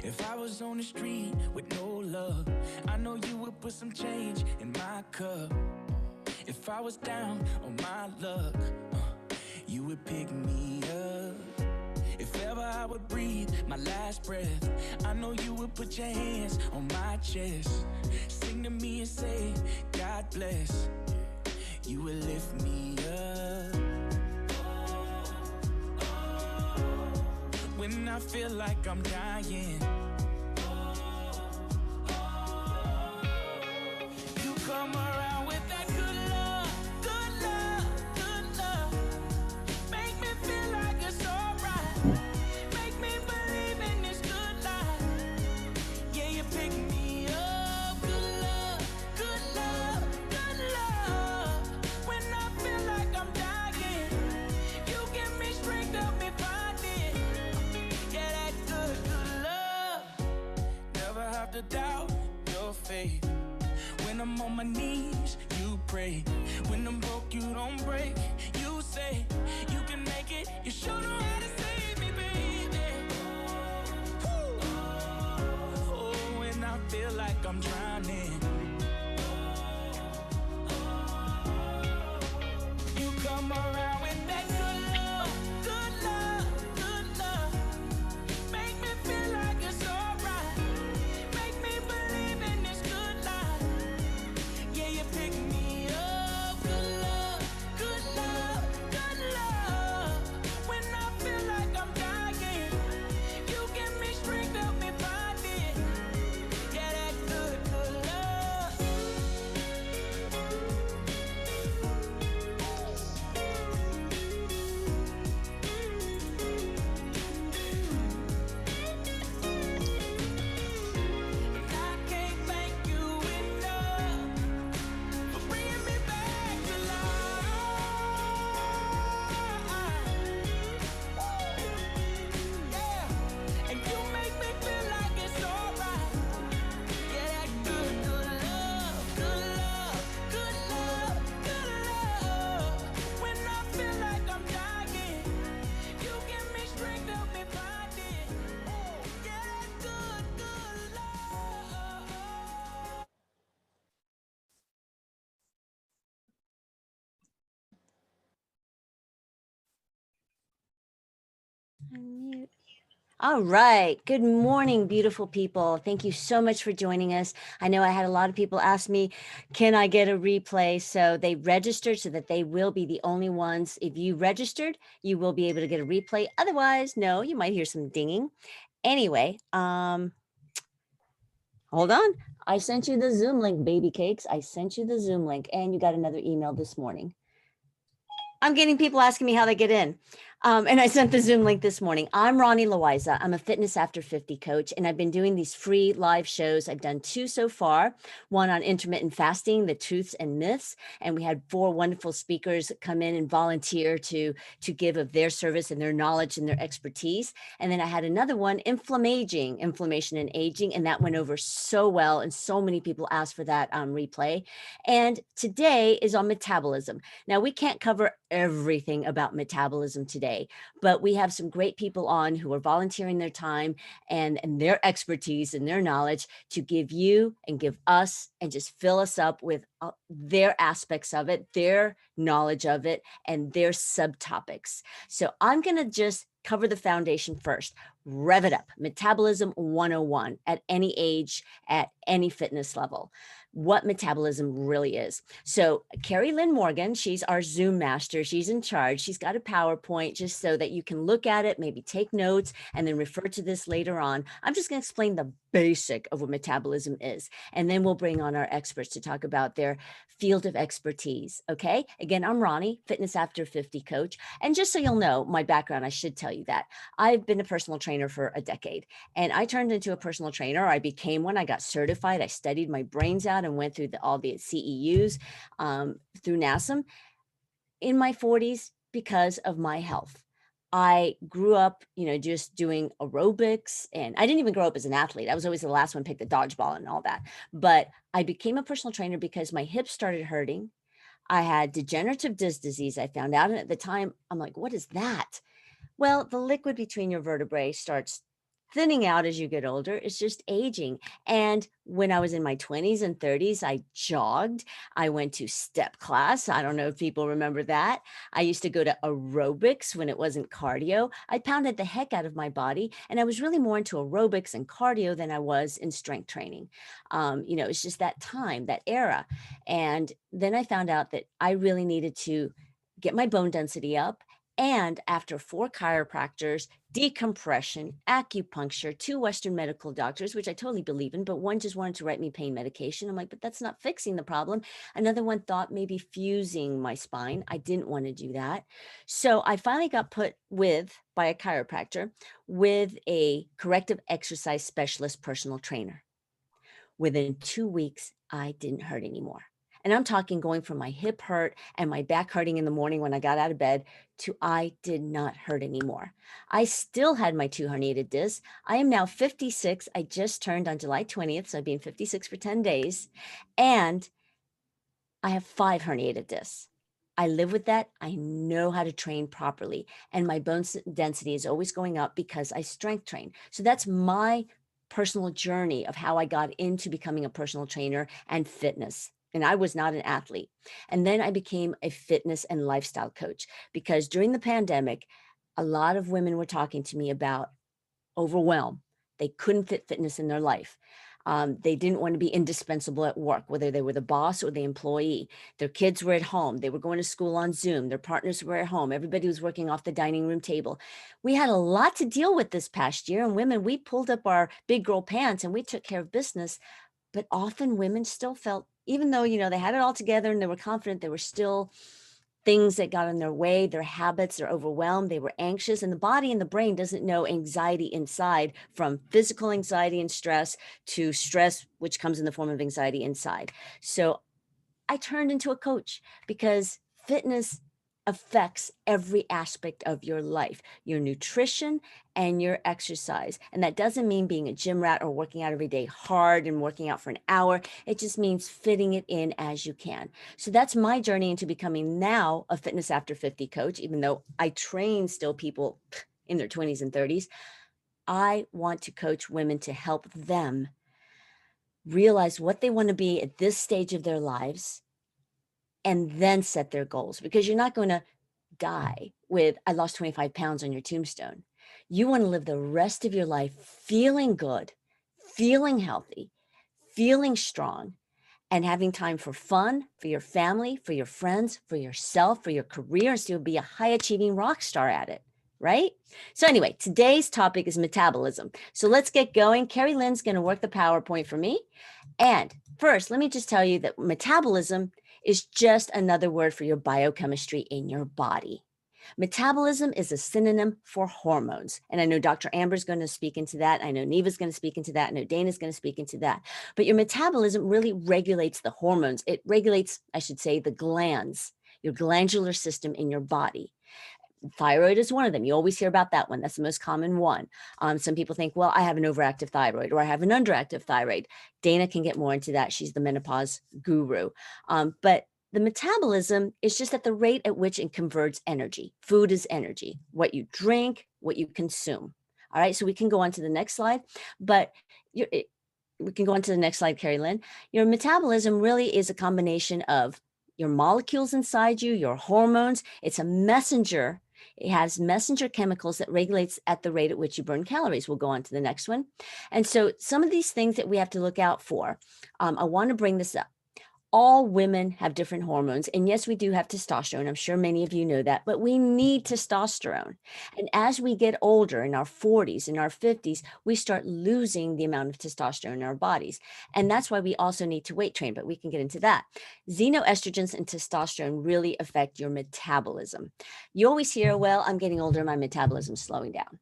If I was on the street with no love, I know you would put some change in my cup. If I was down on my luck, you would pick me up. If ever I would breathe my last breath, I know you would put your hands on my chest. Sing to me and say, God bless. You would lift me up. When I feel like I'm dying, you come around with that good love, good love, good love. Make me feel like it's alright. Make me believe in this good life. Yeah, you pick me up. Good love, good love, good love. When I feel like I'm dying, you give me strength, help me find it. Yeah, that good, good love. Never have to doubt your faith. When I'm on my knees, you pray. When I'm broke, you don't break. You say you can make it. You sure know how to save me, baby. Woo. Oh, when I feel like I'm drowning, you come around with that good love, good love, good love. Make me feel like it's alright. Make me believe in this good life. Yeah, you pick me up. Good love, good love, good love. When I feel like I'm dying, you give me strength, help me find it. Yeah, that good, good love. And I can't thank you enough for bringing me back to life. Yeah, and you make me feel like it's alright. Yeah, that good, good love, good love, good love, good love. When I feel like I'm dying, you give me strength, help me find it. Yeah, that good, good love. Unmute. All right. Good morning, beautiful people. Thank you so much for joining us. I know I had a lot of people ask me, can I get a replay? So they registered so that they will be the only ones. If you registered, you will be able to get a replay. Otherwise, no, you might hear some dinging. Anyway, hold on. I sent you the Zoom link, baby cakes. I sent you the Zoom link and you got another email this morning. I'm getting people asking me how they get in. And I sent the Zoom link this morning. I'm Ronnie Loiza. I'm a Fitness After 50 coach, and I've been doing these free live shows. I've done 2 so far, one on intermittent fasting, the truths and myths. And we had 4 wonderful speakers come in and volunteer to give of their service and their knowledge and their expertise. And then I had another one, inflammation and aging. And that went over so well. And so many people asked for that replay. And today is on metabolism. Now, we can't cover everything about metabolism today, but we have some great people on who are volunteering their time and their expertise and their knowledge to give you and give us and just fill us up with their aspects of it, their knowledge of it, and their subtopics. So I'm going to just cover the foundation first. Rev it up. Metabolism 101 at any age, at any fitness level. What metabolism really is. So Carrie Lynn Morgan, she's our Zoom master. She's in charge. She's got a PowerPoint just so that you can look at it, maybe take notes, and then refer to this later on. I'm just going to explain the basic of what metabolism is, and then we'll bring on our experts to talk about their field of expertise. Okay. Again, I'm Ronnie, Fitness After 50 coach. And just so you'll know my background, I should tell you that I've been a personal trainer for a decade, and I turned into a personal trainer. I became one. I got certified. I studied my brains out and went through all the CEUs through NASM in my 40s because of my health. I grew up, just doing aerobics, and I didn't even grow up as an athlete. I was always the last one to pick the dodgeball and all that. But I became a personal trainer because my hips started hurting. I had degenerative disc disease, I found out. And at the time, I'm like, what is that? Well, the liquid between your vertebrae starts thinning out as you get older. It's just aging. And when I was in my 20s and 30s, I jogged. I went to step class. I don't know if people remember that. I used to go to aerobics when it wasn't cardio. I pounded the heck out of my body. And I was really more into aerobics and cardio than I was in strength training. It's just that time, that era. And then I found out that I really needed to get my bone density up. And after 4 chiropractors, decompression, acupuncture, 2 Western medical doctors, which I totally believe in, but one just wanted to write me pain medication. I'm like, but that's not fixing the problem. Another one thought maybe fusing my spine. I didn't want to do that. So I finally got put by a chiropractor with a corrective exercise specialist personal trainer. Within 2 weeks, I didn't hurt anymore. And I'm talking going from my hip hurt and my back hurting in the morning when I got out of bed to I did not hurt anymore. I still had my 2 herniated discs. I am now 56. I just turned on July 20th, so I've been 56 for 10 days. And I have 5 herniated discs. I live with that. I know how to train properly. And my bone density is always going up because I strength train. So that's my personal journey of how I got into becoming a personal trainer and fitness. And I was not an athlete. And then I became a fitness and lifestyle coach because during the pandemic, a lot of women were talking to me about overwhelm. They couldn't fit fitness in their life. They didn't want to be indispensable at work, whether they were the boss or the employee. Their kids were at home. They were going to school on Zoom. Their partners were at home. Everybody was working off the dining room table. We had a lot to deal with this past year. And women, we pulled up our big girl pants and we took care of business. But often women still felt, even though, they had it all together and they were confident, there were still things that got in their way, their habits, they're overwhelmed, they were anxious, and the body and the brain doesn't know anxiety inside, from physical anxiety and stress to stress, which comes in the form of anxiety inside. So I turned into a coach because fitness affects every aspect of your life, your nutrition and your exercise. And that doesn't mean being a gym rat or working out every day hard and working out for an hour. It just means fitting it in as you can. So that's my journey into becoming now a fitness after 50 coach, even though I train still people in their 20s and 30s. I want to coach women to help them realize what they want to be at this stage of their lives and then set their goals, because you're not going to die with I lost 25 pounds on your tombstone. You want to live the rest of your life feeling good, feeling healthy, feeling strong, and having time for fun, for your family, for your friends, for yourself, for your career, and still be a high achieving rock star at it. Right? So anyway, today's topic is metabolism. So let's get going. Carrie Lynn's going to work the PowerPoint for me. And first, let me just tell you that metabolism is just another word for your biochemistry in your body. Metabolism is a synonym for hormones. And I know Dr. Amber's going to speak into that. I know Neva's going to speak into that. I know Dana's going to speak into that. But your metabolism really regulates the hormones. It regulates, I should say, the glands, your glandular system in your body. Thyroid is one of them. You always hear about that one. That's the most common one. Some people think, well, I have an overactive thyroid or I have an underactive thyroid. Dana can get more into that. She's the menopause guru. But the metabolism is just at the rate at which it converts energy. Food is energy. What you drink, what you consume. All right, so we can go on to the next slide. But we can go on to the next slide, Carrie Lynn. Your metabolism really is a combination of your molecules inside you, your hormones. It's a messenger. It has messenger chemicals that regulates at the rate at which you burn calories. We'll go on to the next one. And so some of these things that we have to look out for, I want to bring this up. All women have different hormones. And yes, we do have testosterone. I'm sure many of you know that, but we need testosterone. And as we get older, in our 40s, in our 50s, we start losing the amount of testosterone in our bodies. And that's why we also need to weight train, but we can get into that. Xenoestrogens and testosterone really affect your metabolism. You always hear, well, I'm getting older, my metabolism's slowing down.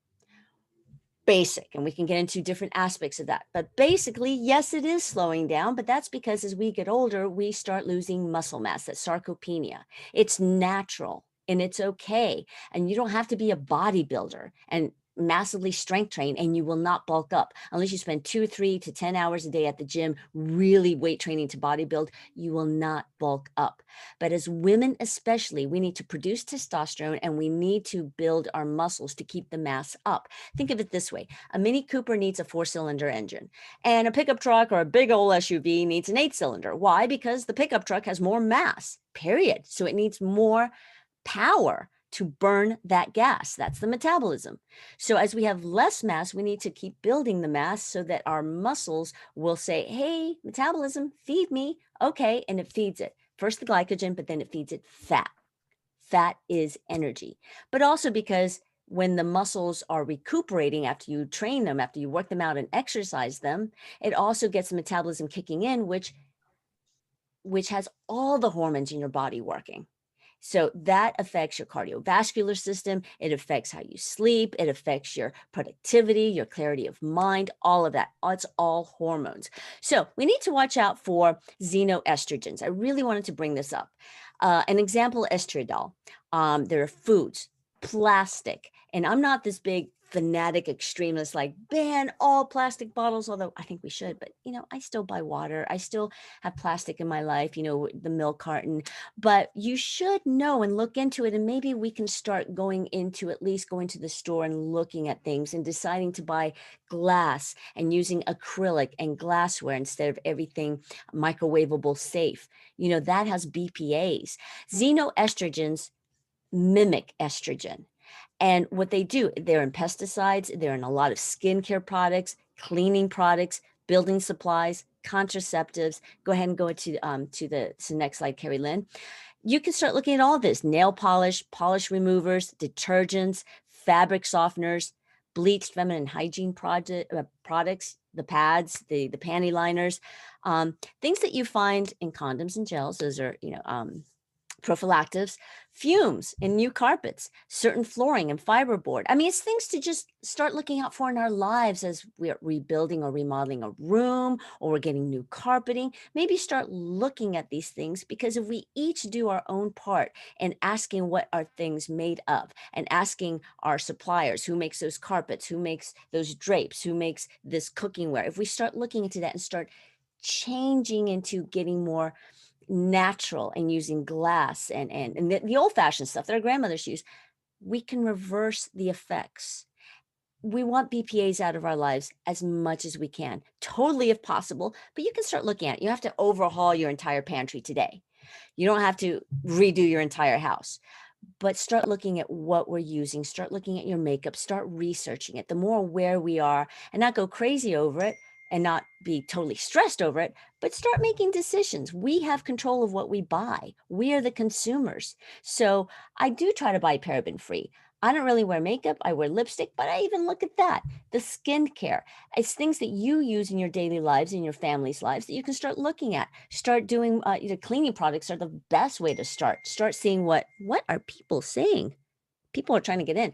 Basic, and we can get into different aspects of that. But basically, yes, it is slowing down, but that's because as we get older, we start losing muscle mass, that's sarcopenia. It's natural and it's okay. And you don't have to be a bodybuilder. And massively strength train and you will not bulk up unless you spend 2, 3 to 10 hours a day at the gym, really weight training to bodybuild. You will not bulk up. But as women, especially, we need to produce testosterone and we need to build our muscles to keep the mass up. Think of it this way. A Mini Cooper needs a 4-cylinder engine and a pickup truck or a big old SUV needs an 8-cylinder. Why? Because the pickup truck has more mass, period. So it needs more power to burn that gas. That's the metabolism. So as we have less mass, we need to keep building the mass so that our muscles will say, hey, metabolism, feed me. Okay. And it feeds it. First the glycogen, but then it feeds it fat. Fat is energy. But also because when the muscles are recuperating after you train them, after you work them out and exercise them, it also gets the metabolism kicking in, which has all the hormones in your body working. So that affects your cardiovascular system. It affects how you sleep. It affects your productivity, your clarity of mind, all of that. It's all hormones. So we need to watch out for xenoestrogens. I really wanted to bring this up. An example, estriadol. There are foods, plastic, and I'm not this big fanatic extremist like ban all plastic bottles, although I think we should, but I still buy water. I still have plastic in my life, the milk carton, but you should know and look into it. And maybe we can start going into at least going to the store and looking at things and deciding to buy glass and using acrylic and glassware instead of everything microwavable safe. That has BPAs. Xenoestrogens mimic estrogen. And what they do, they're in pesticides, they're in a lot of skincare products, cleaning products, building supplies, contraceptives. Go ahead and go to the next slide, Carrie Lynn. You can start looking at all this: nail polish, polish removers, detergents, fabric softeners, bleached feminine hygiene products, the pads, the panty liners, things that you find in condoms and gels. Those are, prophylactics, fumes in new carpets, certain flooring and fiberboard. I mean, it's things to just start looking out for in our lives as we're rebuilding or remodeling a room or we're getting new carpeting. Maybe start looking at these things, because if we each do our own part and asking what are things made of and asking our suppliers who makes those carpets, who makes those drapes, who makes this cookingware, if we start looking into that and start changing into getting more natural and using glass and the old-fashioned stuff that our grandmothers used, we can reverse the effects. We want BPAs out of our lives as much as we can, totally if possible, but you can start looking at it. You have to overhaul your entire pantry today. You don't have to redo your entire house, but start looking at what we're using, start looking at your makeup, start researching it. The more aware we are, and not go crazy over it and not be totally stressed over it, but start making decisions. We have control of what we buy. We are the consumers. So I do try to buy paraben free. I don't really wear makeup. I wear lipstick, but I even look at that. The skincare. It's things that you use in your daily lives, in your family's lives, that you can start looking at. Start doing, cleaning products are the best way to start. Start seeing what are people saying. People are trying to get in.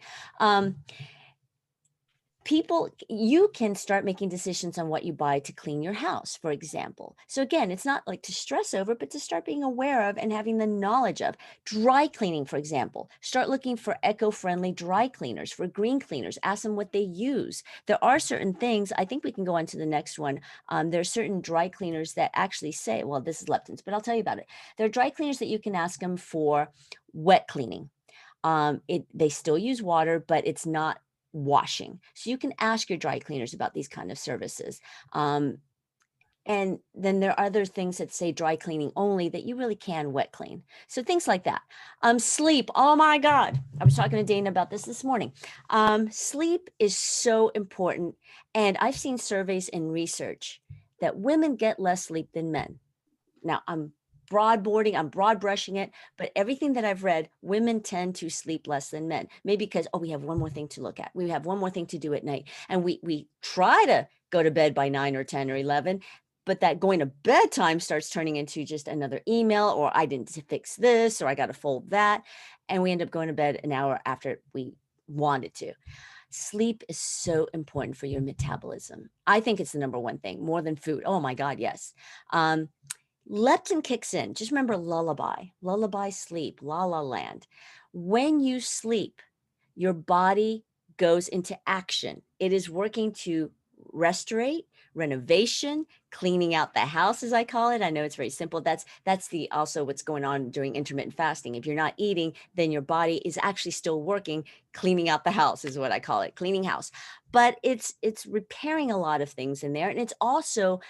You can start making decisions on what you buy to clean your house, for example. So again, it's not like to stress over, but to start being aware of and having the knowledge of. Dry cleaning, for example. Start looking for eco-friendly dry cleaners, for green cleaners. Ask them what they use. There are certain things, I think we can go on to the next one. There are certain dry cleaners that actually say, well, this is leptins, but I'll tell you about it. There are dry cleaners that you can ask them for wet cleaning. They still use water, but it's not washing. So you can ask your dry cleaners about these kind of services. And then there are other things that say dry cleaning only that you really can wet clean. So things like that. Sleep. Oh my God. I was talking to Dana about this morning. Sleep is so important. And I've seen surveys and research that women get less sleep than men. Now I'm broad brushing it, but everything that I've read, women tend to sleep less than men. Maybe because, we have one more thing to look at. We have one more thing to do at night. And we try to go to bed by 9 or 10 or 11, but that going to bed time starts turning into just another email, or I didn't fix this, or I got to fold that. And we end up going to bed an hour after we wanted to. Sleep is so important for your metabolism. I think it's the number one thing, more than food. Oh my God, yes. Leptin kicks in. Just remember lullaby sleep, la la land. When you sleep, your body goes into action. It is working to restorate, renovation, cleaning out the house, as I call it. I know it's very simple. That's the also what's going on during intermittent fasting. If you're not eating, then your body is actually still working. Cleaning out the house is what I call it, cleaning house. But it's repairing a lot of things in there, and it's also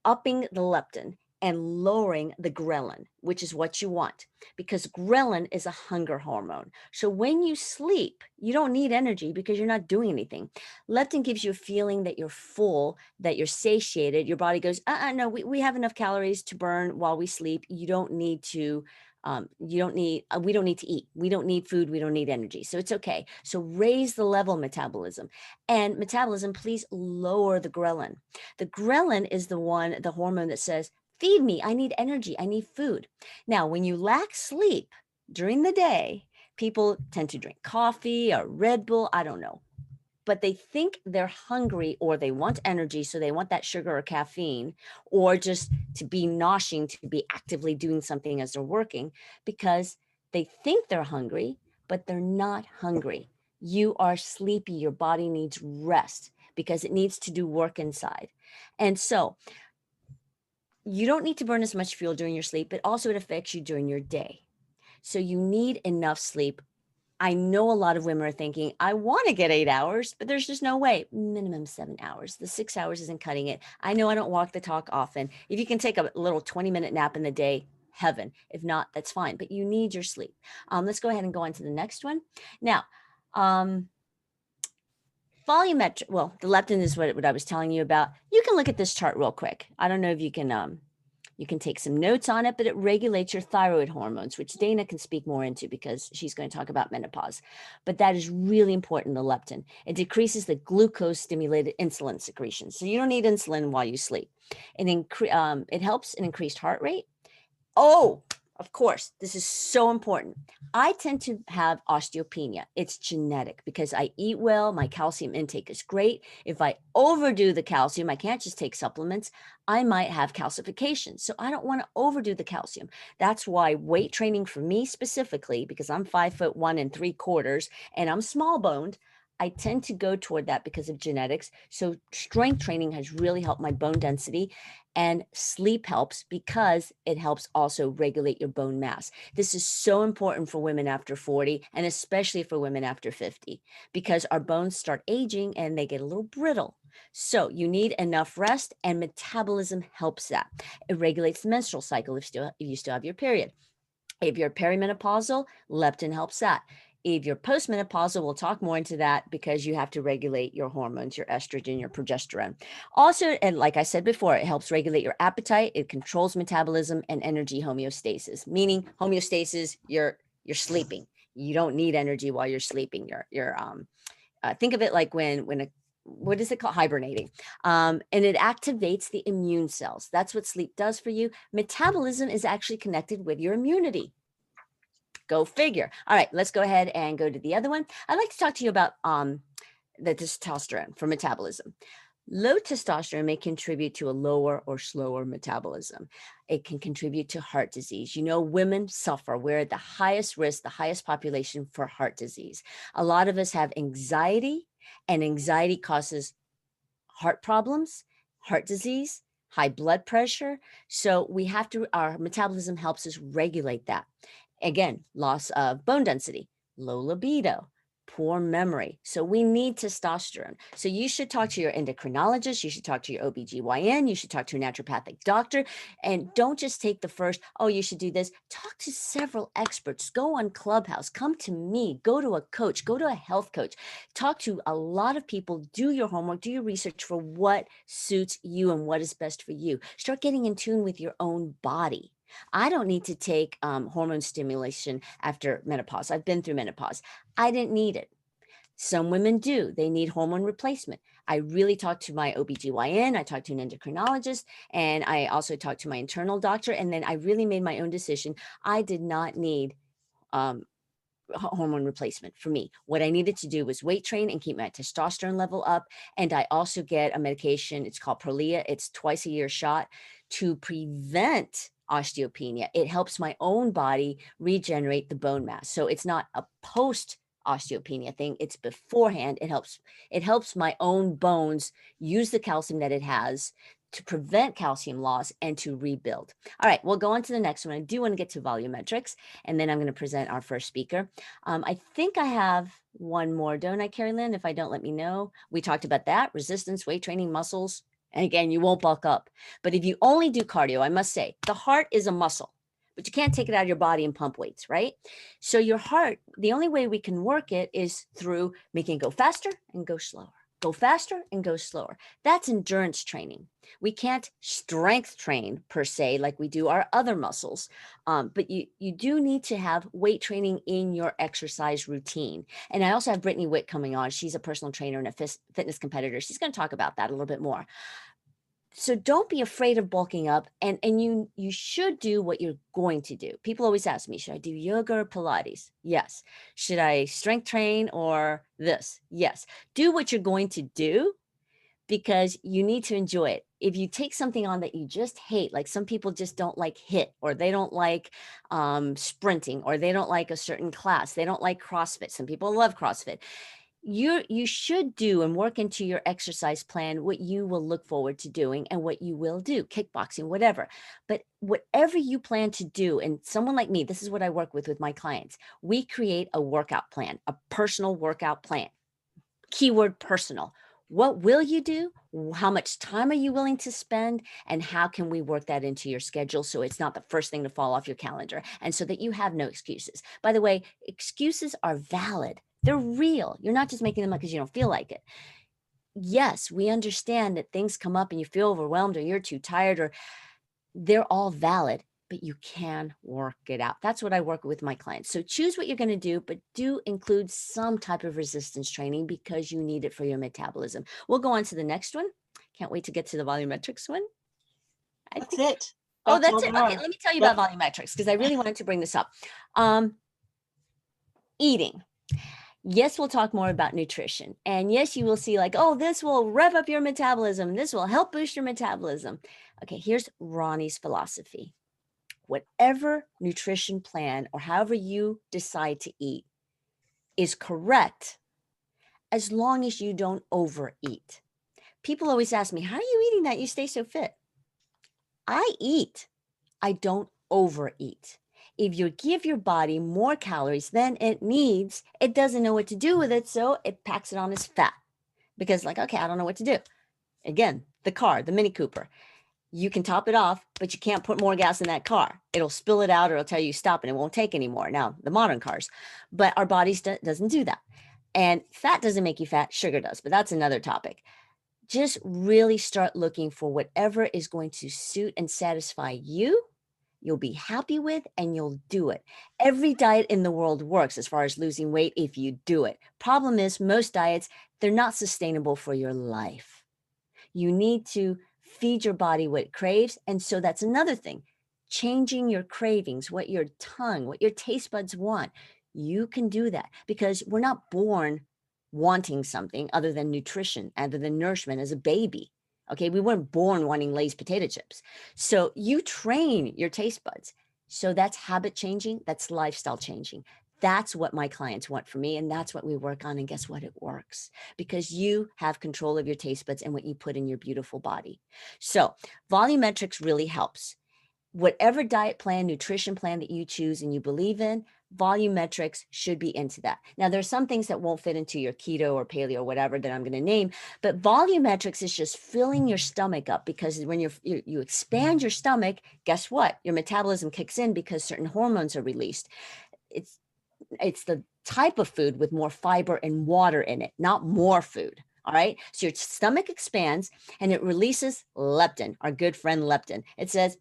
upping the leptin and lowering the ghrelin, which is what you want, because ghrelin is a hunger hormone. So when you sleep, you don't need energy because you're not doing anything. Leptin gives you a feeling that you're full, that you're satiated. Your body goes, no, we have enough calories to burn while we sleep. You don't need to. We don't need to eat. We don't need food. We don't need energy. So it's okay. So raise the level of metabolism. And metabolism, please lower the ghrelin. The ghrelin is the hormone that says, feed me, I need energy, I need food. Now, when you lack sleep during the day, people tend to drink coffee or Red Bull, I don't know. But they think they're hungry or they want energy, so they want that sugar or caffeine, or just to be noshing, to be actively doing something as they're working, because they think they're hungry, but they're not hungry. You are sleepy. Your body needs rest because it needs to do work inside. And so you don't need to burn as much fuel during your sleep, but also it affects you during your day. So you need enough sleep. I know a lot of women are thinking, I want to get 8 hours, but there's just no way. Minimum 7 hours. The 6 hours isn't cutting it. I know I don't walk the talk often. If you can take a little 20-minute nap in the day, heaven. If not, that's fine. But you need your sleep. Let's go ahead and go on to the next one. Now, volumetric, well, the leptin is what I was telling you about. You can look at this chart real quick. I don't know if you can take some notes on it, but it regulates your thyroid hormones, which Dana can speak more into because she's going to talk about menopause. But that is really important, the leptin. It decreases the glucose-stimulated insulin secretion. So you don't need insulin while you sleep. It helps an increased heart rate. Oh, of course, this is so important. I tend to have osteopenia. It's genetic because I eat well. My calcium intake is great. If I overdo the calcium, I can't just take supplements. I might have calcification. So I don't want to overdo the calcium. That's why weight training for me specifically, because I'm 5'1 3/4 and I'm small boned, I tend to go toward that because of genetics. So strength training has really helped my bone density, and sleep helps because it helps also regulate your bone mass. This is so important for women after 40 and especially for women after 50 because our bones start aging and they get a little brittle. So you need enough rest, and metabolism helps that. It regulates the menstrual cycle if you still have your period. If you're perimenopausal, leptin helps that. If you're postmenopausal, we'll talk more into that because you have to regulate your hormones, your estrogen, your progesterone. Also, and like I said before, it helps regulate your appetite. It controls metabolism and energy homeostasis, meaning homeostasis, you're sleeping. You don't need energy while you're sleeping. Think of it like when what is it called? Hibernating. And it activates the immune cells. That's what sleep does for you. Metabolism is actually connected with your immunity. Go figure. All right, let's go ahead and go to the other one. I'd like to talk to you about the testosterone for metabolism. Low testosterone may contribute to a lower or slower metabolism. It can contribute to heart disease. You know, women suffer. We're at the highest risk, the highest population for heart disease. A lot of us have anxiety, and anxiety causes heart problems, heart disease, high blood pressure. So our metabolism helps us regulate that. Again, loss of bone density, low libido, poor memory. So we need testosterone. So you should talk to your endocrinologist. You should talk to your OBGYN. You should talk to a naturopathic doctor. And don't just take the first, oh, you should do this. Talk to several experts. Go on Clubhouse. Come to me. Go to a coach. Go to a health coach. Talk to a lot of people. Do your homework. Do your research for what suits you and what is best for you. Start getting in tune with your own body. I don't need to take hormone stimulation after menopause. I've been through menopause. I didn't need it. Some women do. They need hormone replacement. I really talked to my OBGYN. I talked to an endocrinologist, and I also talked to my internal doctor. And then I really made my own decision. I did not need hormone replacement for me. What I needed to do was weight train and keep my testosterone level up. And I also get a medication. It's called Prolia. It's twice a year shot to prevent osteopenia. It helps my own body regenerate the bone mass. So it's not a post osteopenia thing. It's beforehand. It helps my own bones use the calcium that it has to prevent calcium loss and to rebuild. All right, we'll go on to the next one. I do want to get to volumetrics, and then I'm going to present our first speaker. I think I have one more, don't I, Carrie Lynn? If I don't, let me know. We talked about that, resistance, weight training, muscles. And again, you won't bulk up. But if you only do cardio, I must say, the heart is a muscle, but you can't take it out of your body and pump weights, right? So your heart, the only way we can work it is through making it go faster and go slower. Go faster and go slower. That's endurance training. We can't strength train per se like we do our other muscles, but you do need to have weight training in your exercise routine. And I also have Brittany Witt coming on. She's a personal trainer and a fitness competitor. She's going to talk about that a little bit more. So don't be afraid of bulking up, and you should do what you're going to do. People always ask me, should I do yoga or Pilates? Yes. Should I strength train or this? Yes. Do what you're going to do because you need to enjoy it. If you take something on that you just hate, like some people just don't like HIIT, or they don't like sprinting, or they don't like a certain class, they don't like CrossFit. Some people love CrossFit. You should do and work into your exercise plan what you will look forward to doing and what you will do, kickboxing, whatever. But whatever you plan to do, and someone like me, this is what I work with my clients. We create a workout plan, a personal workout plan. Keyword personal. What will you do? How much time are you willing to spend? And how can we work that into your schedule so it's not the first thing to fall off your calendar, and so that you have no excuses? By the way, excuses are valid. They're real. You're not just making them up because you don't feel like it. Yes, we understand that things come up and you feel overwhelmed, or you're too tired, or they're all valid, but you can work it out. That's what I work with my clients. So choose what you're going to do, but do include some type of resistance training because you need it for your metabolism. We'll go on to the next one. Can't wait to get to the volumetrics one. That's it. Oh, That's that's it. Okay, let me tell you about volumetrics because I really wanted to bring this up. Eating. Yes, we'll talk more about nutrition. And yes, you will see like, oh, this will rev up your metabolism. This will help boost your metabolism. Okay, here's Ronnie's philosophy. Whatever nutrition plan or however you decide to eat is correct as long as you don't overeat. People always ask me, how are you eating that? You stay so fit. I eat. I don't overeat. If you give your body more calories than it needs, it doesn't know what to do with it, so it packs it on as fat. Because like, okay, I don't know what to do. Again, the car, the Mini Cooper, you can top it off, but you can't put more gas in that car. It'll spill it out, or it'll tell you stop and it won't take anymore. Now, the modern cars, but our bodies doesn't do that. And fat doesn't make you fat, sugar does, but that's another topic. Just really start looking for whatever is going to suit and satisfy you, you'll be happy with, and you'll do it. Every diet in the world works as far as losing weight if you do it. Problem is, most diets, they're not sustainable for your life. You need to feed your body what it craves. And so that's another thing. Changing your cravings, what your tongue, what your taste buds want. You can do that because we're not born wanting something other than nutrition, other than nourishment as a baby. Okay, we weren't born wanting Lay's potato chips. So you train your taste buds. So that's habit changing, that's lifestyle changing. That's what my clients want from me, and that's what we work on. And guess what? It works because you have control of your taste buds and what you put in your beautiful body. So volumetrics really helps. Whatever diet plan, nutrition plan that you choose and you believe in, volumetrics should be into that. Now, there's some things that won't fit into your keto or paleo or whatever that I'm going to name, but volumetrics is just filling your stomach up, because when you expand your stomach, guess what? Your metabolism kicks in because certain hormones are released. It's the type of food with more fiber and water in it, not more food. All right. So your stomach expands and it releases leptin, our good friend leptin. It says,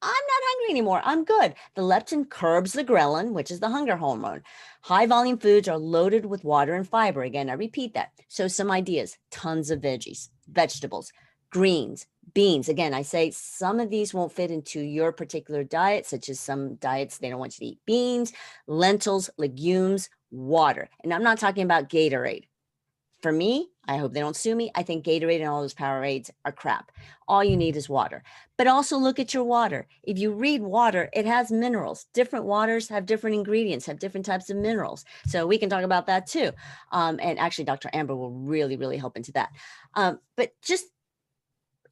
I'm not hungry anymore. I'm good. The leptin curbs the ghrelin, which is the hunger hormone. High volume foods are loaded with water and fiber. Again, I repeat that. So some ideas: tons of veggies, vegetables, greens, beans. Again, I say some of these won't fit into your particular diet, such as some diets, they don't want you to eat beans, lentils, legumes, water. And I'm not talking about Gatorade. For me, I hope they don't sue me. I think Gatorade and all those Powerades are crap. All you need is water. But also look at your water. If you read water, it has minerals. Different waters have different ingredients, have different types of minerals. So we can talk about that too. And actually, Dr. Amber will really, really help into that. But just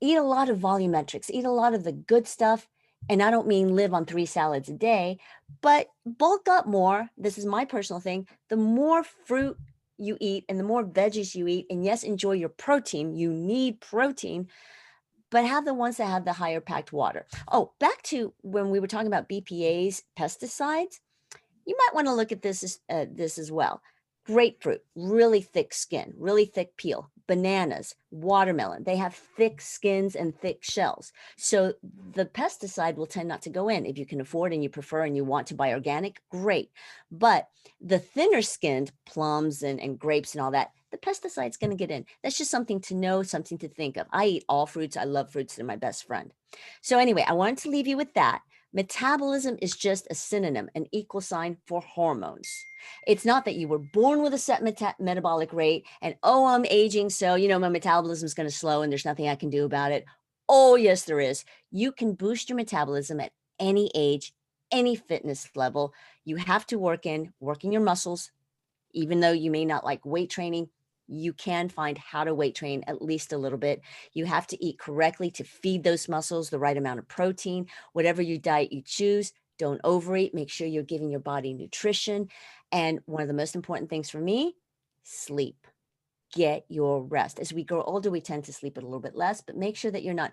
eat a lot of volumetrics, eat a lot of the good stuff. And I don't mean live on 3 salads a day, but bulk up more. This is my personal thing. The more fruit you eat and the more veggies you eat, and yes, enjoy your protein. You need protein, but have the ones that have the higher packed water. Oh, back to when we were talking about BPAs, pesticides, you might want to look at this as well. Grapefruit, really thick skin, really thick peel. Bananas, watermelon, they have thick skins and thick shells. So the pesticide will tend not to go in. If you can afford and you prefer and you want to buy organic, great. But the thinner skinned plums and grapes and all that, the pesticide's going to get in. That's just something to know, something to think of. I eat all fruits. I love fruits. They're my best friend. So anyway, I wanted to leave you with that. Metabolism is just a synonym, an equal sign for hormones. It's not that you were born with a set metabolic rate and, oh, I'm aging, so, my metabolism is going to slow and there's nothing I can do about it. Oh, yes, there is. You can boost your metabolism at any age, any fitness level. You have to working your muscles, even though you may not like weight training. You can find how to weight train at least a little bit. You have to eat correctly to feed those muscles the right amount of protein. Whatever your diet you choose, don't overeat. Make sure you're giving your body nutrition. And one of the most important things for me, sleep. Get your rest. As we grow older, we tend to sleep a little bit less, but make sure that you're not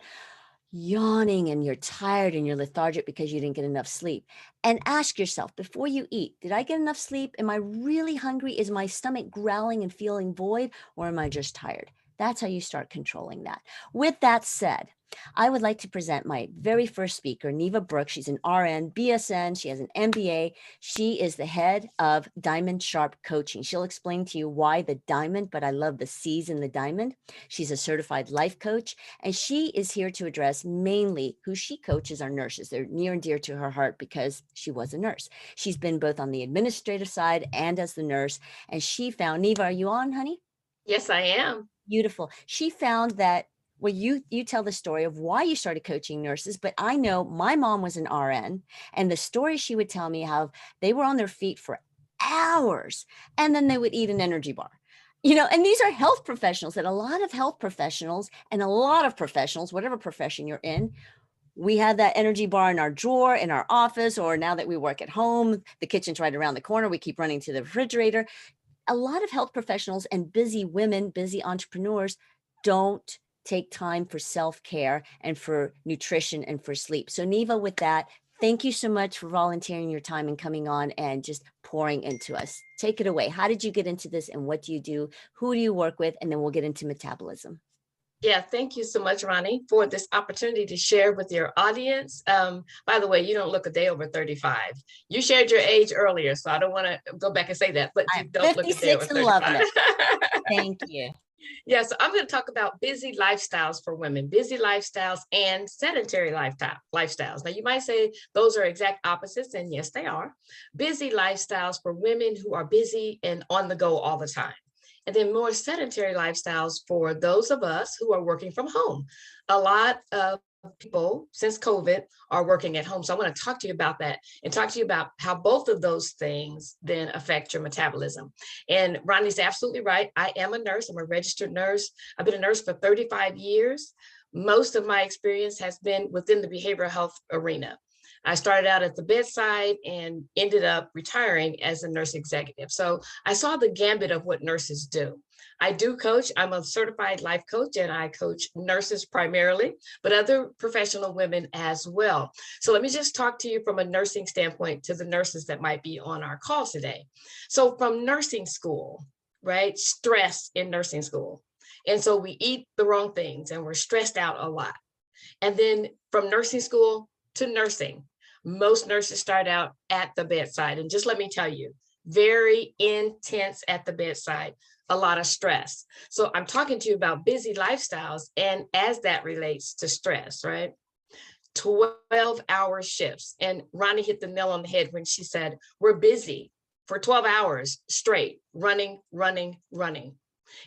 yawning and you're tired and you're lethargic because you didn't get enough sleep. And ask yourself before you eat, did I get enough sleep? Am I really hungry? Is my stomach growling and feeling void, or am I just tired? That's how you start controlling that. With that said, I would like to present my very first speaker, Neva Brooks. She's an RN, BSN. She has an MBA. She is the head of Diamond Sharp Coaching. She'll explain to you why the diamond, but I love the C's in the diamond. She's a certified life coach, and she is here to address mainly who she coaches are nurses. They're near and dear to her heart because she was a nurse. She's been both on the administrative side and as the nurse, and she found, Neva, are you on, honey? Yes, I am. Beautiful. She found that, well, you tell the story of why you started coaching nurses, but I know my mom was an RN, and the story she would tell me how they were on their feet for hours and then they would eat an energy bar. And these are health professionals, and a lot of health professionals and a lot of professionals, whatever profession you're in, we have that energy bar in our drawer, in our office, or now that we work at home, the kitchen's right around the corner. We keep running to the refrigerator. A lot of health professionals and busy women, busy entrepreneurs don't take time for self-care and for nutrition and for sleep. So Neva, with that, thank you so much for volunteering your time and coming on and just pouring into us. Take it away. How did you get into this and what do you do? Who do you work with? And then we'll get into metabolism. Yeah, thank you so much, Ronnie, for this opportunity to share with your audience. By the way, you don't look a day over 35. You shared your age earlier, so I don't want to go back and say that, but you don't look a day over 35. And loving it. Thank you. Yeah, so I'm going to talk about busy lifestyles for women, busy lifestyles and sedentary lifestyles. Now, you might say those are exact opposites, and yes, they are. Busy lifestyles for women who are busy and on the go all the time. And then more sedentary lifestyles for those of us who are working from home. A lot of people since COVID are working at home. So I want to talk to you about that and talk to you about how both of those things then affect your metabolism. And Ronnie's absolutely right. I am a nurse. I'm a registered nurse. I've been a nurse for 35 years. Most of my experience has been within the behavioral health arena. I started out at the bedside and ended up retiring as a nurse executive. So I saw the gambit of what nurses do. I do coach. I'm a certified life coach, and I coach nurses primarily, but other professional women as well. So let me just talk to you from a nursing standpoint to the nurses that might be on our call today. So from nursing school, right? Stress in nursing school. And so we eat the wrong things and we're stressed out a lot. And then from nursing school to nursing, most nurses start out at the bedside. And just let me tell you, very intense at the bedside, a lot of stress. So I'm talking to you about busy lifestyles, and as that relates to stress, right? 12-hour shifts. And Ronnie hit the nail on the head when she said, we're busy for 12 hours straight, running.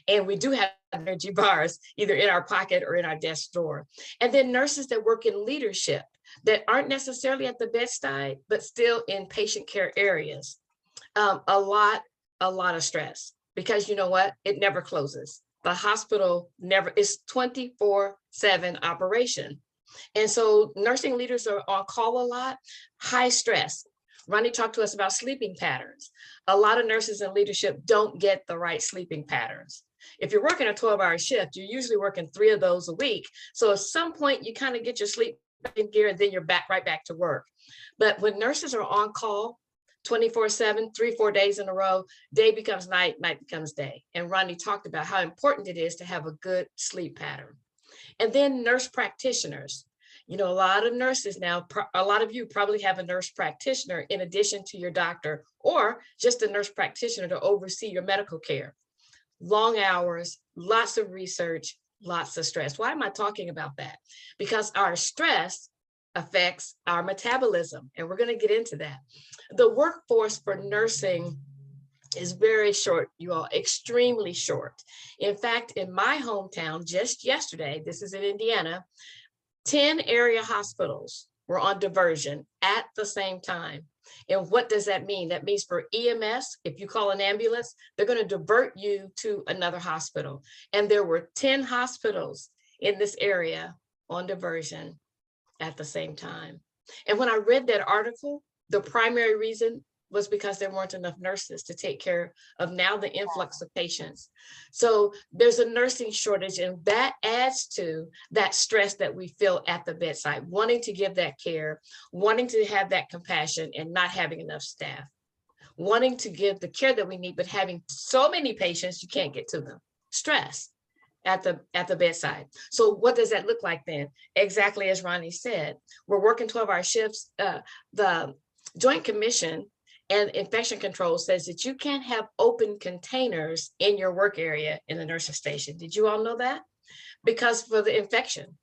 And we do have energy bars either in our pocket or in our desk drawer. And then nurses that work in leadership that aren't necessarily at the bedside, but still in patient care areas. A lot of stress, because you know what? It never closes. The hospital never, it's 24/7 operation. And so nursing leaders are on call a lot, high stress. Ronnie talked to us about sleeping patterns. A lot of nurses in leadership don't get the right sleeping patterns. If you're working a 12-hour shift, you're usually working 3 of those a week. So at some point you kind of get your sleep in gear and then you're right back to work. But when nurses are on call 24/7, 3-4 days in a row, day becomes night, night becomes day. And Ronnie talked about how important it is to have a good sleep pattern. And then nurse practitioners. You know, a lot of nurses now, a lot of you probably have a nurse practitioner in addition to your doctor, or just a nurse practitioner to oversee your medical care. Long hours, lots of research, lots of stress. Why am I talking about that? Because our stress affects our metabolism, and we're going to get into that. The workforce for nursing is very short, you all, extremely short. In fact, in my hometown, just yesterday, this is in Indiana, 10 area hospitals were on diversion at the same time. And what does that mean? That means for EMS, if you call an ambulance, they're going to divert you to another hospital. And there were 10 hospitals in this area on diversion at the same time. And when I read that article, the primary reason was because there weren't enough nurses to take care of now the influx of patients. So there's a nursing shortage, and that adds to that stress that we feel at the bedside, wanting to give that care, wanting to have that compassion and not having enough staff, wanting to give the care that we need, but having so many patients, you can't get to them. Stress at the bedside. So what does that look like then? Exactly as Ronnie said, we're working 12-hour shifts. The Joint Commission and infection control says that you can't have open containers in your work area in the nursing station. Did you all know that? Because for the infection.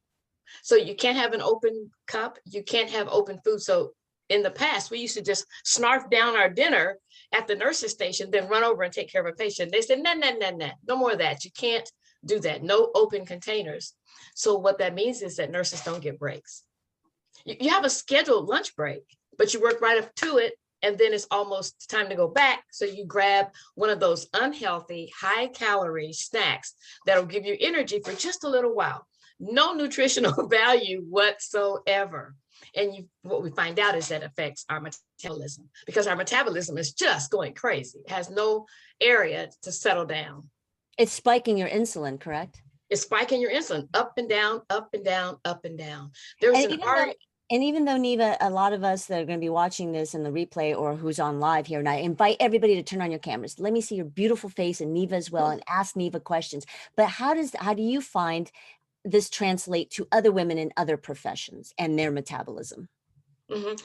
So you can't have an open cup, you can't have open food. So in the past, we used to just snarf down our dinner at the nursing station, then run over and take care of a patient. They said, no more of that. You can't do that. No open containers. So what that means is that nurses don't get breaks. You have a scheduled lunch break, but you work right up to it, and then it's almost time to go back. So you grab one of those unhealthy, high calorie snacks that'll give you energy for just a little while. No nutritional value whatsoever. And what we find out is that affects our metabolism, because our metabolism is just going crazy. It has no area to settle down. It's spiking your insulin, correct? It's spiking your insulin up and down, up and down, up and down. There's And even though, Neva, a lot of us that are going to be watching this in the replay or who's on live here, and I invite everybody to turn on your cameras. Let me see your beautiful face, and Neva as well, and ask Neva questions. But how do you find this translate to other women in other professions and their metabolism?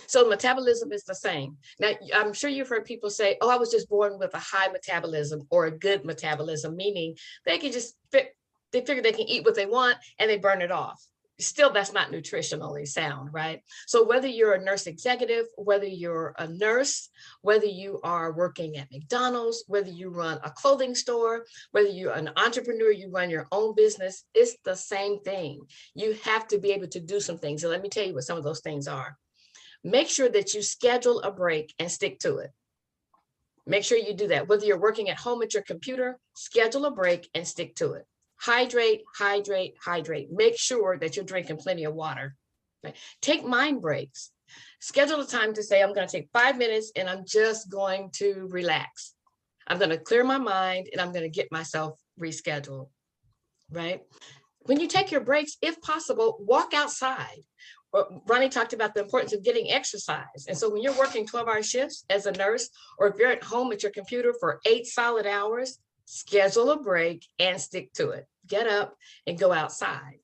So metabolism is the same. Now, I'm sure you've heard people say, oh, I was just born with a high metabolism or a good metabolism, meaning they can just, they figure they can eat what they want and they burn it off. Still, that's not nutritionally sound, right? So whether you're a nurse executive, whether you're a nurse, whether you are working at McDonald's, whether you run a clothing store, whether you're an entrepreneur, you run your own business, it's the same thing. You have to be able to do some things. So let me tell you what some of those things are. Make sure that you schedule a break and stick to it. Make sure you do that. Whether you're working at home at your computer, schedule a break and stick to it. Hydrate, hydrate, hydrate. Make sure that you're drinking plenty of water. Okay? Take mind breaks. Schedule a time to say, I'm going to take 5 minutes and I'm just going to relax. I'm going to clear my mind and I'm going to get myself rescheduled, right? When you take your breaks, if possible, walk outside. Ronnie talked about the importance of getting exercise. And so when you're working 12-hour shifts as a nurse, or if you're at home at your computer for 8 solid hours, schedule a break and stick to it. Get up and go outside.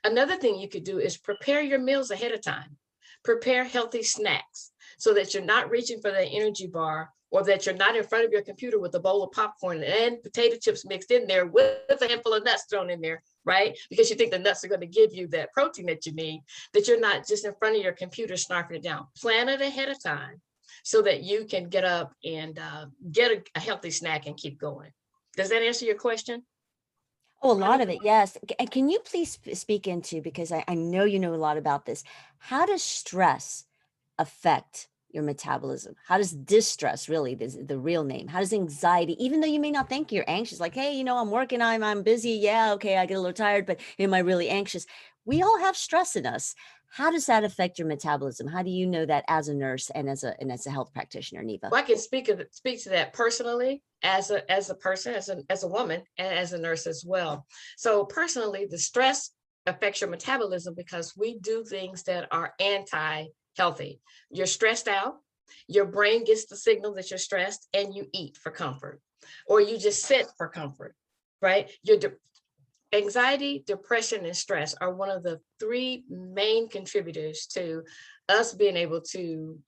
Another thing you could do is prepare your meals ahead of time. Prepare healthy snacks so that you're not reaching for that energy bar, or that you're not in front of your computer with a bowl of popcorn and potato chips mixed in there with a handful of nuts thrown in there, right? Because you think the nuts are going to give you that protein that you need, that you're not just in front of your computer snarfing it down. Plan it ahead of time so that you can get up and get a healthy snack and keep going. Does that answer your question? Oh, a lot of it, yes. And can you please speak into, because I know you know a lot about this, how does stress affect your metabolism? How does distress, really, the real name, how does anxiety, even though you may not think you're anxious, like, hey, I'm working, I'm busy. Yeah, okay, I get a little tired, but am I really anxious? We all have stress in us. How does that affect your metabolism? How do you know that as a nurse and as a health practitioner, Neva? Well, I can speak to that personally as a person, as a woman, and as a nurse as well. So personally, the stress affects your metabolism because we do things that are anti-healthy. You're stressed out, your brain gets the signal that you're stressed, and you eat for comfort, or you just sit for comfort, right? Anxiety, depression, and stress are one of the three main contributors to us being able to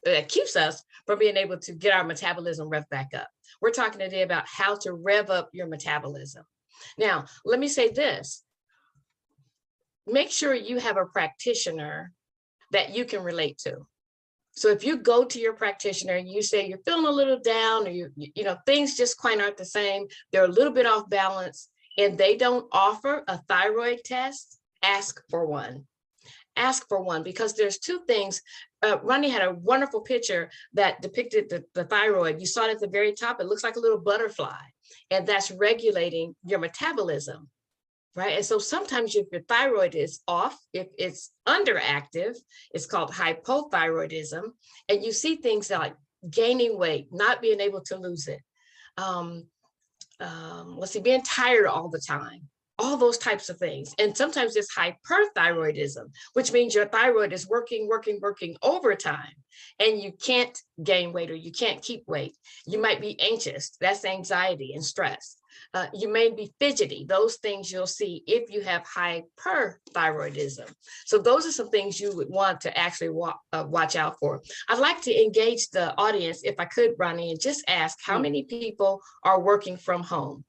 that keeps us from being able to get our metabolism revved back up. We're talking today about how to rev up your metabolism. Now, let me say this. Make sure you have a practitioner that you can relate to. So if you go to your practitioner and you say you're feeling a little down, or you things just quite aren't the same, they're a little bit off balance, and they don't offer a thyroid test, ask for one. Ask for one, because there's two things. Ronnie had a wonderful picture that depicted the thyroid. You saw it at the very top. It looks like a little butterfly, and that's regulating your metabolism, right? And so sometimes if your thyroid is off, if it's underactive, it's called hypothyroidism, and you see things like gaining weight, not being able to lose it. Being tired all the time, all those types of things. And sometimes it's hyperthyroidism, which means your thyroid is working overtime, and you can't gain weight, or you can't keep weight. You might be anxious. That's anxiety and stress. You may be fidgety. Those things you'll see if you have hyperthyroidism. So those are some things you would want to actually watch out for. I'd like to engage the audience, if I could, Ronnie, and just ask how many people are working from home.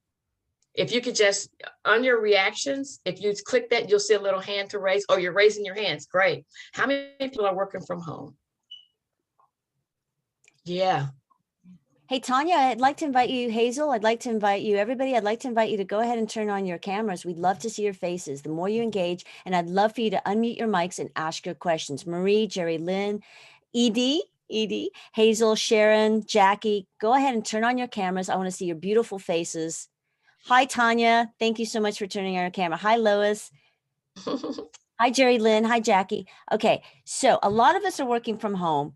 If you could just, on your reactions, if you click that, you'll see a little hand to raise. Oh, you're raising your hands. Great. How many people are working from home? Yeah. Hey, Tanya, I'd like to invite you, Hazel, I'd like to invite you, everybody, I'd like to invite you to go ahead and turn on your cameras. We'd love to see your faces. The more you engage, and I'd love for you to unmute your mics and ask your questions. Marie, Jerry Lynn, Edie, Hazel, Sharon, Jackie, go ahead and turn on your cameras. I want to see your beautiful faces. Hi, Tanya. Thank you so much for turning on your camera. Hi, Lois. Hi, Jerry Lynn. Hi, Jackie. Okay, so a lot of us are working from home.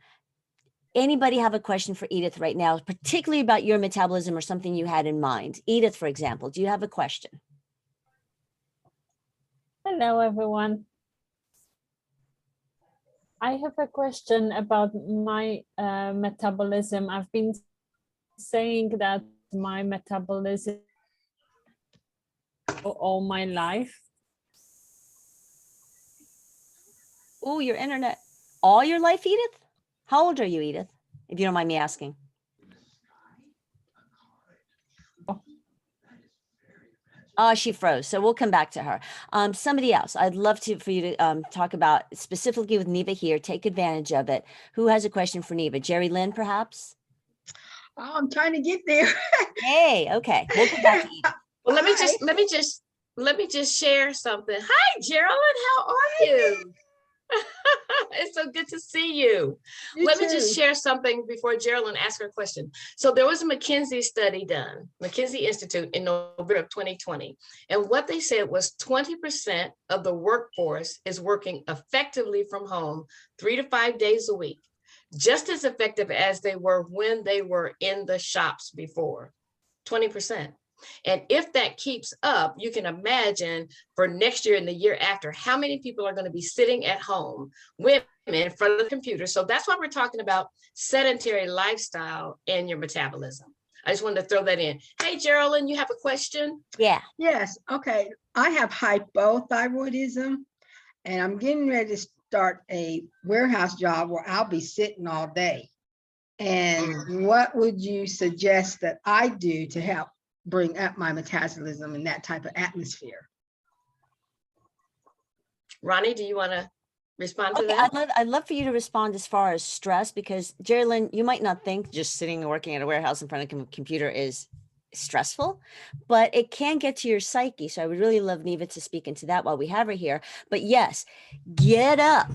Anybody have a question for Edith right now, particularly about your metabolism or something you had in mind? Edith, for example, do you have a question? Hello, everyone. I have a question about my metabolism. I've been saying that my metabolism all my life. Oh, your internet. All your life, Edith? How old are you, Edith, if you don't mind me asking? Oh, she froze. So we'll come back to her. Somebody else. I'd love for you to talk about specifically with Neva here. Take advantage of it. Who has a question for Neva? Jerry Lynn, perhaps? Oh, I'm trying to get there. Hey, okay. We'll come back to Edith. Well, let me just share something. Hi, Geraldine. How are you? It's so good to see you. Let me just share something before Geraldine asks her question. So there was a McKinsey study done, McKinsey Institute, in November of 2020. And what they said was 20% of the workforce is working effectively from home 3 to 5 days a week, just as effective as they were when they were in the shops before, 20%. And if that keeps up, you can imagine for next year and the year after, how many people are going to be sitting at home, women, in front of the computer. So that's why we're talking about sedentary lifestyle and your metabolism. I just wanted to throw that in. Hey, Geraldine, you have a question? Yeah. Yes. Okay. I have hypothyroidism, and I'm getting ready to start a warehouse job where I'll be sitting all day. And what would you suggest that I do to help bring up my metabolism in that type of atmosphere? Ronnie, do you want to respond to that? I'd love for you to respond as far as stress, because Jerry Lynn, you might not think just sitting and working at a warehouse in front of a computer is stressful, but it can get to your psyche. So I would really love Neva to speak into that while we have her here. But yes, get up,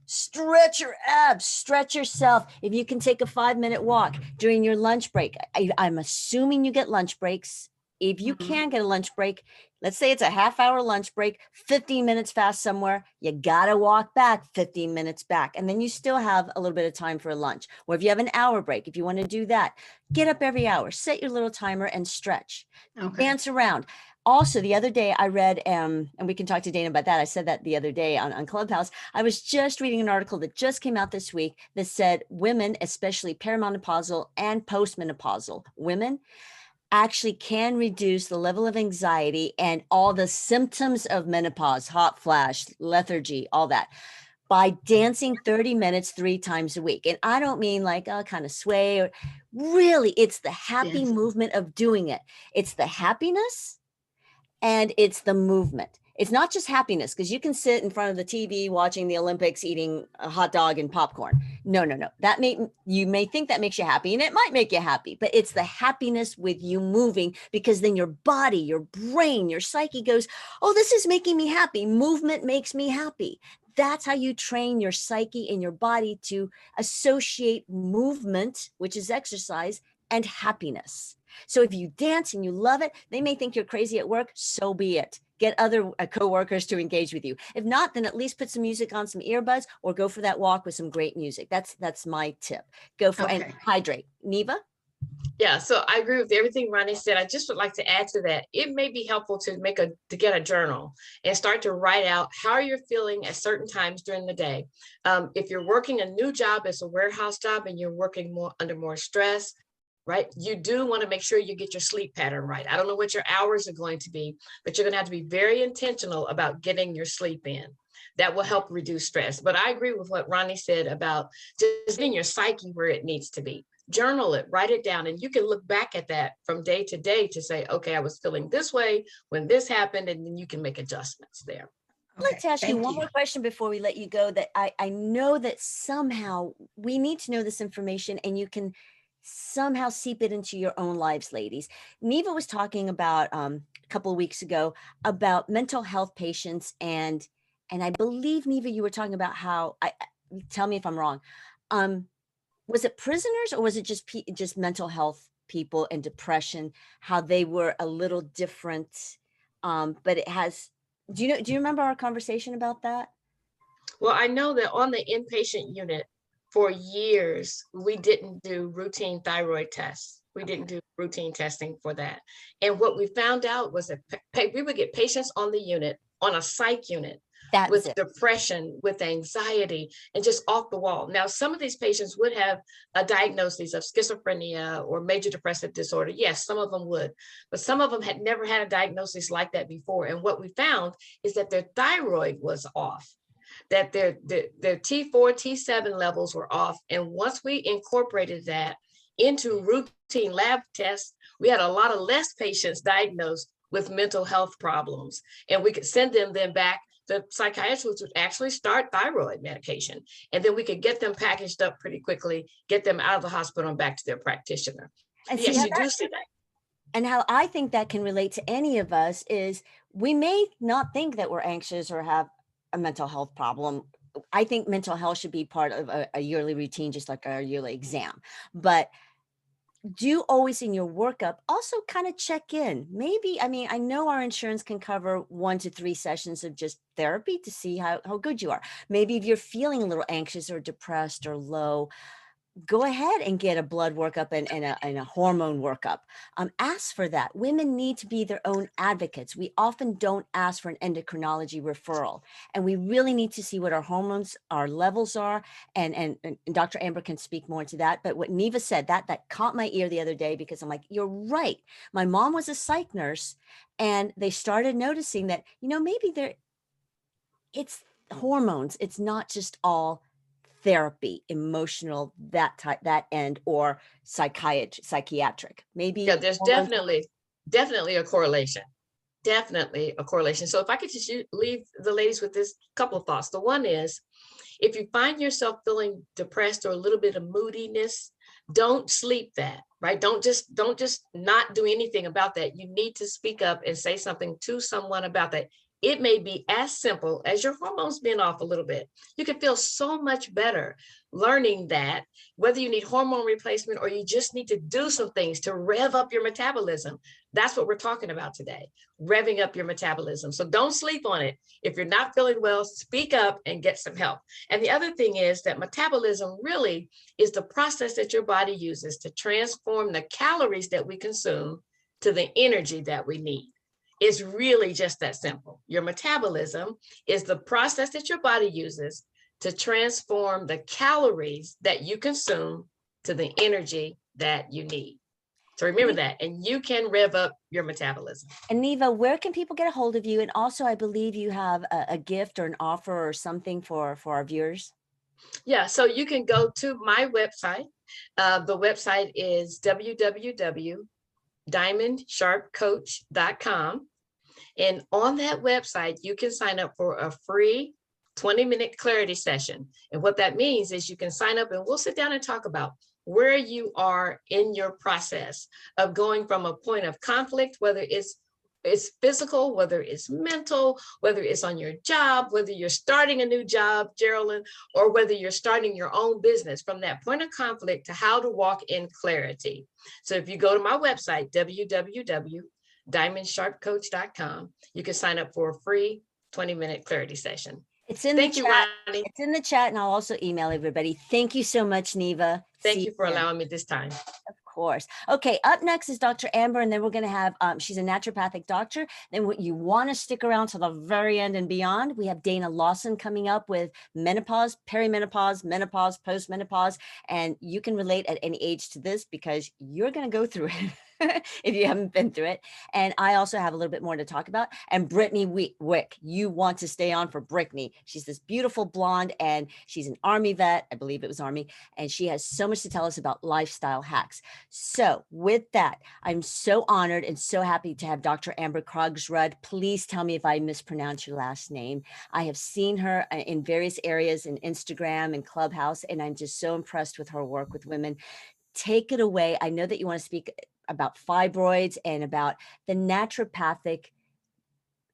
stretch your abs, stretch yourself. If you can take a 5-minute walk during your lunch break, I'm assuming you get lunch breaks. If you can get a lunch break, let's say it's a half-hour lunch break, 15 minutes fast somewhere, you gotta walk back 15 minutes back. And then you still have a little bit of time for a lunch. Or if you have an hour break, if you want to do that, get up every hour, set your little timer and stretch. Okay. Dance around. Also, the other day I read, and we can talk to Dana about that. I said that the other day on Clubhouse. I was just reading an article that just came out this week that said women, especially perimenopausal and postmenopausal women, actually can reduce the level of anxiety and all the symptoms of menopause, hot flash, lethargy, all that, by dancing 30 minutes 3 times a week. And I don't mean like kind of sway, or really, it's the happy Yes. movement of doing it. It's the happiness and it's the movement. It's not just happiness, because you can sit in front of the TV watching the Olympics, eating a hot dog and popcorn. No. You may think that makes you happy, and it might make you happy, but it's the happiness with you moving, because then your body, your brain, your psyche goes, oh, this is making me happy. Movement makes me happy. That's how you train your psyche and your body to associate movement, which is exercise, and happiness. So if you dance and you love it, they may think you're crazy at work, so be it. Get other coworkers to engage with you. If not, then at least put some music on, some earbuds, or go for that walk with some great music. That's my tip. Go for and Okay. hydrate. Neva? Yeah, so I agree with everything Ronnie said. I just would like to add to that. It may be helpful to get a journal and start to write out how you're feeling at certain times during the day. If you're working a new job as a warehouse job and you're working under more stress, right? You do want to make sure you get your sleep pattern right. I don't know what your hours are going to be, but you're going to have to be very intentional about getting your sleep in. That will help reduce stress. But I agree with what Ronnie said about just getting your psyche where it needs to be. Journal it, write it down, and you can look back at that from day to day to say, okay, I was feeling this way when this happened, and then you can make adjustments there. I'd like to ask you one more question before we let you go, that I know that somehow we need to know this information, and you can somehow seep it into your own lives, ladies. Neva was talking about a couple of weeks ago about mental health patients, and I believe, Neva, you were talking about how, tell me if I'm wrong, was it prisoners, or was it just mental health people and depression, how they were a little different? But it has, do you remember our conversation about that? Well, I know that on the inpatient unit for years, we didn't do routine thyroid tests. We didn't do routine testing for that. And what we found out was that we would get patients on the unit, on a psych unit, with depression, with anxiety, and just off the wall. Now, some of these patients would have a diagnosis of schizophrenia or major depressive disorder. Yes, some of them would, but some of them had never had a diagnosis like that before. And what we found is that their thyroid was off, that their T4, T7 levels were off. And once we incorporated that into routine lab tests, we had a lot of less patients diagnosed with mental health problems. And we could send them then back. The psychiatrist would actually start thyroid medication, and then we could get them packaged up pretty quickly, get them out of the hospital and back to their practitioner. And yes, you do see that. And how I think that can relate to any of us is we may not think that we're anxious or have a mental health problem. I think mental health should be part of a yearly routine, just like our yearly exam. But do always in your workup also kind of check in. Maybe, I mean, I know our insurance can cover 1 to 3 sessions of just therapy to see how good you are. Maybe if you're feeling a little anxious or depressed or low, go ahead and get a blood workup and a hormone workup. Ask for that. Women need to be their own advocates. We often don't ask for an endocrinology referral, and we really need to see what our hormones, our levels are. And Dr. Amber can speak more to that. But what Neva said, that caught my ear the other day, because I'm like, you're right. My mom was a psych nurse, and they started noticing that, maybe it's hormones. It's not just all therapy, emotional, that end, or psychiatric. Maybe. Yeah, there's definitely a correlation. Definitely a correlation. So if I could just leave the ladies with this couple of thoughts. The one is, if you find yourself feeling depressed or a little bit of moodiness, Don't sleep that, right? Don't just not do anything about that. You need to speak up and say something to someone about that. It may be as simple as your hormones being off a little bit. You can feel so much better learning that, whether you need hormone replacement or you just need to do some things to rev up your metabolism. That's what we're talking about today, revving up your metabolism. So don't sleep on it. If you're not feeling well, speak up and get some help. And the other thing is that metabolism really is the process that your body uses to transform the calories that we consume to the energy that we need. It's really just that simple. Your metabolism is the process that your body uses to transform the calories that you consume to the energy that you need. So remember that, and you can rev up your metabolism. And Neva, where can people get a hold of you? And also, I believe you have a gift or an offer or something for our viewers. Yeah, so you can go to my website. The website is www.diamondsharpcoach.com. And on that website, you can sign up for a free 20-minute clarity session. And what that means is you can sign up and we'll sit down and talk about where you are in your process of going from a point of conflict, whether it's physical, whether it's mental, whether it's on your job, whether you're starting a new job, Geraldine, or whether you're starting your own business, from that point of conflict to how to walk in clarity. So if you go to my website, www.diamondsharpcoach.com, you can sign up for a free 20-minute clarity session. It's in Thank the you, chat. Ronnie. It's in the chat, and I'll also email everybody. Thank you so much, Neva. Thank you for allowing me this time. Of course. Okay, up next is Dr. Amber, and then we're going to have, she's a naturopathic doctor. Then what you want to stick around to the very end and beyond, we have Dana Lawson coming up with menopause, perimenopause, menopause, postmenopause, and you can relate at any age to this because you're going to go through it. If you haven't been through it. And I also have a little bit more to talk about. And Brittany Wick, you want to stay on for Brittany. She's this beautiful blonde and she's an Army vet. I believe it was Army. And she has so much to tell us about lifestyle hacks. So with that, I'm so honored and so happy to have Dr. Amber Krogsrud. Please tell me if I mispronounce your last name. I have seen her in various areas in Instagram and Clubhouse, and I'm just so impressed with her work with women. Take it away. I know that you want to speak about fibroids and about the naturopathic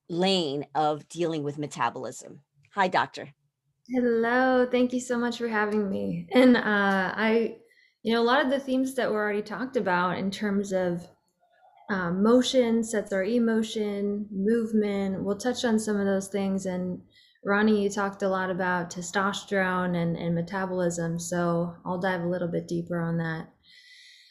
lane of dealing with metabolism. Hi, doctor. Hello, thank you so much for having me. And a lot of the themes that were already talked about in terms of motion sets our emotion, movement, we'll touch on some of those things. And Ronnie, you talked a lot about testosterone and metabolism, so I'll dive a little bit deeper on that.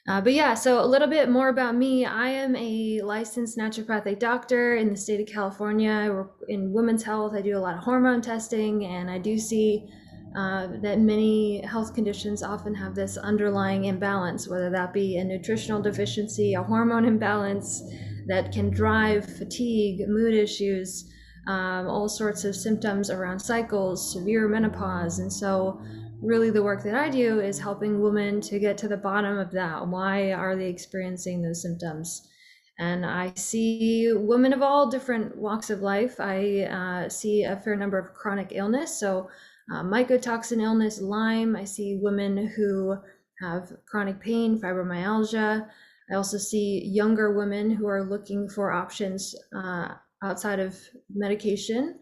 But yeah, so a little bit more about me. I am a licensed naturopathic doctor in the state of California. I work in women's health. I do a lot of hormone testing, and I do see that many health conditions often have this underlying imbalance, whether that be a nutritional deficiency, a hormone imbalance that can drive fatigue, mood issues, all sorts of symptoms around cycles, severe menopause. And so really the work that I do is helping women to get to the bottom of that. Why are they experiencing those symptoms? And I see women of all different walks of life. I see a fair number of chronic illness. So mycotoxin illness, Lyme. I see women who have chronic pain, fibromyalgia. I also see younger women who are looking for options outside of medication,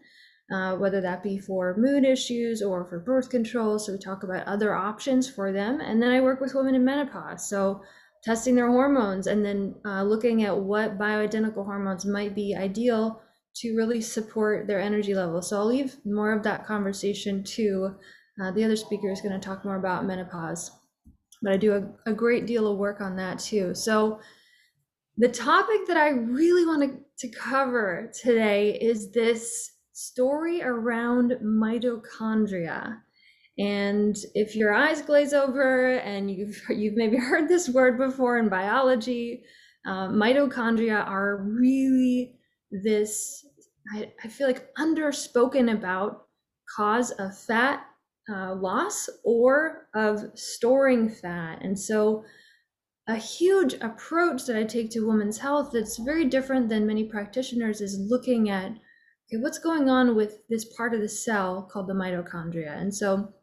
whether that be for mood issues or for birth control. So we talk about other options for them. And then I work with women in menopause. So testing their hormones and then looking at what bioidentical hormones might be ideal to really support their energy level. So I'll leave more of that conversation to the other speaker is going to talk more about menopause, but I do a great deal of work on that too. So the topic that I really want to cover today is this story around mitochondria. And if your eyes glaze over and you've maybe heard this word before in biology, mitochondria are really this, I feel like, underspoken about cause of fat loss or of storing fat. And so a huge approach that I take to women's health that's very different than many practitioners is looking at, okay, what's going on with this part of the cell called the mitochondria. And so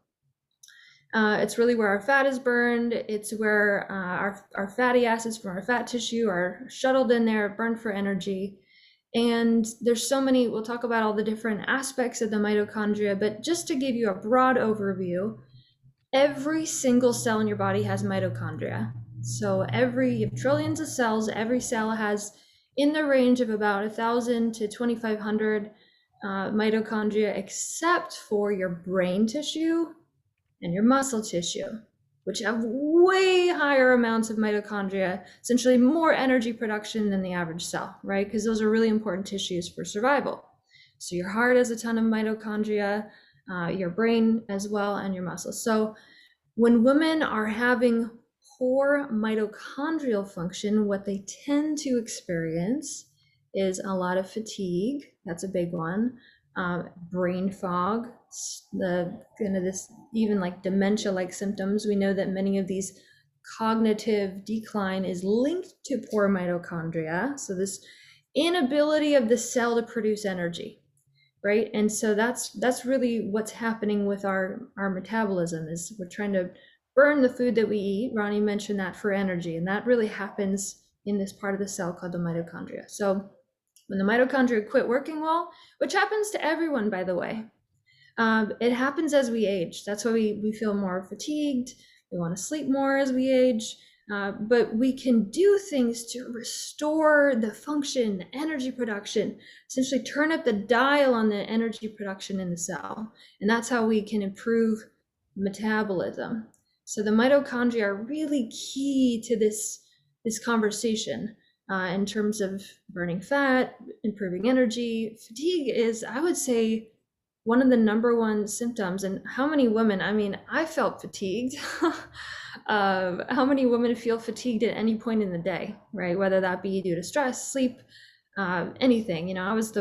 It's really where our fat is burned. It's where our fatty acids from our fat tissue are shuttled in there, burned for energy. And there's so many, we'll talk about all the different aspects of the mitochondria, but just to give you a broad overview, every single cell in your body has mitochondria. So you have trillions of cells, every cell has in the range of about 1,000 to 2,500 mitochondria, except for your brain tissue and your muscle tissue, which have way higher amounts of mitochondria, essentially more energy production than the average cell, right? Because those are really important tissues for survival. So your heart has a ton of mitochondria, your brain as well, and your muscles. So when women are having poor mitochondrial function, what they tend to experience is a lot of fatigue. That's a big one. Brain fog, the kind of this even like dementia-like symptoms. We know that many of these cognitive decline is linked to poor mitochondria. So this inability of the cell to produce energy, right? And so that's really what's happening with our metabolism, is we're trying to burn the food that we eat. Ronnie mentioned that, for energy, and that really happens in this part of the cell called the mitochondria. So when the mitochondria quit working well, which happens to everyone, by the way, it happens as we age. That's why we feel more fatigued. We want to sleep more as we age. But we can do things to restore the function, the energy production, essentially turn up the dial on the energy production in the cell. And that's how we can improve metabolism. So the mitochondria are really key to this conversation in terms of burning fat, improving energy. Fatigue is, I would say, one of the number one symptoms. And how many women, I mean, I felt fatigued. How many women feel fatigued at any point in the day, right? Whether that be due to stress, sleep, anything. I was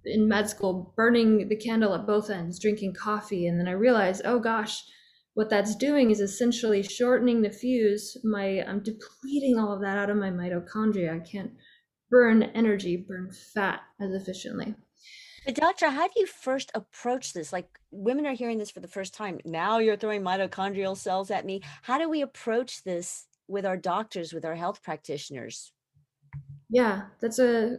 in med school burning the candle at both ends, drinking coffee. And then I realized, oh gosh, what that's doing is essentially shortening the fuse. I'm depleting all of that out of my mitochondria. I can't burn energy, burn fat as efficiently. But doctor, how do you first approach this? Like, women are hearing this for the first time. Now you're throwing mitochondrial cells at me. How do we approach this with our doctors, with our health practitioners? Yeah, that's a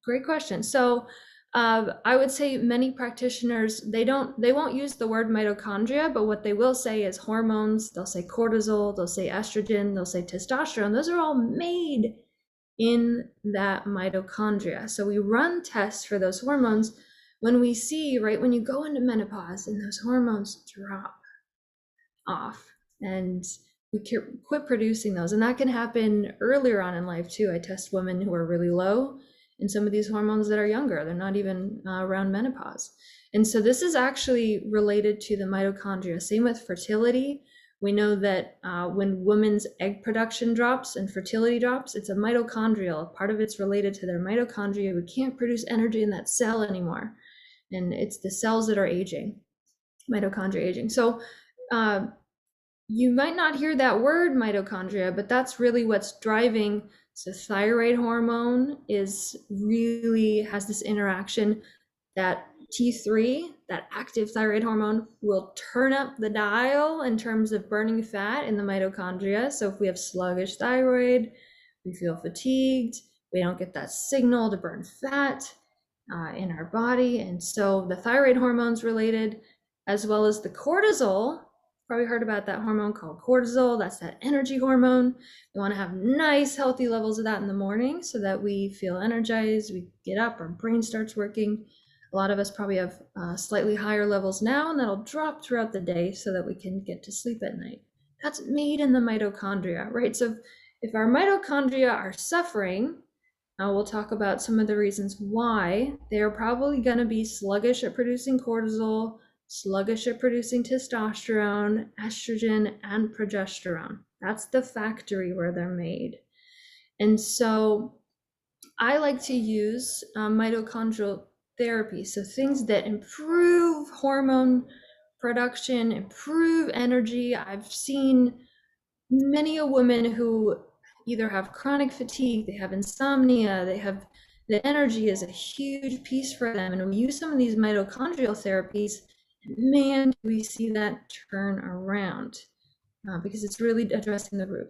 great question. So I would say many practitioners, they won't use the word mitochondria, but what they will say is hormones. They'll say cortisol, they'll say estrogen, they'll say testosterone. Those are all made in that mitochondria. So we run tests for those hormones when we see, right, when you go into menopause and those hormones drop off and we quit producing those. And that can happen earlier on in life too. I test women who are really low in some of these hormones that are younger. They're not even around menopause. And so this is actually related to the mitochondria. Same with fertility. We know that when women's egg production drops and fertility drops, it's a mitochondrial. Part of it's related to their mitochondria. We can't produce energy in that cell anymore. And it's the cells that are aging, mitochondria aging. So you might not hear that word mitochondria, but that's really what's driving. So thyroid hormone has this interaction that T3, that active thyroid hormone, will turn up the dial in terms of burning fat in the mitochondria. So if we have sluggish thyroid, we feel fatigued, we don't get that signal to burn fat in our body. And so the thyroid hormone's related, as well as the cortisol. Probably heard about that hormone called cortisol. That's that energy hormone. We want to have nice, healthy levels of that in the morning so that we feel energized, we get up, our brain starts working. A lot of us probably have slightly higher levels now, and that'll drop throughout the day so that we can get to sleep at night. That's made in the mitochondria, right? So if our mitochondria are suffering, now we'll talk about some of the reasons why. They're probably going to be sluggish at producing cortisol, sluggish at producing testosterone, estrogen, and progesterone. That's the factory where they're made. And so I like to use mitochondrial therapy. So things that improve hormone production, improve energy. I've seen many a woman who either have chronic fatigue, they have insomnia, the energy is a huge piece for them. And we use some of these mitochondrial therapies Man, do we see that turn around because it's really addressing the root.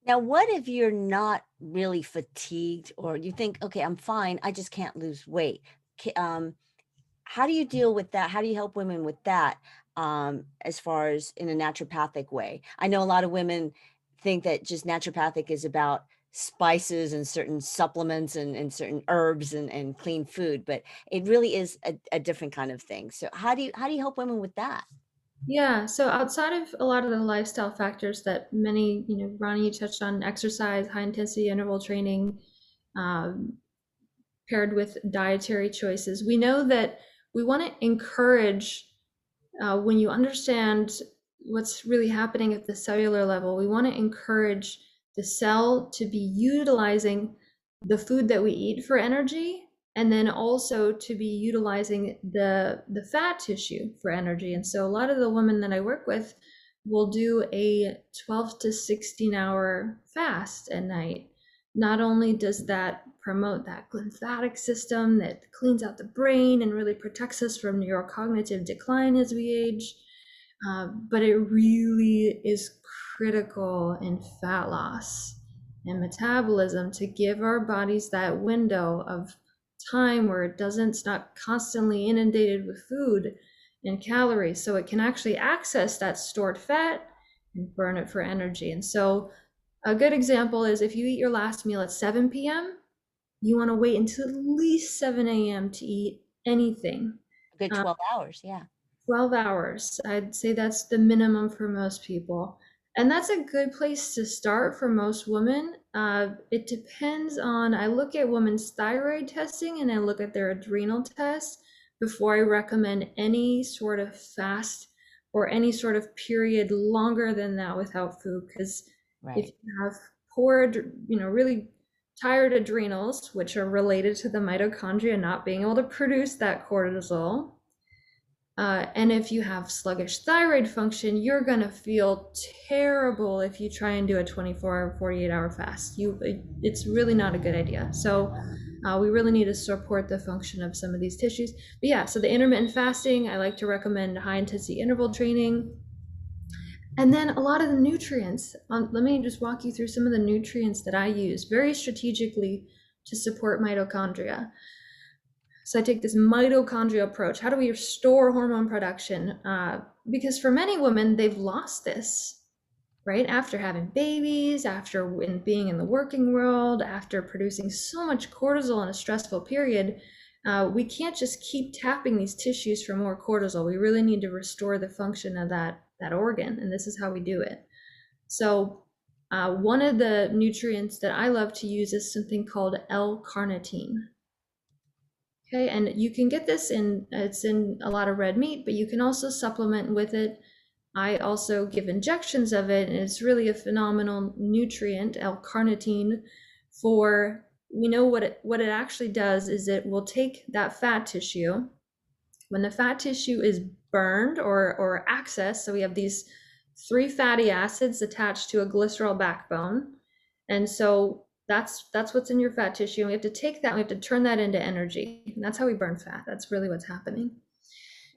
Now, what if you're not really fatigued or you think, okay, I'm fine, I just can't lose weight? How do you deal with that? How do you help women with that as far as in a naturopathic way? I know a lot of women think that just naturopathic is about spices and certain supplements and certain herbs and clean food, but it really is a different kind of thing. So how do you help women with that? Yeah, so outside of a lot of the lifestyle factors that many, Ronnie, you touched on exercise, high intensity interval training, um, paired with dietary choices, we know that we want to encourage, when you understand what's really happening at the cellular level, we want to encourage the cell to be utilizing the food that we eat for energy, and then also to be utilizing the fat tissue for energy. And so a lot of the women that I work with will do a 12 to 16 hour fast at night. Not only does that promote that lymphatic system that cleans out the brain and really protects us from neurocognitive decline as we age, but it really is critical in fat loss and metabolism to give our bodies that window of time where it's not constantly inundated with food and calories, so it can actually access that stored fat and burn it for energy. And so a good example is if you eat your last meal at 7 p.m., you want to wait until at least 7 a.m. to eat anything. A good 12 hours, yeah. 12 hours. I'd say that's the minimum for most people. And that's a good place to start for most women. It depends on, I look at women's thyroid testing and I look at their adrenal tests before I recommend any sort of fast or any sort of period longer than that without food. Because if Right. you have poor, really tired adrenals, which are related to the mitochondria not being able to produce that cortisol, and if you have sluggish thyroid function, you're going to feel terrible if you try and do a 24 or 48-hour fast. It's really not a good idea. So we really need to support the function of some of these tissues. But yeah, so the intermittent fasting, I like to recommend high intensity interval training. And then a lot of the nutrients. Let me just walk you through some of the nutrients that I use very strategically to support mitochondria. So I take this mitochondrial approach. How do we restore hormone production? Because for many women, they've lost this, right? After having babies, after being in the working world, after producing so much cortisol in a stressful period, we can't just keep tapping these tissues for more cortisol. We really need to restore the function of that organ, and this is how we do it. So one of the nutrients that I love to use is something called L-carnitine. Okay, and you can get this it's in a lot of red meat, but you can also supplement with it. I also give injections of it, and it's really a phenomenal nutrient, L-carnitine, we know what it actually does is it will take that fat tissue. When the fat tissue is burned or accessed, so we have these 3 fatty acids attached to a glycerol backbone, and so that's what's in your fat tissue. And we have to take that, we have to turn that into energy. And that's how we burn fat. That's really what's happening.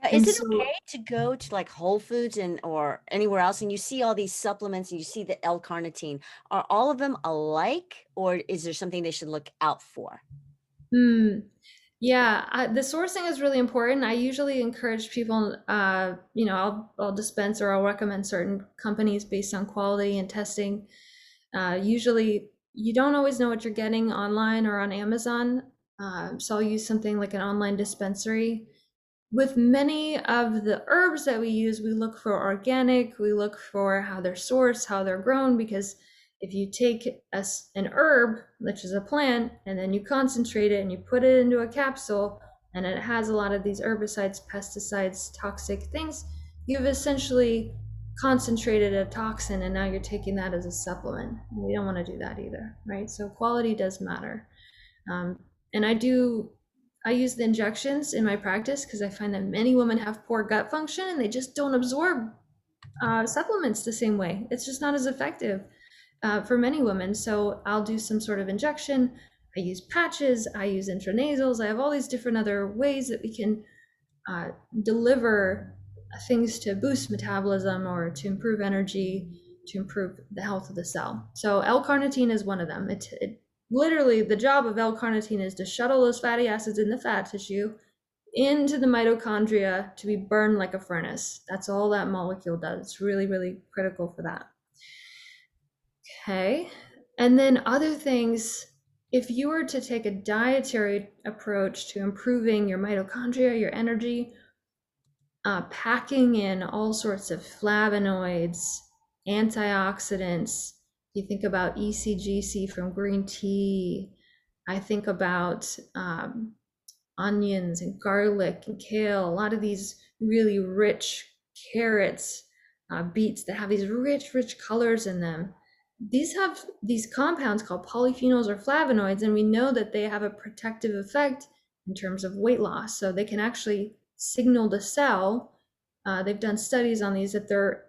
Now, And is it so, okay to go to like Whole Foods or anywhere else and you see all these supplements and you see the L-carnitine? Are all of them alike, or is there something they should look out for? yeah, the sourcing is really important. I usually encourage people, I'll dispense or I'll recommend certain companies based on quality and testing. Usually, you don't always know what you're getting online or on Amazon. So I'll use something like an online dispensary. With many of the herbs that we use, we look for organic, we look for how they're sourced, how they're grown, because if you take an herb, which is a plant, and then you concentrate it and you put it into a capsule, and it has a lot of these herbicides, pesticides, toxic things, you've essentially concentrated a toxin, and now you're taking that as a supplement. We don't want to do that either, right? So quality does matter. And I use the injections in my practice because I find that many women have poor gut function and they just don't absorb supplements the same way. It's just not as effective for many women. So I'll do some sort of injection. I use patches, I use intranasals. I have all these different other ways that we can deliver things to boost metabolism or to improve energy, to improve the health of the cell. So L-carnitine is one of them. It literally, the job of L-carnitine is to shuttle those fatty acids in the fat tissue into the mitochondria to be burned like a furnace. That's all that molecule does. It's really, really critical for that. Okay. And then other things, if you were to take a dietary approach to improving your mitochondria, your energy, packing in all sorts of flavonoids, antioxidants. You think about ECGC from green tea. I think about onions and garlic and kale, a lot of these really rich carrots, beets that have these rich, rich colors in them. These have these compounds called polyphenols or flavonoids, and we know that they have a protective effect in terms of weight loss. So they can actually signal the cell. They've done studies on these that they're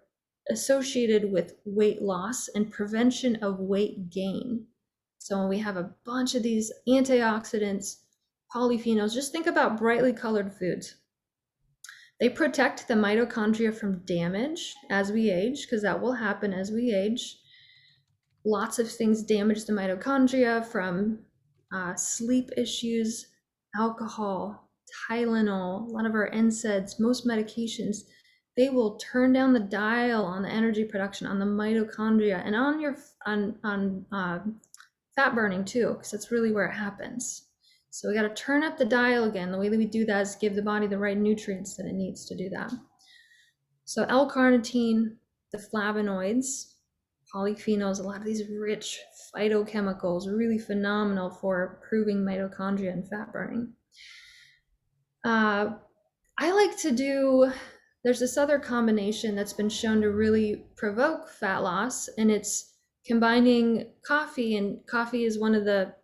associated with weight loss and prevention of weight gain. So when we have a bunch of these antioxidants, polyphenols, just think about brightly colored foods. They protect the mitochondria from damage as we age, because that will happen as we age. Lots of things damage the mitochondria, from sleep issues, alcohol, Tylenol, a lot of our NSAIDs, most medications. They will turn down the dial on the energy production on the mitochondria and on your fat burning too, because that's really where it happens. So we got to turn up the dial again. The way that we do that is give the body the right nutrients that it needs to do that. So L-carnitine, the flavonoids, polyphenols, a lot of these rich phytochemicals, really phenomenal for improving mitochondria and fat burning. I like to do, there's this other combination that's been shown to really provoke fat loss, and it's combining coffee, and coffee is one of the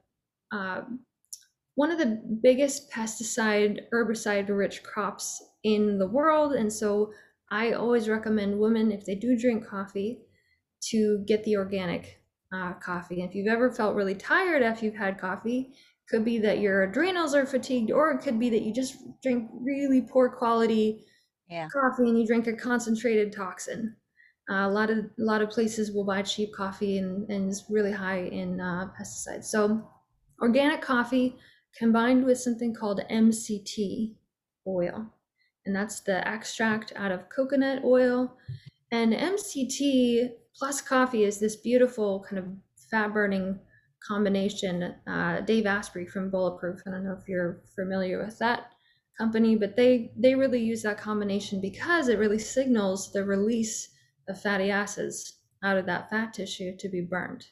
biggest pesticide, herbicide-rich crops in the world. And so I always recommend women, if they do drink coffee, to get the organic coffee. And if you've ever felt really tired after you've had coffee, could be that your adrenals are fatigued, or it could be that you just drink really poor quality coffee and you drink a concentrated toxin. A lot of places will buy cheap coffee and it's really high in pesticides. So organic coffee combined with something called MCT oil, and that's the extract out of coconut oil. And MCT plus coffee is this beautiful kind of fat burning combination. Dave Asprey from Bulletproof, I don't know if you're familiar with that company, but they really use that combination because it really signals the release of fatty acids out of that fat tissue to be burned.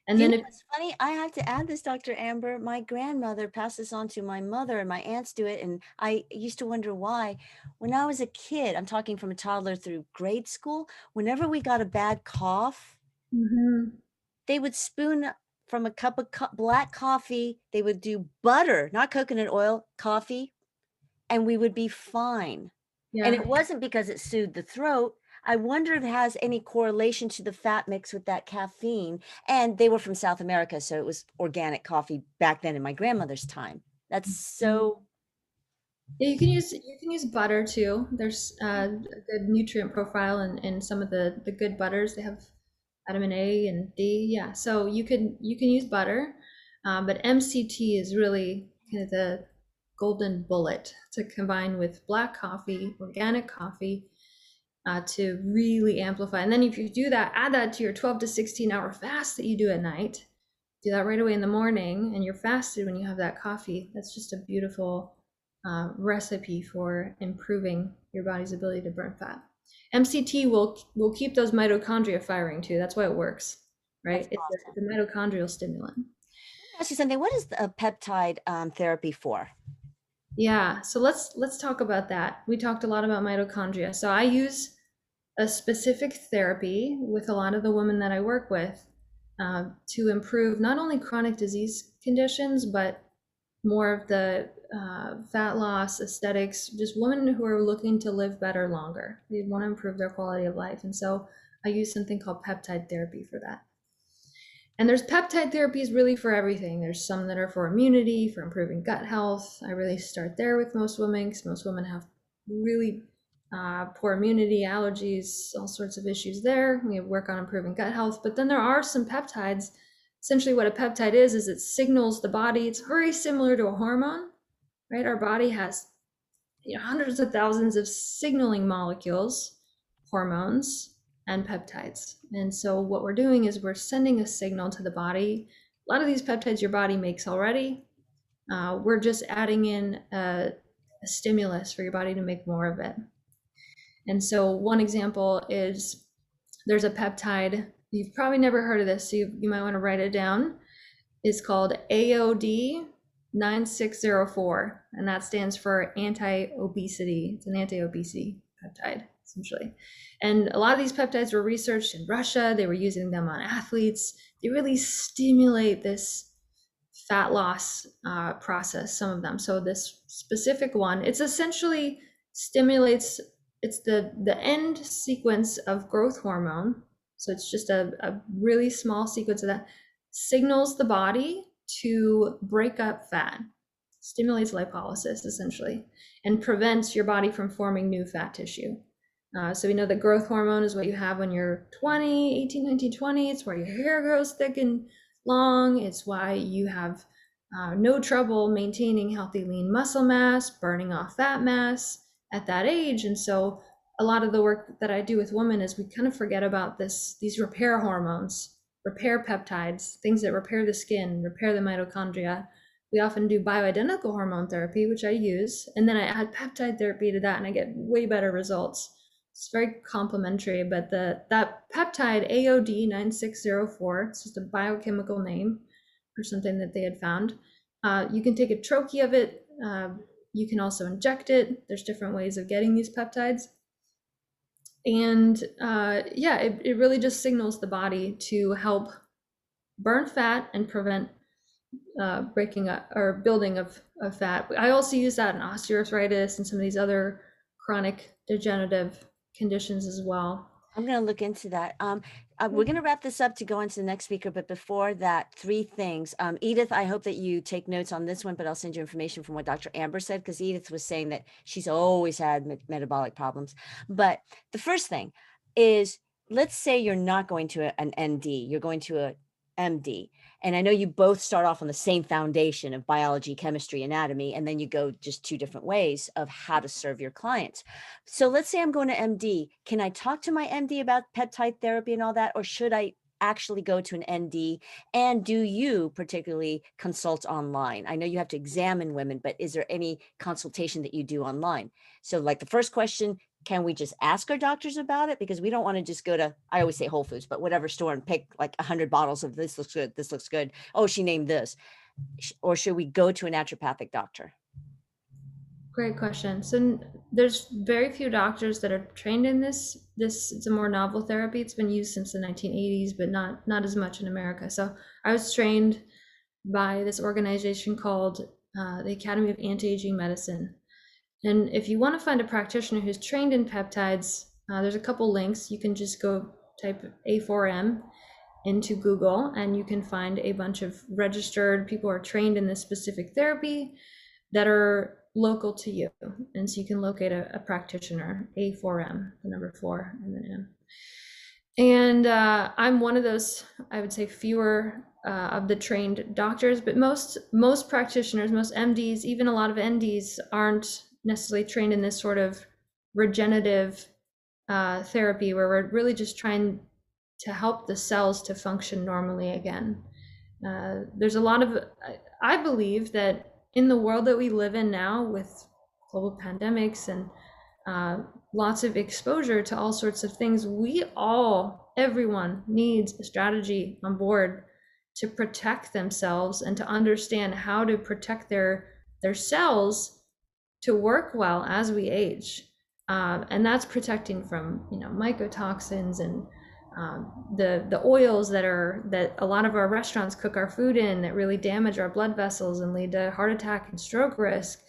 And then it's funny, I have to add this, Dr. Amber. My grandmother passed this on to my mother, and my aunts do it. And I used to wonder why. When I was a kid, I'm talking from a toddler through grade school, whenever we got a bad cough, they would spoon from a cup of black coffee. They would do butter, not coconut oil, coffee, and we would be fine. And it wasn't because it soothed the throat. I wonder if it has any correlation to the fat mix with that caffeine. And they were from South America, so it was organic coffee back then in my grandmother's time. That's so. Yeah, you can use butter too. There's a good nutrient profile in some of the good butters. They have vitamin A and D. Yeah, so you can use butter, but MCT is really kind of the golden bullet to combine with black coffee, organic coffee, to really amplify. And then if you do that, add that to your 12 to 16 hour fast that you do at night. Do that right away in the morning, and you're fasted when you have that coffee. That's just a beautiful recipe for improving your body's ability to burn fat. MCT will keep those mitochondria firing too. That's why it works, right? It's the mitochondrial stimulant. Let me ask you something. What is the peptide therapy for? Yeah, so let's talk about that. We talked a lot about mitochondria. So I use a specific therapy with a lot of the women that I work with to improve not only chronic disease conditions, but more of the fat loss, aesthetics, just women who are looking to live better longer. They want to improve their quality of life. And so I use something called peptide therapy for that. And there's peptide therapies really for everything. There's some that are for immunity, for improving gut health. I really start there with most women, because most women have really poor immunity, allergies, all sorts of issues there. We work on improving gut health, but then there are some peptides. Essentially what a peptide is it signals the body. It's very similar to a hormone, right? Our body has hundreds of thousands of signaling molecules, hormones, and peptides. And so what we're doing is we're sending a signal to the body. A lot of these peptides your body makes already. We're just adding in a stimulus for your body to make more of it. And so one example is there's a peptide, you've probably never heard of this, so you might want to write it down. It's called AOD 9604, and that stands for anti-obesity. It's an anti-obesity peptide, essentially. And a lot of these peptides were researched in Russia. They were using them on athletes. They really stimulate this fat loss process, some of them. So this specific one, it's essentially stimulates, it's the end sequence of growth hormone. So it's just a really small sequence of that, signals the body to break up fat, stimulates lipolysis essentially, and prevents your body from forming new fat tissue. So we know that growth hormone is what you have when you're 20, 18, 19, 20. It's where your hair grows thick and long. It's why you have no trouble maintaining healthy lean muscle mass, burning off fat mass at that age. And so a lot of the work that I do with women is we kind of forget about these repair hormones, repair peptides, things that repair the skin, repair the mitochondria. We often do bioidentical hormone therapy, which I use, and then I add peptide therapy to that and I get way better results. It's very complementary, but that peptide AOD 9604, it's just a biochemical name for something that they had found. You can take a troche of it. You can also inject it. There's different ways of getting these peptides. And it really just signals the body to help burn fat and prevent breaking up or building of fat. I also use that in osteoarthritis and some of these other chronic degenerative conditions as well. I'm going to look into that. We're going to wrap this up to go into the next speaker, but before that, 3 things. Edith, I hope that you take notes on this one, but I'll send you information from what Dr. Amber said, because Edith was saying that she's always had metabolic problems. But the first thing is, let's say you're not going to an ND, you're going to a MD. And I know you both start off on the same foundation of biology, chemistry, anatomy, and then you go just 2 different ways of how to serve your clients. So let's say I'm going to MD. Can I talk to my MD about peptide therapy and all that? Or should I actually go to an ND? And do you particularly consult online? I know you have to examine women, but is there any consultation that you do online? So like the first question, can we just ask our doctors about it? Because we don't want to just go to, I always say Whole Foods, but whatever store and pick like 100 bottles of this looks good, this looks good. Oh, she named this. Or should we go to a naturopathic doctor? Great question. So there's very few doctors that are trained in this. It's a more novel therapy. It's been used since the 1980s, but not as much in America. So I was trained by this organization called the Academy of Anti-Aging Medicine. And if you want to find a practitioner who's trained in peptides, there's a couple links. You can just go type A4M into Google and you can find a bunch of registered people who are trained in this specific therapy that are local to you. And so you can locate a practitioner, A4M, the number 4 and then M. And I'm one of those, I would say fewer of the trained doctors, but most practitioners, most MDs, even a lot of NDs aren't necessarily trained in this sort of regenerative therapy where we're really just trying to help the cells to function normally again. There's a lot of, I believe that in the world that we live in now with global pandemics and lots of exposure to all sorts of things, everyone needs a strategy on board to protect themselves and to understand how to protect their cells to work well as we age. And that's protecting from, mycotoxins and the oils that a lot of our restaurants cook our food in that really damage our blood vessels and lead to heart attack and stroke risk.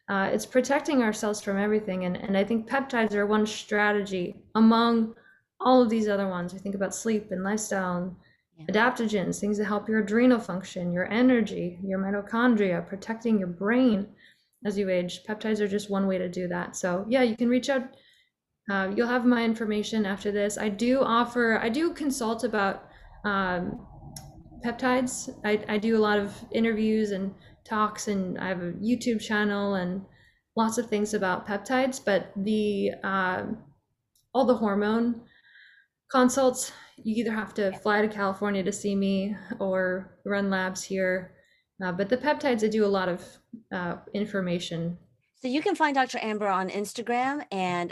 It's protecting ourselves from everything. And I think peptides are one strategy among all of these other ones. We think about sleep and lifestyle and adaptogens, things that help your adrenal function, your energy, your mitochondria, protecting your brain as you age. Peptides are just one way to do that. So yeah, you can reach out You'll have my information after this. I do consult about peptides. I do a lot of interviews and talks, and I have a YouTube channel and lots of things about peptides, but the all the hormone consults, you either have to fly to California to see me or run labs here. But the peptides, I do a lot of information. So you can find Dr. Amber on Instagram, and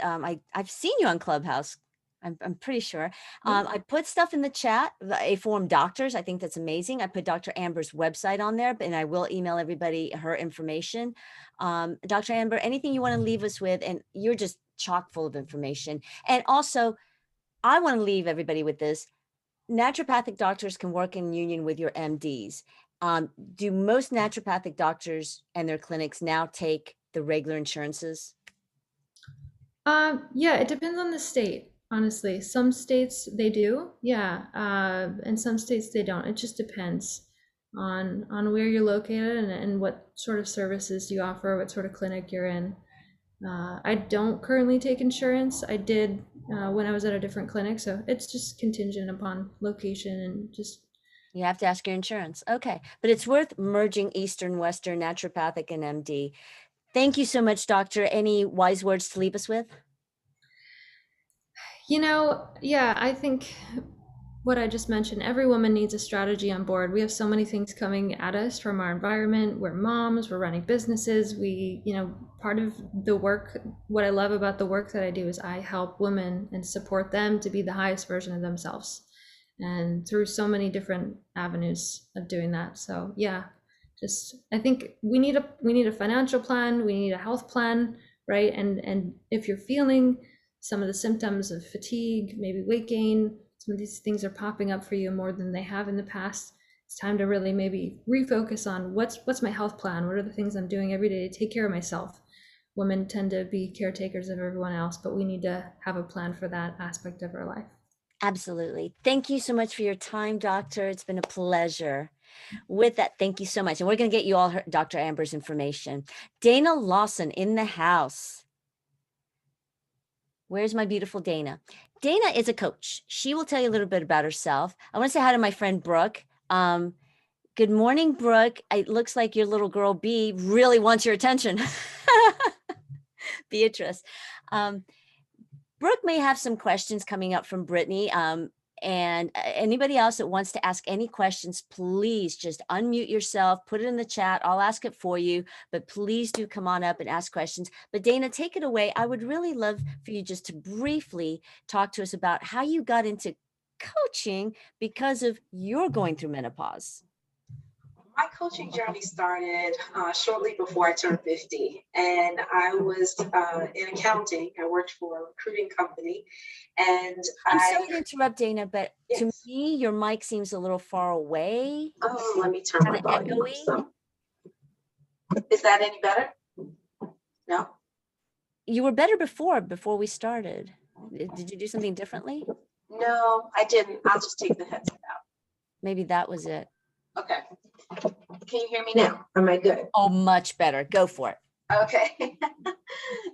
I've seen you on Clubhouse. I'm pretty sure. I put stuff in the chat, a form doctors. I think that's amazing. I put Dr. Amber's website on there, and I will email everybody her information. Dr. Amber, anything you want to leave us with, and you're just chock full of information. And also, I want to leave everybody with this. Naturopathic doctors can work in union with your MDs. Do most naturopathic doctors and their clinics now take the regular insurances? Yeah, it depends on the state, honestly. Some states they do, yeah, and some states they don't. It just depends on where you're located and what sort of services you offer, what sort of clinic you're in. I don't currently take insurance. I did when I was at a different clinic, so it's just contingent upon location and just. You have to ask your insurance. Okay, but it's worth merging Eastern, Western, naturopathic, and MD. Thank you so much, doctor. Any wise words to leave us with? Yeah, I think what I just mentioned, every woman needs a strategy on board. We have so many things coming at us from our environment. We're moms, we're running businesses. Part of the work, what I love about the work that I do is I help women and support them to be the highest version of themselves. And through so many different avenues of doing that. So yeah, I think we need a financial plan, we need a health plan, right? And if you're feeling some of the symptoms of fatigue, maybe weight gain, some of these things are popping up for you more than they have in the past, it's time to really maybe refocus on what's my health plan? What are the things I'm doing every day to take care of myself? Women tend to be caretakers of everyone else, but we need to have a plan for that aspect of our life. Absolutely. Thank you so much for your time, doctor. It's been a pleasure. With that, thank you so much. And we're going to get you all Dr. Amber's information. Dana Lawson in the house. Where's my beautiful Dana? Dana is a coach. She will tell you a little bit about herself. I want to say hi to my friend Brooke. Good morning, Brooke. It looks like your little girl B really wants your attention. Beatrice. Brooke may have some questions coming up from Brittany. And anybody else that wants to ask any questions, please just unmute yourself, put it in the chat. I'll ask it for you, but please do come on up and ask questions. But Dana, take it away. I would really love for you just to briefly talk to us about how you got into coaching because of your going through menopause. My coaching journey started shortly before I turned 50, and I was in accounting. I worked for a recruiting company, and I'm sorry to interrupt, Dana, but yes. To me, your mic seems a little far away. Oh, let me turn my volume up some. Is that any better? No? You were better before we started. Did you do something differently? No, I didn't. I'll just take the headset out. Maybe that was it. Okay. Can you hear me now? Am I good? Oh, much better. Go for it. Okay.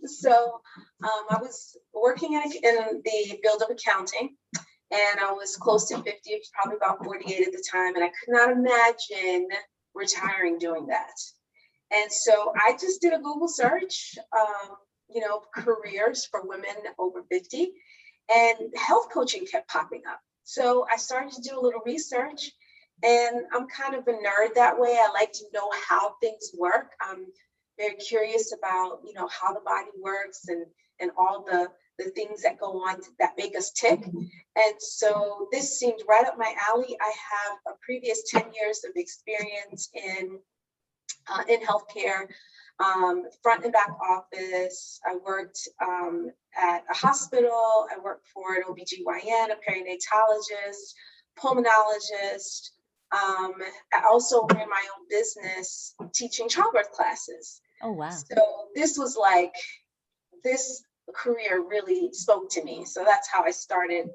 So I was working in the field of accounting, and I was close to 50, it was probably about 48 at the time, and I could not imagine retiring doing that. And so I just did a Google search, careers for women over 50, and health coaching kept popping up. So I started to do a little research, and I'm kind of a nerd that way. I like to know how things work. I'm very curious about, how the body works and all the things that go on that make us tick. And so this seemed right up my alley. I have a previous 10 years of experience in healthcare, front and back office. I worked at a hospital. I worked for an OBGYN, a perinatalogist, pulmonologist. I also ran my own business teaching childbirth classes. Oh, wow. So this career really spoke to me. So that's how I started.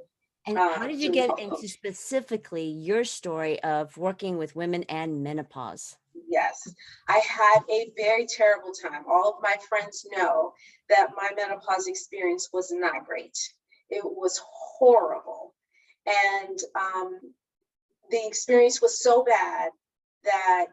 And how did you get into specifically your story of working with women and menopause? Yes, I had a very terrible time. All of my friends know that my menopause experience was not great. It was horrible. And the experience was so bad that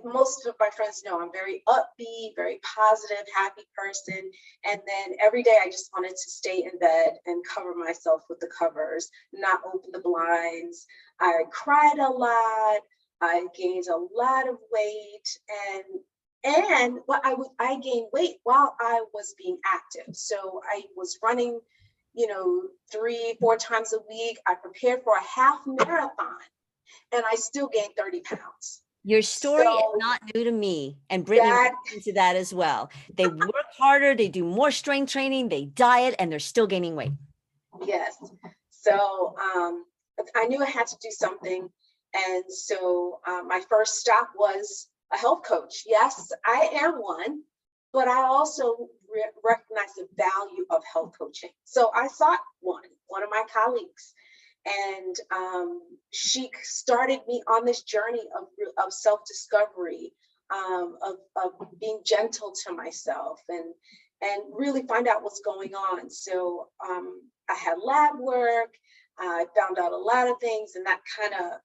most of my friends know I'm very upbeat, very positive, happy person. And then every day I just wanted to stay in bed and cover myself with the covers, not open the blinds. I cried a lot. I gained a lot of weight, and what I gained weight while I was being active. So I was running, 3-4 times a week. I prepared for a half marathon, and I still gained 30 pounds. Your story is So not new to me, and Brittany that, runs into that as well. They work harder, they do more strength training, they diet, and they're still gaining weight. yes. So I knew I had to do something. And so my first stop was a health coach. Yes, I am one, but I also recognize the value of health coaching. So I sought one of my colleagues, and she started me on this journey of self-discovery, of being gentle to myself, and really find out what's going on. So I had lab work. I found out a lot of things, and that kind of,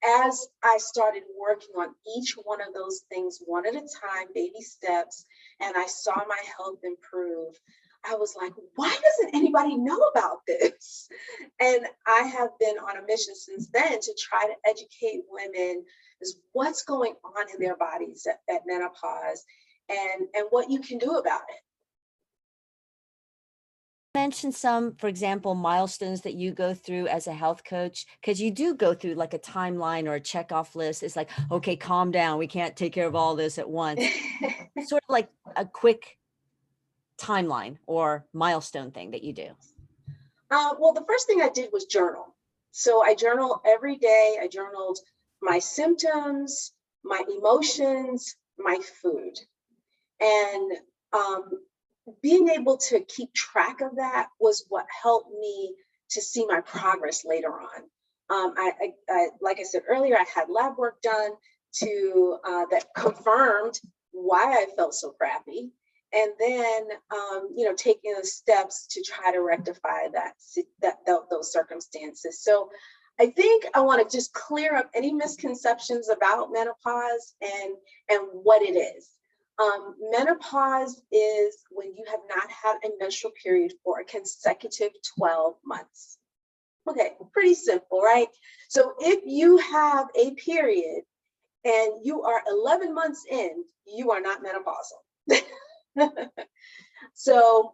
as I started working on each one of those things one at a time, baby steps, and I saw my health improve, I was like, why doesn't anybody know about this? And I have been on a mission since then to try to educate women as what's going on in their bodies at menopause, and what you can do about it. Mention some, for example, milestones that you go through as a health coach, because you do go through like a timeline or a checkoff list. It's like, okay, calm down. We can't take care of all this at once. Sort of like a quick timeline or milestone thing that you do. Well, the first thing I did was journal. So I journal every day. I journaled my symptoms, my emotions, my food. And being able to keep track of that was what helped me to see my progress later on. I like I said earlier, I had lab work done that confirmed why I felt so crappy, and then taking the steps to try to rectify those circumstances. So I think I want to just clear up any misconceptions about menopause and what it is. Menopause is when you have not had a menstrual period for a consecutive 12 months. Okay, pretty simple, right? So if you have a period and you are 11 months in, you are not menopausal. So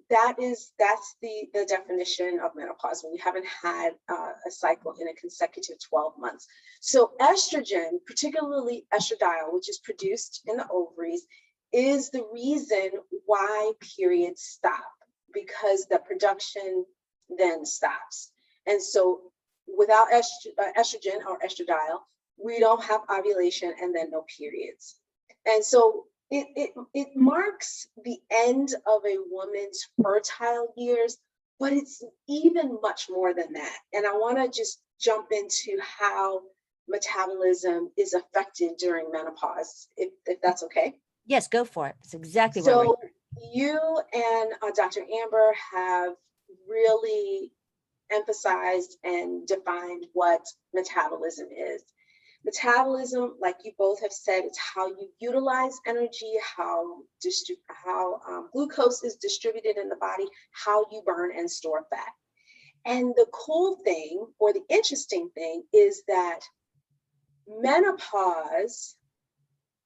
that's the definition of menopause, when you haven't had a cycle in a consecutive 12 months. So estrogen, particularly estradiol, which is produced in the ovaries, is the reason why periods stop, because the production then stops. And so without estrogen or estradiol, we don't have ovulation and then no periods. And so it marks the end of a woman's fertile years, but it's even much more than that. And I want to just jump into how metabolism is affected during menopause, if that's okay. Yes, go for it. It's exactly what we're So you and Dr. Amber have really emphasized and defined what metabolism is. Metabolism, like you both have said, it's how you utilize energy, how glucose is distributed in the body, how you burn and store fat. And the cool thing, or the interesting thing, is that menopause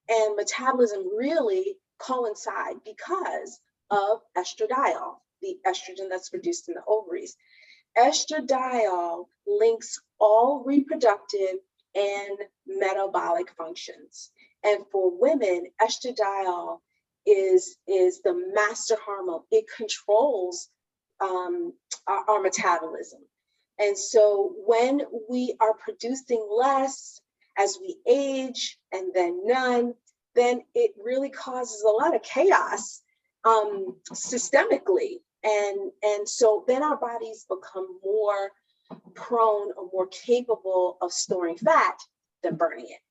and metabolism really coincide because of estradiol, the estrogen that's produced in the ovaries. Estradiol links all reproductive and metabolic functions. And for women, estradiol is the master hormone. It controls our metabolism. And so when we are producing less as we age and then none, then it really causes a lot of chaos systemically. And so then our bodies become more prone or more capable of storing fat than burning it.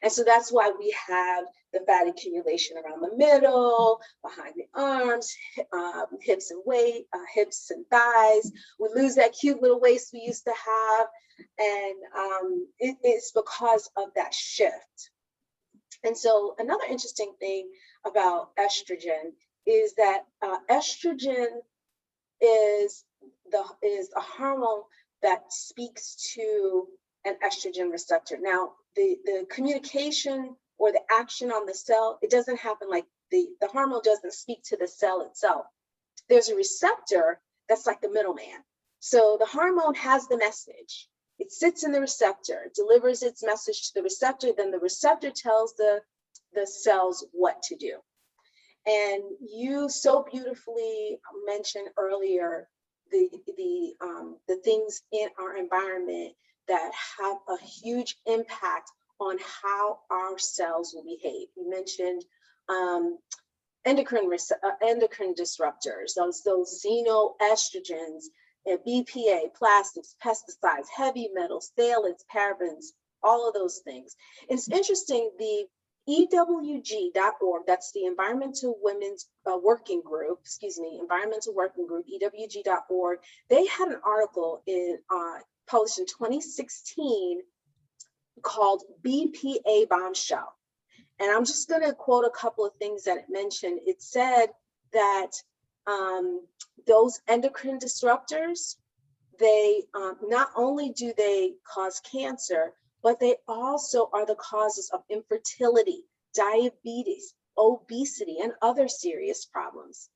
And so that's why we have the fat accumulation around the middle, behind the arms, hips and thighs. We lose that cute little waist we used to have. And it's because of that shift. And so another interesting thing about estrogen is that estrogen is a hormone that speaks to an estrogen receptor. Now, the communication or the action on the cell, it doesn't happen like the hormone doesn't speak to the cell itself. There's a receptor that's like the middleman. So the hormone has the message. It sits in the receptor, delivers its message to the receptor, then the receptor tells the cells what to do. And you so beautifully mentioned earlier the things in our environment that have a huge impact on how our cells will behave. You mentioned endocrine disruptors, those xenoestrogens, BPA, plastics, pesticides, heavy metals, phthalates, parabens, all of those things. And it's interesting, the EWG.org, that's the Environmental Women's Working Group, Environmental Working Group, EWG.org, they had an article published in 2016 called BPA Bombshell. And I'm just going to quote a couple of things that it mentioned. It said that those endocrine disruptors, they not only do they cause cancer, but they also are the causes of infertility, diabetes, obesity, and other serious problems.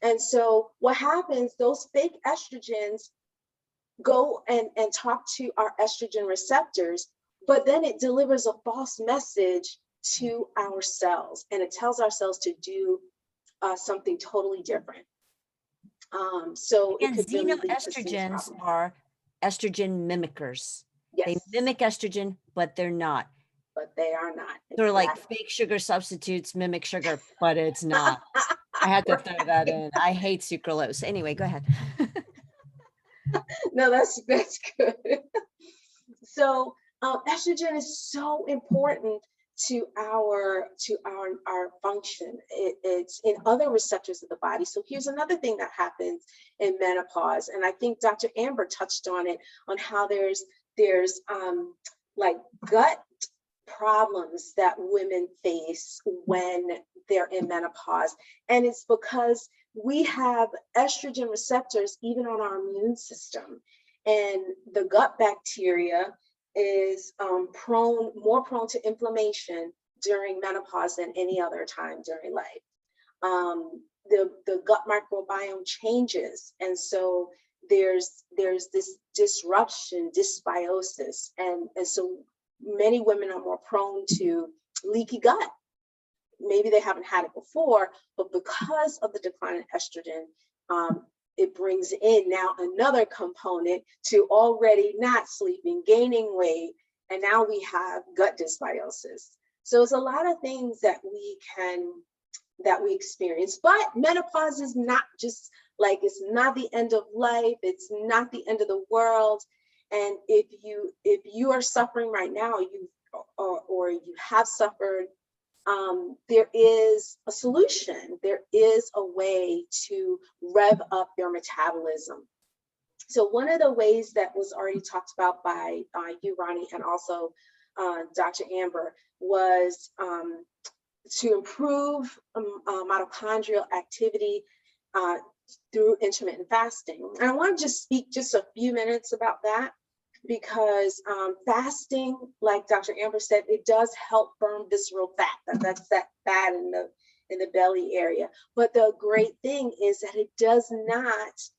And so what happens, those fake estrogens go and talk to our estrogen receptors, but then it delivers a false message to our cells, and it tells our cells to do something totally different. So And it could really lead to serious xenoestrogens problems. are estrogen mimickers. They Yes, mimic estrogen, but they're not. but they are not. They're like Exactly. fake sugar substitutes mimic sugar, but it's not. I had to throw that in. I hate sucralose. Anyway, go ahead. No, that's good. So estrogen is so important to our function. It's in other receptors of the body. So here's another thing that happens in menopause, and I think Dr. Amber touched on it, on how there's like gut problems that women face when they're in menopause, and it's because we have estrogen receptors even on our immune system, and the gut bacteria is more prone to inflammation during menopause than any other time during life. The gut microbiome changes, and so there's this disruption, dysbiosis, and so many women are more prone to leaky gut. Maybe they haven't had it before, but because of the decline in estrogen, it brings in now another component to already not sleeping, gaining weight, and now we have gut dysbiosis. So it's a lot of things that we experience. But menopause is not just like, it's not the end of life. It's not the end of the world. And if you are suffering right now, or you have suffered, there is a solution. There is a way to rev up your metabolism. So one of the ways that was already talked about by you, Ronnie, and also Dr. Amber, was to improve mitochondrial activity through intermittent fasting. And I want to just speak just a few minutes about that, because fasting, like Dr. Amber said, it does help burn visceral fat. That's that fat in the belly area. But the great thing is that it does not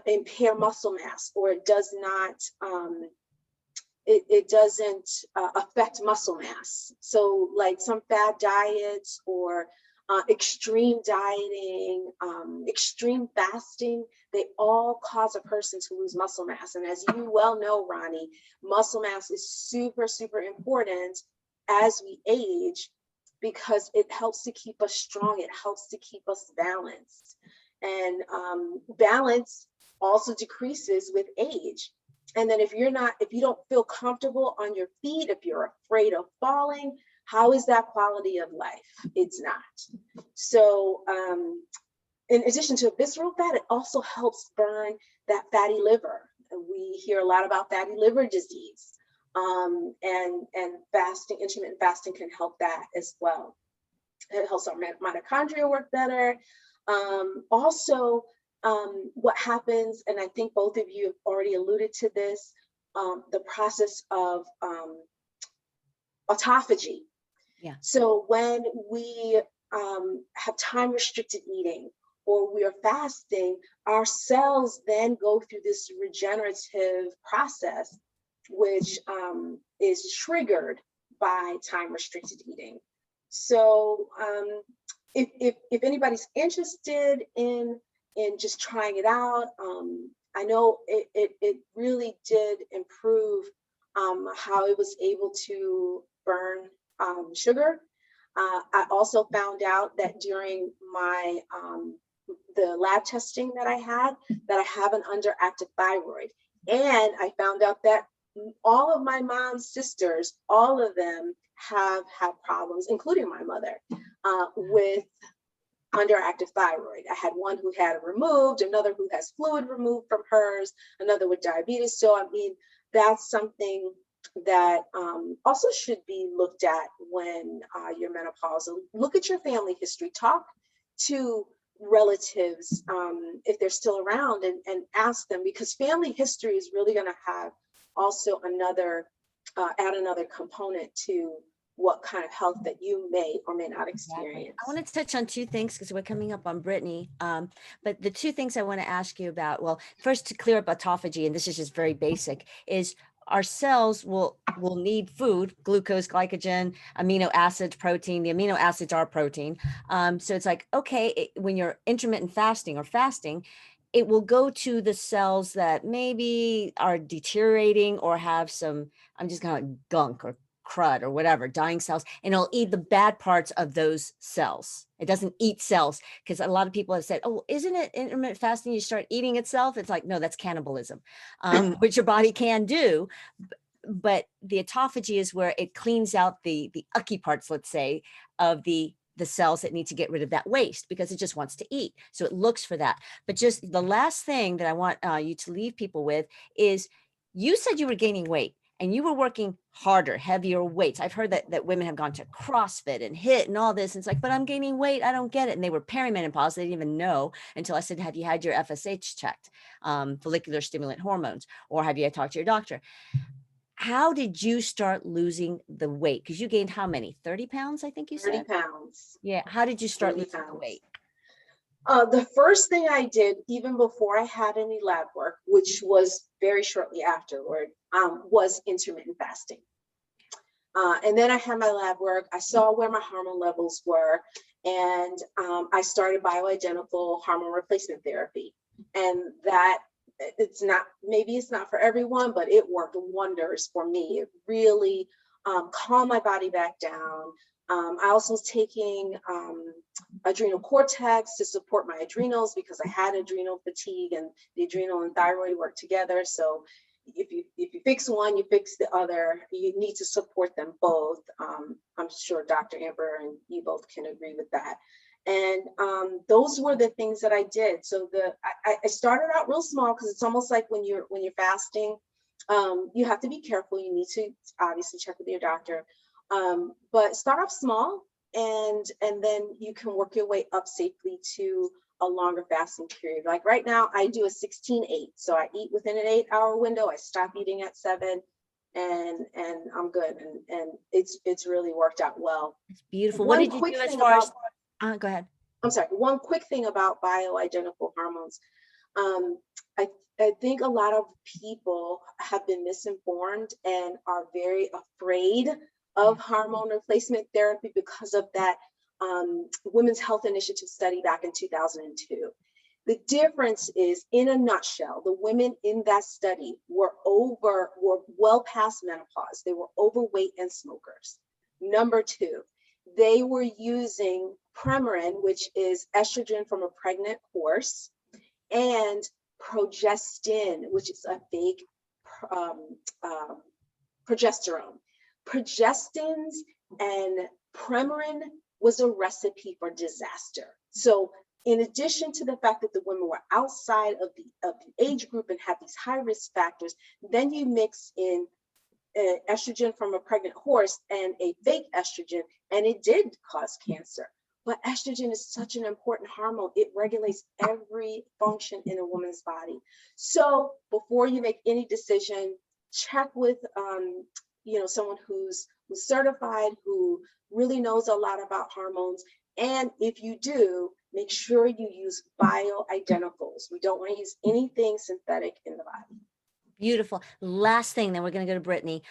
impair muscle mass, or it does not it doesn't affect muscle mass. So like some fad diets or extreme dieting, extreme fasting, they all cause a person to lose muscle mass. And as you well know, Ronnie, muscle mass is super, super important as we age, because it helps to keep us strong. It helps to keep us balanced. And balance also decreases with age. And then if you don't feel comfortable on your feet, if you're afraid of falling, how is that quality of life? It's not. So in addition to visceral fat, it also helps burn that fatty liver. We hear a lot about fatty liver disease, and fasting, intermittent fasting can help that as well. It helps our mitochondria work better. Also, what happens, and I think both of you have already alluded to this, the process of autophagy. Yeah. So when we have time restricted eating, or we are fasting, our cells then go through this regenerative process, which is triggered by time restricted eating. So if anybody's interested in just trying it out, I know it really did improve how it was able to burn sugar. I also found out that during my the lab testing that I had, that I have an underactive thyroid. And I found out that all of my mom's sisters, all of them have had problems, including my mother, with underactive thyroid. I had one who had it removed, another who has fluid removed from hers, another with diabetes. So, I mean, that's something that also should be looked at when you're menopausal. Look at your family history. Talk to relatives if they're still around, and ask them, because family history is really going to have also another add another component to what kind of health that you may or may not experience. I want to touch on two things because we're coming up on Brittany. But the two things I want to ask you about, well, first, to clear up autophagy, and this is just very basic, is our cells will need food, glucose, glycogen, amino acids, protein. The amino acids are protein. So it's like, okay, when you're intermittent fasting or fasting, it will go to the cells that maybe are deteriorating or have some, I'm just kind of gunk or crud or whatever, dying cells, and it'll eat the bad parts of those cells. It doesn't eat cells, because a lot of people have said, oh, isn't it intermittent fasting you start eating itself? It's like, no, that's cannibalism, which your body can do. But the autophagy is where it cleans out the ucky parts, let's say, of the cells that need to get rid of that waste, because it just wants to eat. So it looks for that. But just the last thing that I want you to leave people with is, you said you were gaining weight and you were working harder, heavier weights. I've heard that women have gone to CrossFit and HIIT and all this. And it's like, but I'm gaining weight. I don't get it. And they were perimenopause. They didn't even know until I said, have you had your FSH checked, follicular stimulant hormones, or have you talked to your doctor? How did you start losing the weight? Because you gained how many? 30 pounds, I think you said? 30 pounds. Yeah. How did you start losing the weight? The first thing I did, even before I had any lab work, which was very shortly afterward, was intermittent fasting. And then I had my lab work. I saw where my hormone levels were, and I started bioidentical hormone replacement therapy. And that, it's not, maybe it's not for everyone, but it worked wonders for me. It really calmed my body back down. I also was taking adrenal cortex to support my adrenals, because I had adrenal fatigue, and the adrenal and thyroid work together. So if you fix one, you fix the other. You need to support them both. I'm sure Dr. Amber and you both can agree with that. And those were the things that I did. So I started out real small, because it's almost like when you're fasting, you have to be careful. You need to obviously check with your doctor. But start off small, and then you can work your way up safely to a longer fasting period. Like right now, I do a 16-8. So I eat within an 8-hour window. I stop eating at 7, and I'm good. And it's really worked out well. It's beautiful. What did you do as far as, go ahead. I'm sorry, one quick thing about bioidentical hormones. I think a lot of people have been misinformed and are very afraid of hormone replacement therapy because of that Women's Health Initiative study back in 2002. The difference is, in a nutshell, the women in that study were well past menopause. They were overweight and smokers. Number two, they were using Premarin, which is estrogen from a pregnant horse, and progestin, which is a fake progesterone. Progestins and Premarin was a recipe for disaster. So in addition to the fact that the women were outside of the age group and had these high risk factors, then you mix in estrogen from a pregnant horse and a fake estrogen, and it did cause cancer. But estrogen is such an important hormone. It regulates every function in a woman's body. So before you make any decision, check with someone who's certified, who really knows a lot about hormones. And if you do, make sure you use bioidenticals. We don't want to use anything synthetic in the body. Beautiful. Last thing, then we're going to go to Brittany.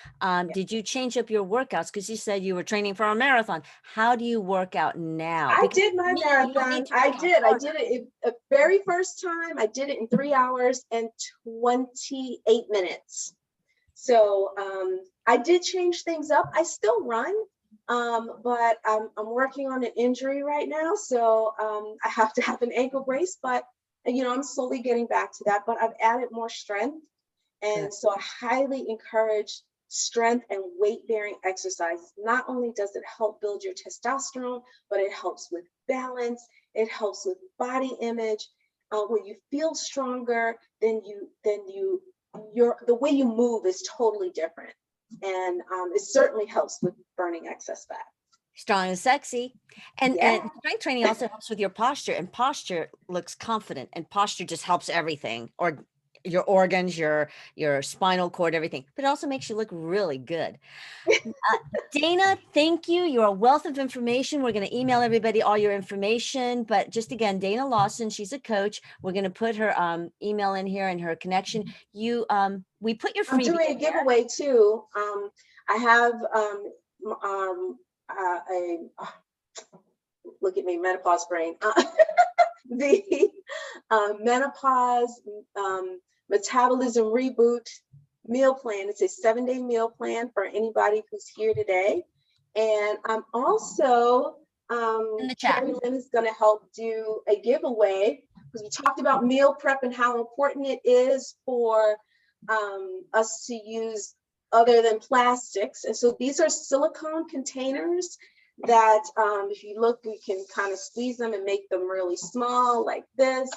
Did you change up your workouts? Because you said you were training for a marathon. How do you work out now? I did my marathon. I did it the very first time. I did it in 3 hours and 28 minutes. So I did change things up. I still run, but I'm working on an injury right now. So I have to have an ankle brace, but I'm slowly getting back to that, but I've added more strength. And so I highly encourage strength and weight-bearing exercises. Not only does it help build your testosterone, but it helps with balance. It helps with body image. When you feel stronger, then the way you move is totally different. And it certainly helps with burning excess fat. Strong and sexy. And strength training also helps with your posture, and posture looks confident, and posture just helps everything, or your organs, your spinal cord, everything, but it also makes you look really good. Dana, thank you. You're a wealth of information. We're going to email everybody all your information, but just again, Dana Lawson, she's a coach. We're going to put her email in here and her connection. We put your freebie. I'm doing a giveaway too. I have look at me, menopause brain. The menopause metabolism reboot meal plan. It's a 7-day meal plan for anybody who's here today. And I'm also, in the chat. Carrie Lynn is going to help do a giveaway, because we talked about meal prep and how important it is for us to use other than plastics. And so these are silicone containers that if you look, we can kind of squeeze them and make them really small like this.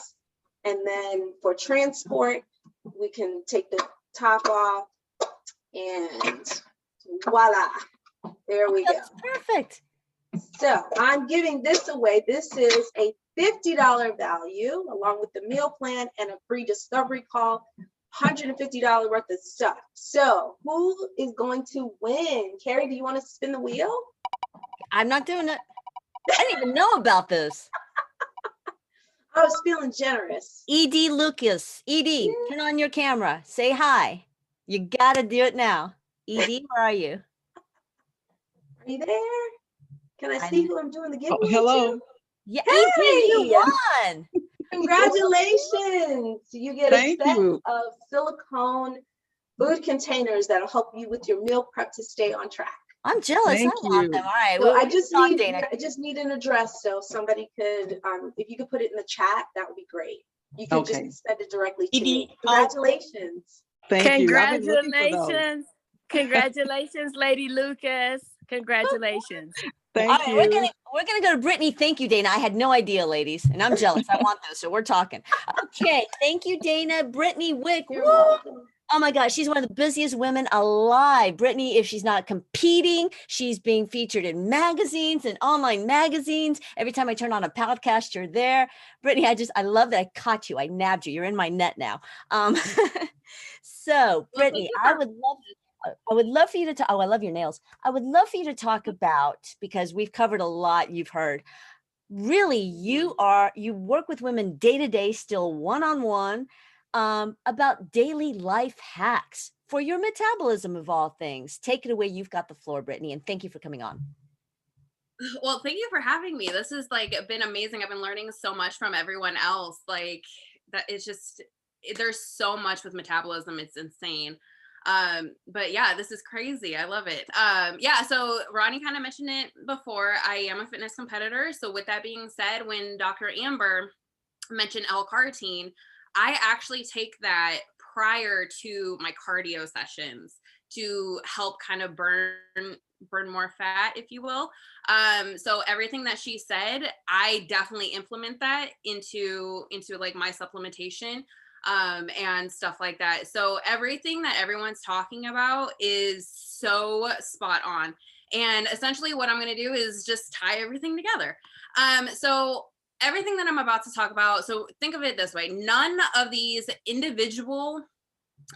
And then for transport, we can take the top off and voila, there we go. Perfect. So I'm giving this away. This is a $50 value along with the meal plan and a free discovery call, $150 worth of stuff. So who is going to win? Carrie, do you want to spin the wheel? I'm not doing it. I didn't even know about this. I was feeling generous. ED Lucas. ED, turn on your camera. Say hi. You got to do it now. ED, where are you? Are you there? Can I see who I'm doing the giveaway hello. to? Yeah, Hey! ED, you won. Congratulations. You get Thank a set you. of silicone food containers that'll help you with your meal prep to stay on track. I'm jealous. Thank I want you. them. All right. So I Dana. just need an address, so somebody could, if you could put it in the chat, that would be great. You could Okay. just send it directly to me. ED, Congratulations. Thank you. I've been looking for those. Congratulations. Congratulations, Lady Lucas. Congratulations. Thank All right, you. we're gonna go to Brittany. Thank you, Dana. I had no idea, ladies, and I'm jealous. I want those, so we're talking. Okay, thank you, Dana. Brittany Wick. You're Woo! welcome. Oh my gosh, she's one of the busiest women alive. Brittany, if she's not competing, she's being featured in magazines and online magazines. Every time I turn on a podcast, you're there. Brittany, I love that I caught you. I nabbed you. You're in my net now. So Brittany, I would love for you to talk. Oh, I love your nails. I would love for you to talk about, because we've covered a lot, you've heard. Really, you work with women day to day, still one-on-one, about daily life hacks for your metabolism of all things. Take it away. You've got the floor, Brittany, and thank you for coming on. Well, thank you for having me. This has been amazing. I've been learning so much from everyone else. That it's just, there's so much with metabolism. It's insane. But yeah, this is crazy. I love it. Yeah, so Ronnie kind of mentioned it before. I am a fitness competitor. So with that being said, when Dr. Amber mentioned L-carnitine, I actually take that prior to my cardio sessions to help kind of burn more fat, if you will. So everything that she said, I definitely implement that into like my supplementation and stuff like that. So everything that everyone's talking about is so spot on. And essentially what I'm going to do is just tie everything together. So everything that I'm about to talk about, so think of it this way, none of these individual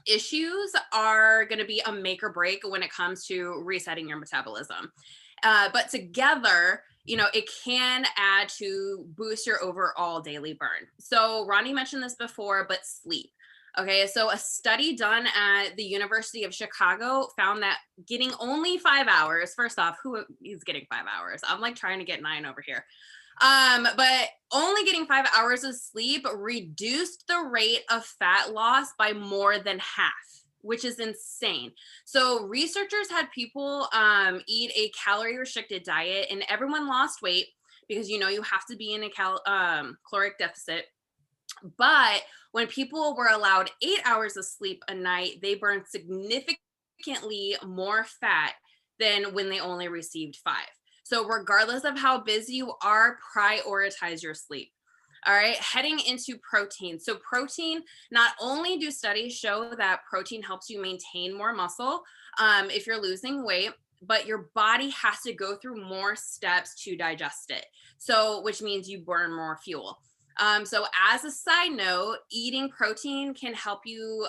issues are going to be a make or break when it comes to resetting your metabolism. But together, you know, it can add to boost your overall daily burn. So Ronnie mentioned this before, but sleep. Okay, so a study done at the University of Chicago found that getting only 5 hours, first off, who is getting 5 hours? I'm like trying to get 9 over here. But only getting 5 hours of sleep reduced the rate of fat loss by more than half, which is insane. So researchers had people eat a calorie restricted diet, and everyone lost weight because, you know, you have to be in a caloric deficit. But when people were allowed 8 hours of sleep a night, they burned significantly more fat than when they only received 5. So regardless of how busy you are, prioritize your sleep. All right, heading into protein. So protein, not only do studies show that protein helps you maintain more muscle if you're losing weight, but your body has to go through more steps to digest it. So which means you burn more fuel. So as a side note, eating protein can help you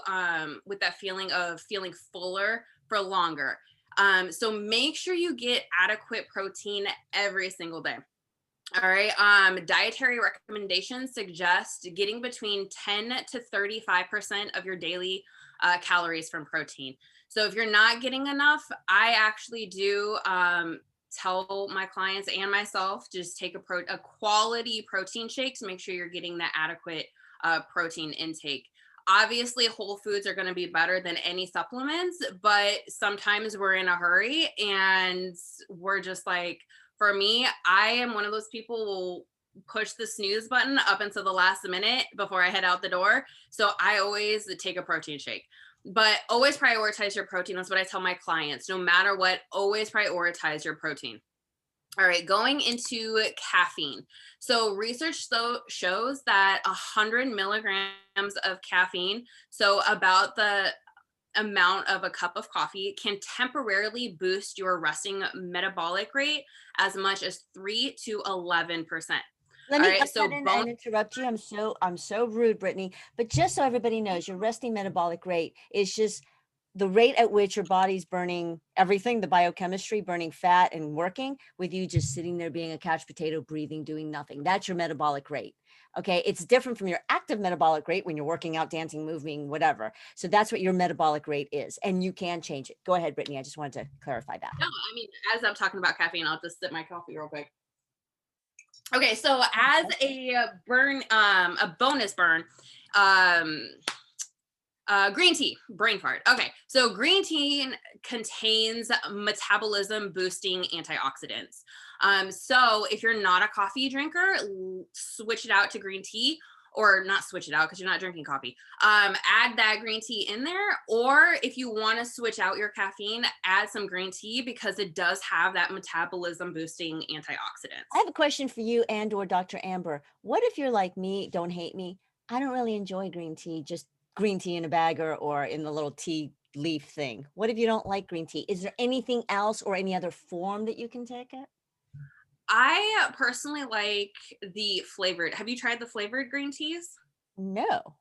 with that feeling of feeling fuller for longer. So make sure you get adequate protein every single day. All right. Dietary recommendations suggest getting between 10 to 35% of your daily calories from protein. So if you're not getting enough, I actually do tell my clients and myself, just take a quality protein shake to make sure you're getting the adequate protein intake. Obviously, whole foods are going to be better than any supplements, but sometimes we're in a hurry and we're just like, for me, I am one of those people who will push the snooze button up until the last minute before I head out the door. So I always take a protein shake, but always prioritize your protein. That's what I tell my clients. No matter what, always prioritize your protein. All right, going into caffeine. So research shows that 100 milligrams of caffeine, so about the amount of a cup of coffee, can temporarily boost your resting metabolic rate as much as 3 to 11%. Let me Right, so and interrupt you. I'm so rude, Brittany. But just so everybody knows, your resting metabolic rate is just the rate at which your body's burning everything, the biochemistry, burning fat and working, with you just sitting there being a couch potato, breathing, doing nothing. That's your metabolic rate. Okay. It's different from your active metabolic rate when you're working out, dancing, moving, whatever. So that's what your metabolic rate is. And you can change it. Go ahead, Brittany. I just wanted to clarify that. No, I mean, as I'm talking about caffeine, I'll just sip my coffee real quick. Okay. So as a burn, a bonus burn, green tea, brain fart. Okay, so green tea contains metabolism boosting antioxidants. So if you're not a coffee drinker, switch it out to green tea, or not switch it out because you're not drinking coffee. Add that green tea in there, or if you want to switch out your caffeine, add some green tea because it does have that metabolism boosting antioxidants. I have a question for you and or Dr. Amber. What if you're like me, don't hate me? I don't really enjoy green tea, just green tea in a bag or in the little tea leaf thing. What if you don't like green tea? Is there anything else or any other form that you can take it? I personally like the flavored. Have you tried the flavored green teas? No.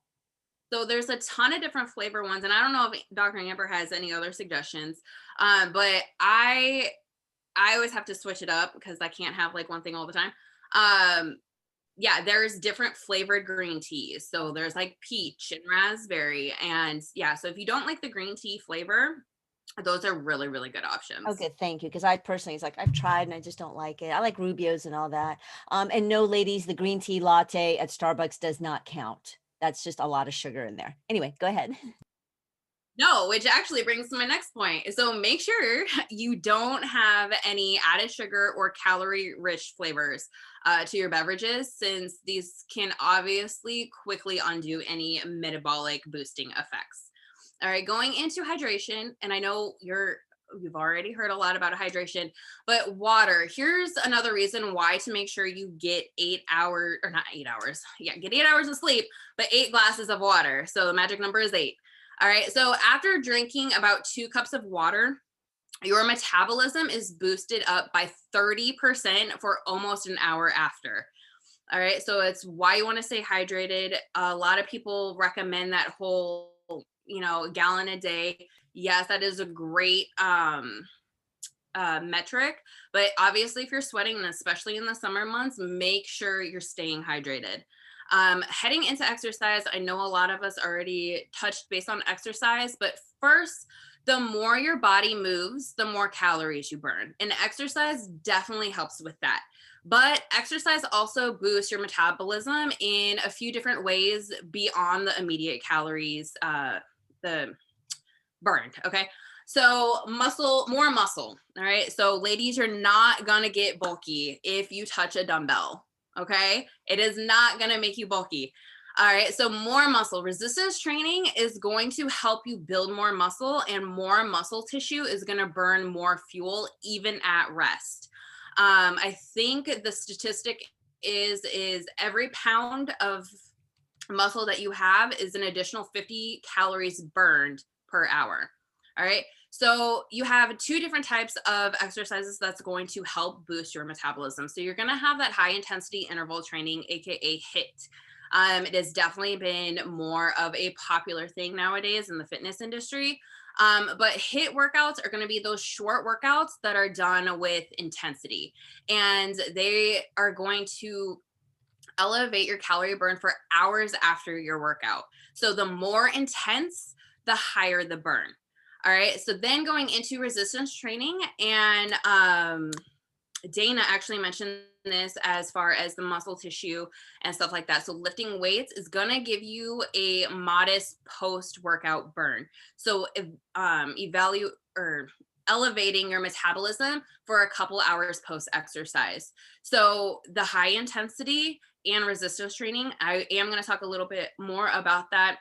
So there's a ton of different flavor ones, and I don't know if Dr. Amber has any other suggestions, but I always have to switch it up because I can't have like one thing all the time. Yeah, there's different flavored green teas. So there's like peach and raspberry, and yeah, so if you don't like the green tea flavor, those are really, really good options. Okay, thank you. Because I personally, it's like I've tried and I just don't like it. I like Rubio's and all that. And no, ladies, the green tea latte at Starbucks does not count. That's just a lot of sugar in there. Anyway, go ahead. No, which actually brings to my next point. So make sure you don't have any added sugar or calorie-rich flavors to your beverages, since these can obviously quickly undo any metabolic boosting effects. All right, going into hydration, and I know you've already heard a lot about hydration, but water. Here's another reason why to make sure you get 8 hours, or not 8 hours. Yeah, get 8 hours of sleep, but 8 glasses of water. So the magic number is 8. All right, so after drinking about 2 cups of water, your metabolism is boosted up by 30% for almost an hour after. All right, so it's why you want to stay hydrated. A lot of people recommend that whole, gallon a day. Yes, that is a great metric, but obviously if you're sweating, and especially in the summer months, make sure you're staying hydrated. Heading into exercise, I know a lot of us already touched base on exercise, but first, the more your body moves, the more calories you burn. And exercise definitely helps with that. But exercise also boosts your metabolism in a few different ways beyond the immediate calories, the burned. Okay. So more muscle. All right. So ladies, you're not going to get bulky if you touch a dumbbell. Okay. It is not going to make you bulky. All right. So more muscle resistance training is going to help you build more muscle, and more muscle tissue is going to burn more fuel even at rest. I think the statistic is every pound of muscle that you have is an additional 50 calories burned per hour. All right. So you have 2 different types of exercises that's going to help boost your metabolism. So you're going to have that high intensity interval training, AKA HIIT. It has definitely been more of a popular thing nowadays in the fitness industry. But HIIT workouts are going to be those short workouts that are done with intensity, and they are going to elevate your calorie burn for hours after your workout. So the more intense, the higher the burn. All right. So then going into resistance training, and Dana actually mentioned this as far as the muscle tissue and stuff like that. So lifting weights is going to give you a modest post-workout burn. So elevating your metabolism for a couple hours post-exercise. So the high intensity and resistance training, I am going to talk a little bit more about that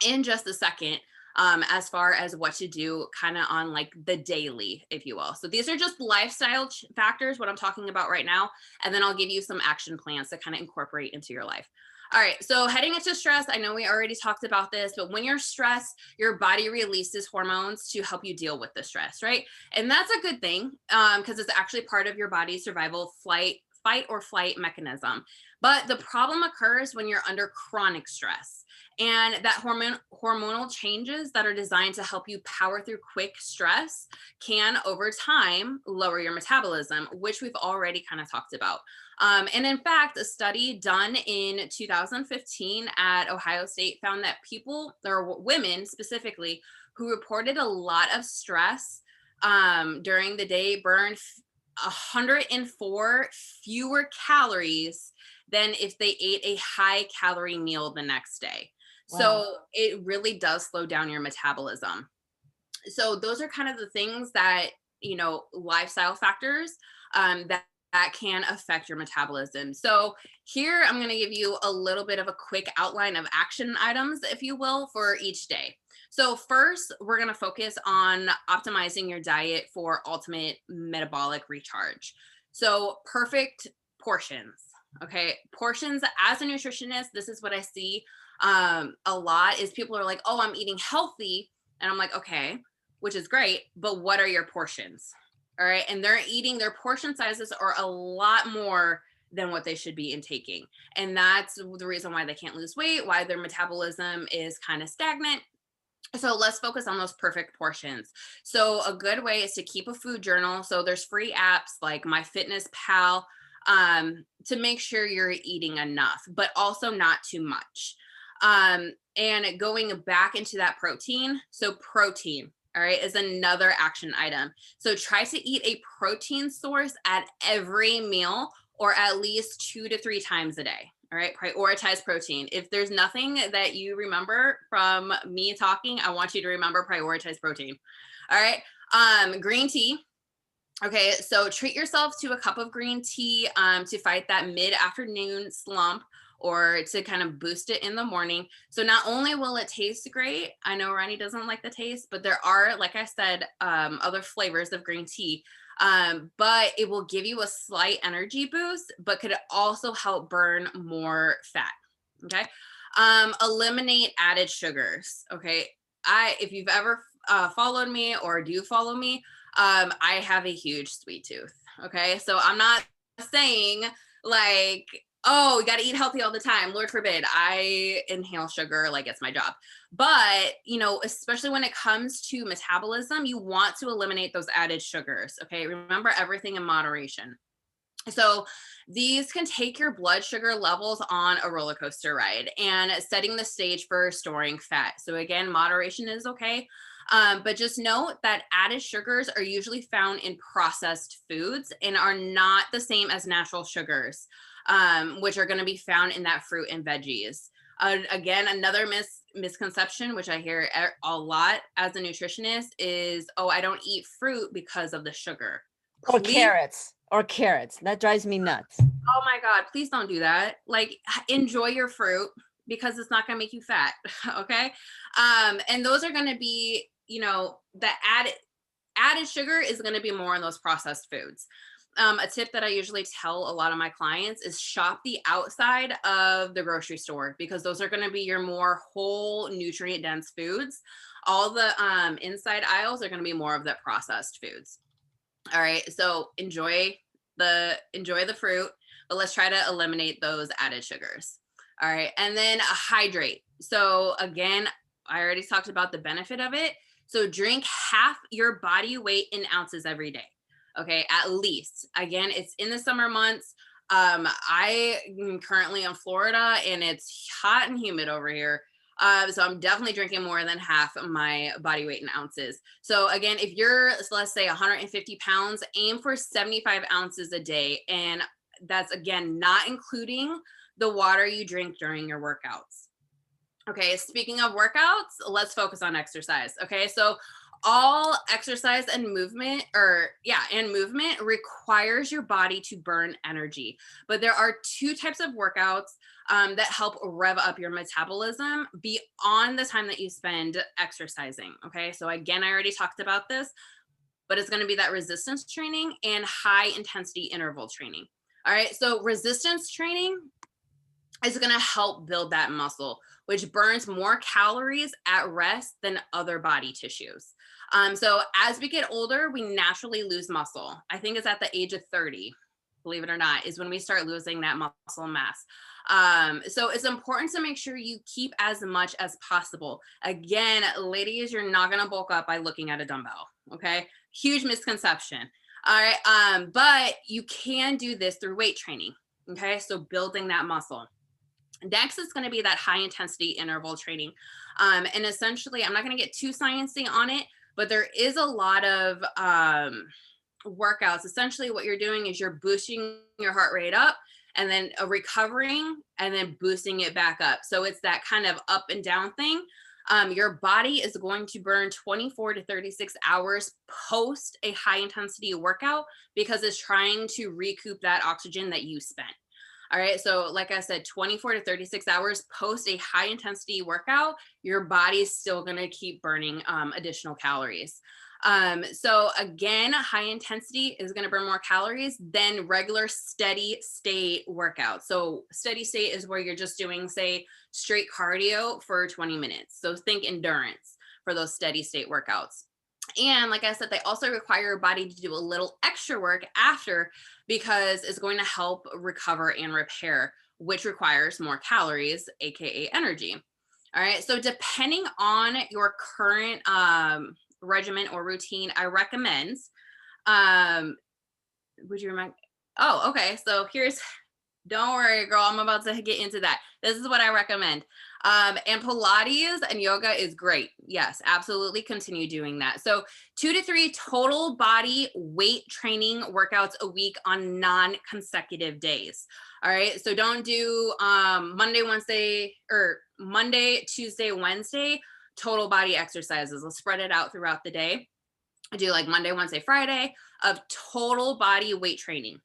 in just a second. As far as what to do kind of on like the daily, if you will. So these are just lifestyle factors, what I'm talking about right now. And then I'll give you some action plans to kind of incorporate into your life. All right, so heading into stress, I know we already talked about this, but when you're stressed, your body releases hormones to help you deal with the stress, right? And that's a good thing because it's actually part of your body's survival fight or flight mechanism. But the problem occurs when you're under chronic stress. And that hormonal changes that are designed to help you power through quick stress can, over time, lower your metabolism, which we've already kind of talked about. And in fact, a study done in 2015 at Ohio State found that people, or women specifically, who reported a lot of stress during the day burned 104 fewer calories than if they ate a high calorie meal the next day. Wow. So it really does slow down your metabolism. So those are kind of the things that, lifestyle factors that can affect your metabolism. So here I'm going to give you a little bit of a quick outline of action items, if you will, for each day. So first, we're going to focus on optimizing your diet for ultimate metabolic recharge. So perfect portions. Okay. Portions, as a nutritionist, this is what I see a lot is people are like, oh, I'm eating healthy. And I'm like, okay, which is great, but what are your portions? All right. And they're eating, their portion sizes are a lot more than what they should be intaking. And that's the reason why they can't lose weight, why their metabolism is kind of stagnant. So let's focus on those perfect portions. So a good way is to keep a food journal. So there's free apps like MyFitnessPal to make sure you're eating enough, but also not too much. And going back into that protein. So protein, all right, is another action item. So try to eat a protein source at every meal, or at least 2 to 3 times a day. All right, prioritize protein. If there's nothing that you remember from me talking, I want you to remember prioritize protein. All right, green tea. Okay, so treat yourself to a cup of green tea to fight that mid-afternoon slump or to kind of boost it in the morning. So not only will it taste great, I know Ronnie doesn't like the taste, but there are, like I said, other flavors of green tea, but it will give you a slight energy boost, but could also help burn more fat, okay? Eliminate added sugars, okay? If you've ever followed me or do follow me, I have a huge sweet tooth. Okay. So I'm not saying like, oh, you got to eat healthy all the time. Lord forbid I inhale sugar like it's my job. But, you know, especially when it comes to metabolism, you want to eliminate those added sugars. Okay. Remember everything in moderation. So these can take your blood sugar levels on a roller coaster ride and setting the stage for storing fat. So again, moderation is okay. But just note that added sugars are usually found in processed foods and are not the same as natural sugars, which are going to be found in that fruit and veggies. Again, another misconception, which I hear a lot as a nutritionist, is, oh, I don't eat fruit because of the sugar. Or carrots. That drives me nuts. Oh my God, please don't do that. Like, enjoy your fruit because it's not going to make you fat. Okay. And those are going to be, you know, the added sugar is going to be more in those processed foods. A tip that I usually tell a lot of my clients is shop the outside of the grocery store because those are going to be your more whole nutrient dense foods. All the inside aisles are going to be more of the processed foods. All right. So enjoy the fruit, but let's try to eliminate those added sugars. All right. And then hydrate. So again, I already talked about the benefit of it. So drink half your body weight in ounces every day. Okay. At least. Again, it's in the summer months. I am currently in Florida and it's hot and humid over here. So I'm definitely drinking more than half of my body weight in ounces. So again, if you're, let's say 150 pounds, aim for 75 ounces a day. And that's again, not including the water you drink during your workouts. Okay. Speaking of workouts, let's focus on exercise. Okay. So all exercise and movement requires your body to burn energy. But there are two types of workouts that help rev up your metabolism beyond the time that you spend exercising. Okay. So again, I already talked about this, but it's going to be that resistance training and high intensity interval training. All right. So resistance training is going to help build that muscle, which burns more calories at rest than other body tissues. So as we get older, we naturally lose muscle. I think it's at the age of 30, believe it or not, is when we start losing that muscle mass. So it's important to make sure you keep as much as possible. Again, ladies, you're not going to bulk up by looking at a dumbbell. Okay. Huge misconception. All right. But you can do this through weight training. Okay. So building that muscle. Next is going to be that high intensity interval training. And essentially, I'm not going to get too sciencey on it, but there is a lot of workouts. Essentially, what you're doing is you're boosting your heart rate up and then recovering and then boosting it back up. So it's that kind of up and down thing. Your body is going to burn 24 to 36 hours post a high intensity workout because it's trying to recoup that oxygen that you spent. All right. So like I said, 24 to 36 hours post a high intensity workout, your body's still going to keep burning additional calories. So again, high intensity is going to burn more calories than regular steady state workouts. So steady state is where you're just doing, say, straight cardio for 20 minutes. So think endurance for those steady state workouts. And like I said, they also require your body to do a little extra work after because it's going to help recover and repair, which requires more calories, AKA energy. All right. So depending on your current regimen or routine, I recommend, would you remind? Oh, okay. So don't worry, girl, I'm about to get into that. This is what I recommend. And Pilates and yoga is great. Yes, absolutely. Continue doing that. So 2 to 3 total body weight training workouts a week on non-consecutive days. All right. So don't do Monday, Tuesday, Wednesday, total body exercises. Let's spread it out throughout the day. I do like Monday, Wednesday, Friday of total body weight training.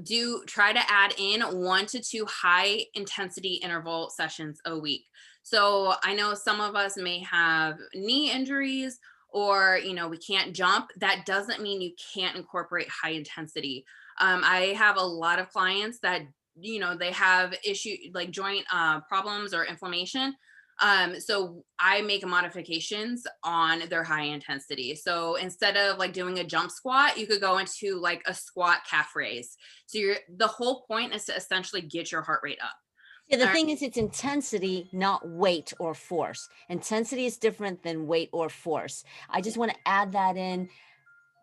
Do try to add in 1 to 2 high intensity interval sessions a week. So I know some of us may have knee injuries, or, you know, we can't jump. That doesn't mean you can't incorporate high intensity. I have a lot of clients that, you know, they have like joint problems or inflammation. So I make modifications on their high intensity. So instead of like doing a jump squat, you could go into like a squat calf raise. So the whole point is to essentially get your heart rate up. Yeah, the All thing is, it's intensity, not weight or force. Intensity is different than weight or force. I just want to add that in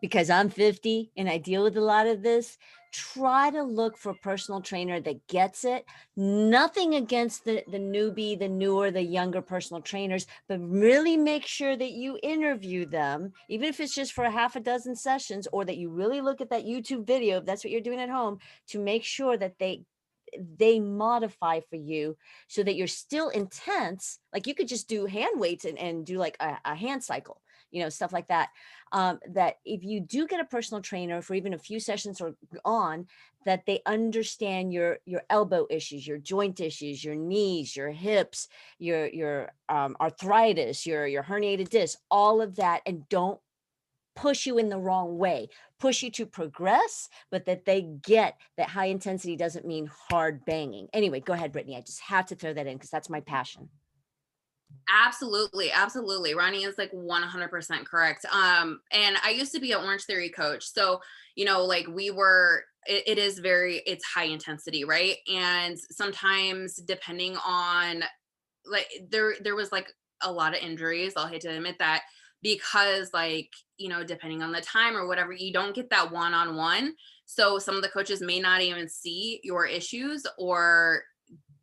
because I'm 50 and I deal with a lot of this. Try to look for a personal trainer that gets it. Nothing against the newbie, the newer, the younger personal trainers, but really make sure that you interview them, even if it's just for a half a dozen sessions, or that you really look at that YouTube video, if that's what you're doing at home, to make sure that they modify for you so that you're still intense. Like you could just do hand weights and do like a hand cycle, you know, stuff like that. That if you do get a personal trainer for even a few sessions or on, that they understand your elbow issues, your joint issues, your knees, your hips, your arthritis, your herniated disc, all of that, and don't push you in the wrong way, push you to progress, but that they get that high intensity doesn't mean hard banging. Anyway, go ahead, Brittany. I just have to throw that in because that's my passion. Absolutely. Absolutely. Ronnie is like 100% correct. And I used to be an Orange Theory coach. So, you know, like it's high intensity, right? And sometimes depending on like, there was like a lot of injuries. I'll hate to admit that, because like, you know, depending on the time or whatever, you don't get that one-on-one. So some of the coaches may not even see your issues, or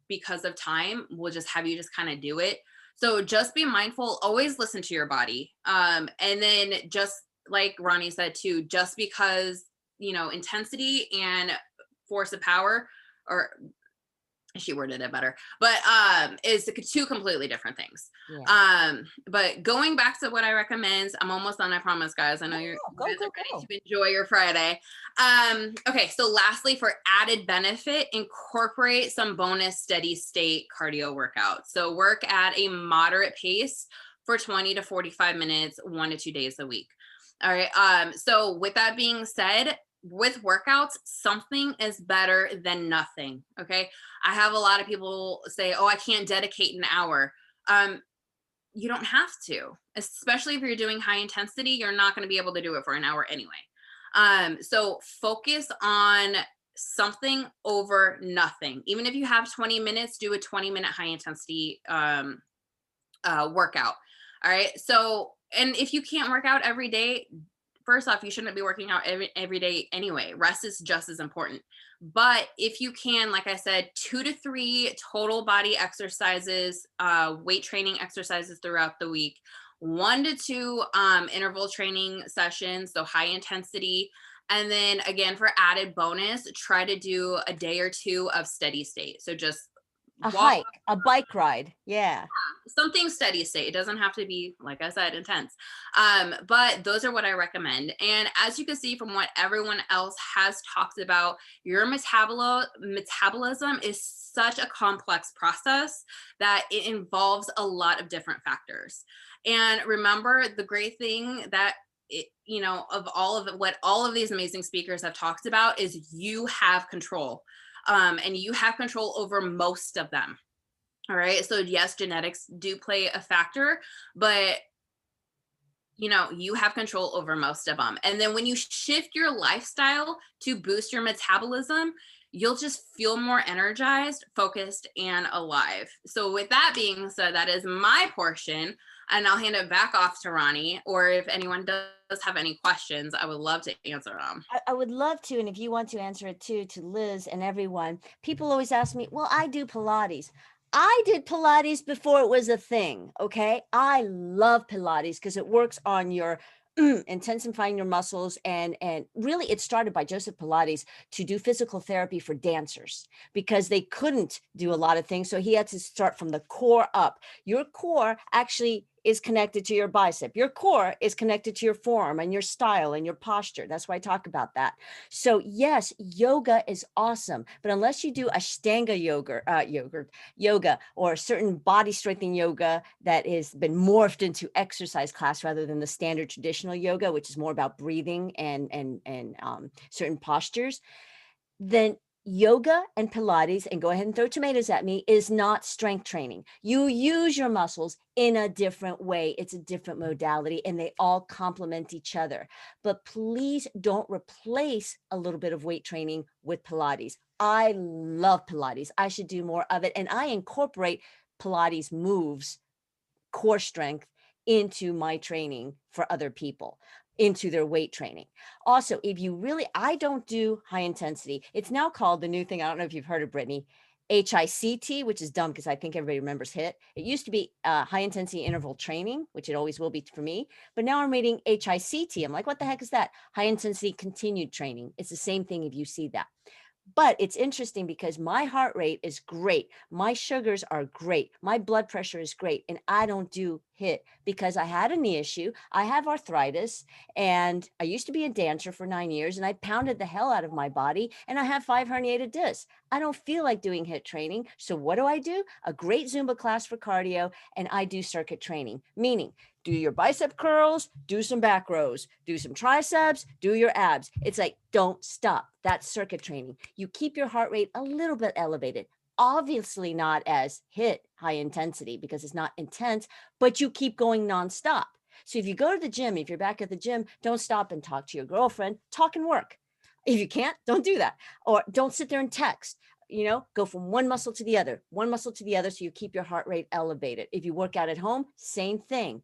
because of time, we'll just have you just kind of do it. So just be mindful, always listen to your body. And then just like Ronnie said too, just because, you know, intensity and force of power, or she worded it better, but is 2 completely different things. Yeah. But going back to what I recommend, I'm almost done, I promise, guys. I know you guys are ready to enjoy your Friday. Okay, so lastly, for added benefit, incorporate some bonus steady state cardio workouts. So work at a moderate pace for 20 to 45 minutes, 1 to 2 days a week. All right. So with that being said, with workouts, something is better than nothing. Okay. I have a lot of people say, oh, I can't dedicate an hour. You don't have to, especially if you're doing high intensity, you're not going to be able to do it for an hour anyway. So focus on something over nothing. Even if you have 20 minutes, do a 20-minute high intensity workout. All right. So, and if you can't work out every day, first off, you shouldn't be working out every day anyway. Rest is just as important. But if you can, like I said, 2 to 3 total body exercises, weight training exercises throughout the week, 1 to 2 interval training sessions, so high intensity. And then again, for added bonus, try to do a day or 2 of steady state. So just a hike, a bike ride. Yeah. Something steady state. It doesn't have to be, like I said, intense. But those are what I recommend. And as you can see from what everyone else has talked about, your metabolism is such a complex process that it involves a lot of different factors. And remember, the great thing that of all of what all of these amazing speakers have talked about is you have control. And you have control over most of them. All right. So yes, genetics do play a factor, but you have control over most of them. And then when you shift your lifestyle to boost your metabolism, you'll just feel more energized, focused, and alive. So with that being said, that is my portion. And I'll hand it back off to Ronnie, or if anyone does have any questions, I would love to answer them. I would love to. And if you want to answer it too, to Liz and everyone, people always ask me, well, I do Pilates. I did Pilates before it was a thing. Okay. I love Pilates because it works on your intensifying your muscles, and really it started by Joseph Pilates to do physical therapy for dancers because they couldn't do a lot of things, so he had to start from the core up. Your core actually is connected to your bicep. Your core is connected to your forearm and your style and your posture. That's why I talk about that. So yes, yoga is awesome, but unless you do Ashtanga yoga or certain body strengthening yoga that has been morphed into exercise class rather than the standard traditional yoga, which is more about breathing and certain postures, then yoga and Pilates, and go ahead and throw tomatoes at me, is not strength training. You use your muscles in a different way. It's a different modality and they all complement each other. But please don't replace a little bit of weight training with Pilates. I love Pilates. I should do more of it. And I incorporate Pilates moves, core strength, into my training for other people, into their weight training. Also, if you really, I don't do high intensity. It's now called the new thing. I don't know if you've heard of, Brittany, HICT, which is dumb because I think everybody remembers HIIT. It used to be high intensity interval training, which it always will be for me. But now I'm reading HICT. I'm like, what the heck is that? High intensity continued training. It's the same thing if you see that. But it's interesting because my heart rate is great. My sugars are great. My blood pressure is great. And I don't do HIIT because I had a knee issue. I have arthritis and I used to be a dancer for 9 years and I pounded the hell out of my body and I have 5 herniated discs. I don't feel like doing HIIT training. So what do? A great Zumba class for cardio, and I do circuit training, meaning do your bicep curls, do some back rows, do some triceps, do your abs. It's like, don't stop. That's circuit training. You keep your heart rate a little bit elevated. Obviously not as HIIT, high intensity, because it's not intense, but you keep going nonstop. So if you go to the gym, if you're back at the gym, don't stop and talk to your girlfriend, talk and work. If you can't, don't do that. Or don't sit there and text. Go from one muscle to the other, so you keep your heart rate elevated. If you work out at home, same thing.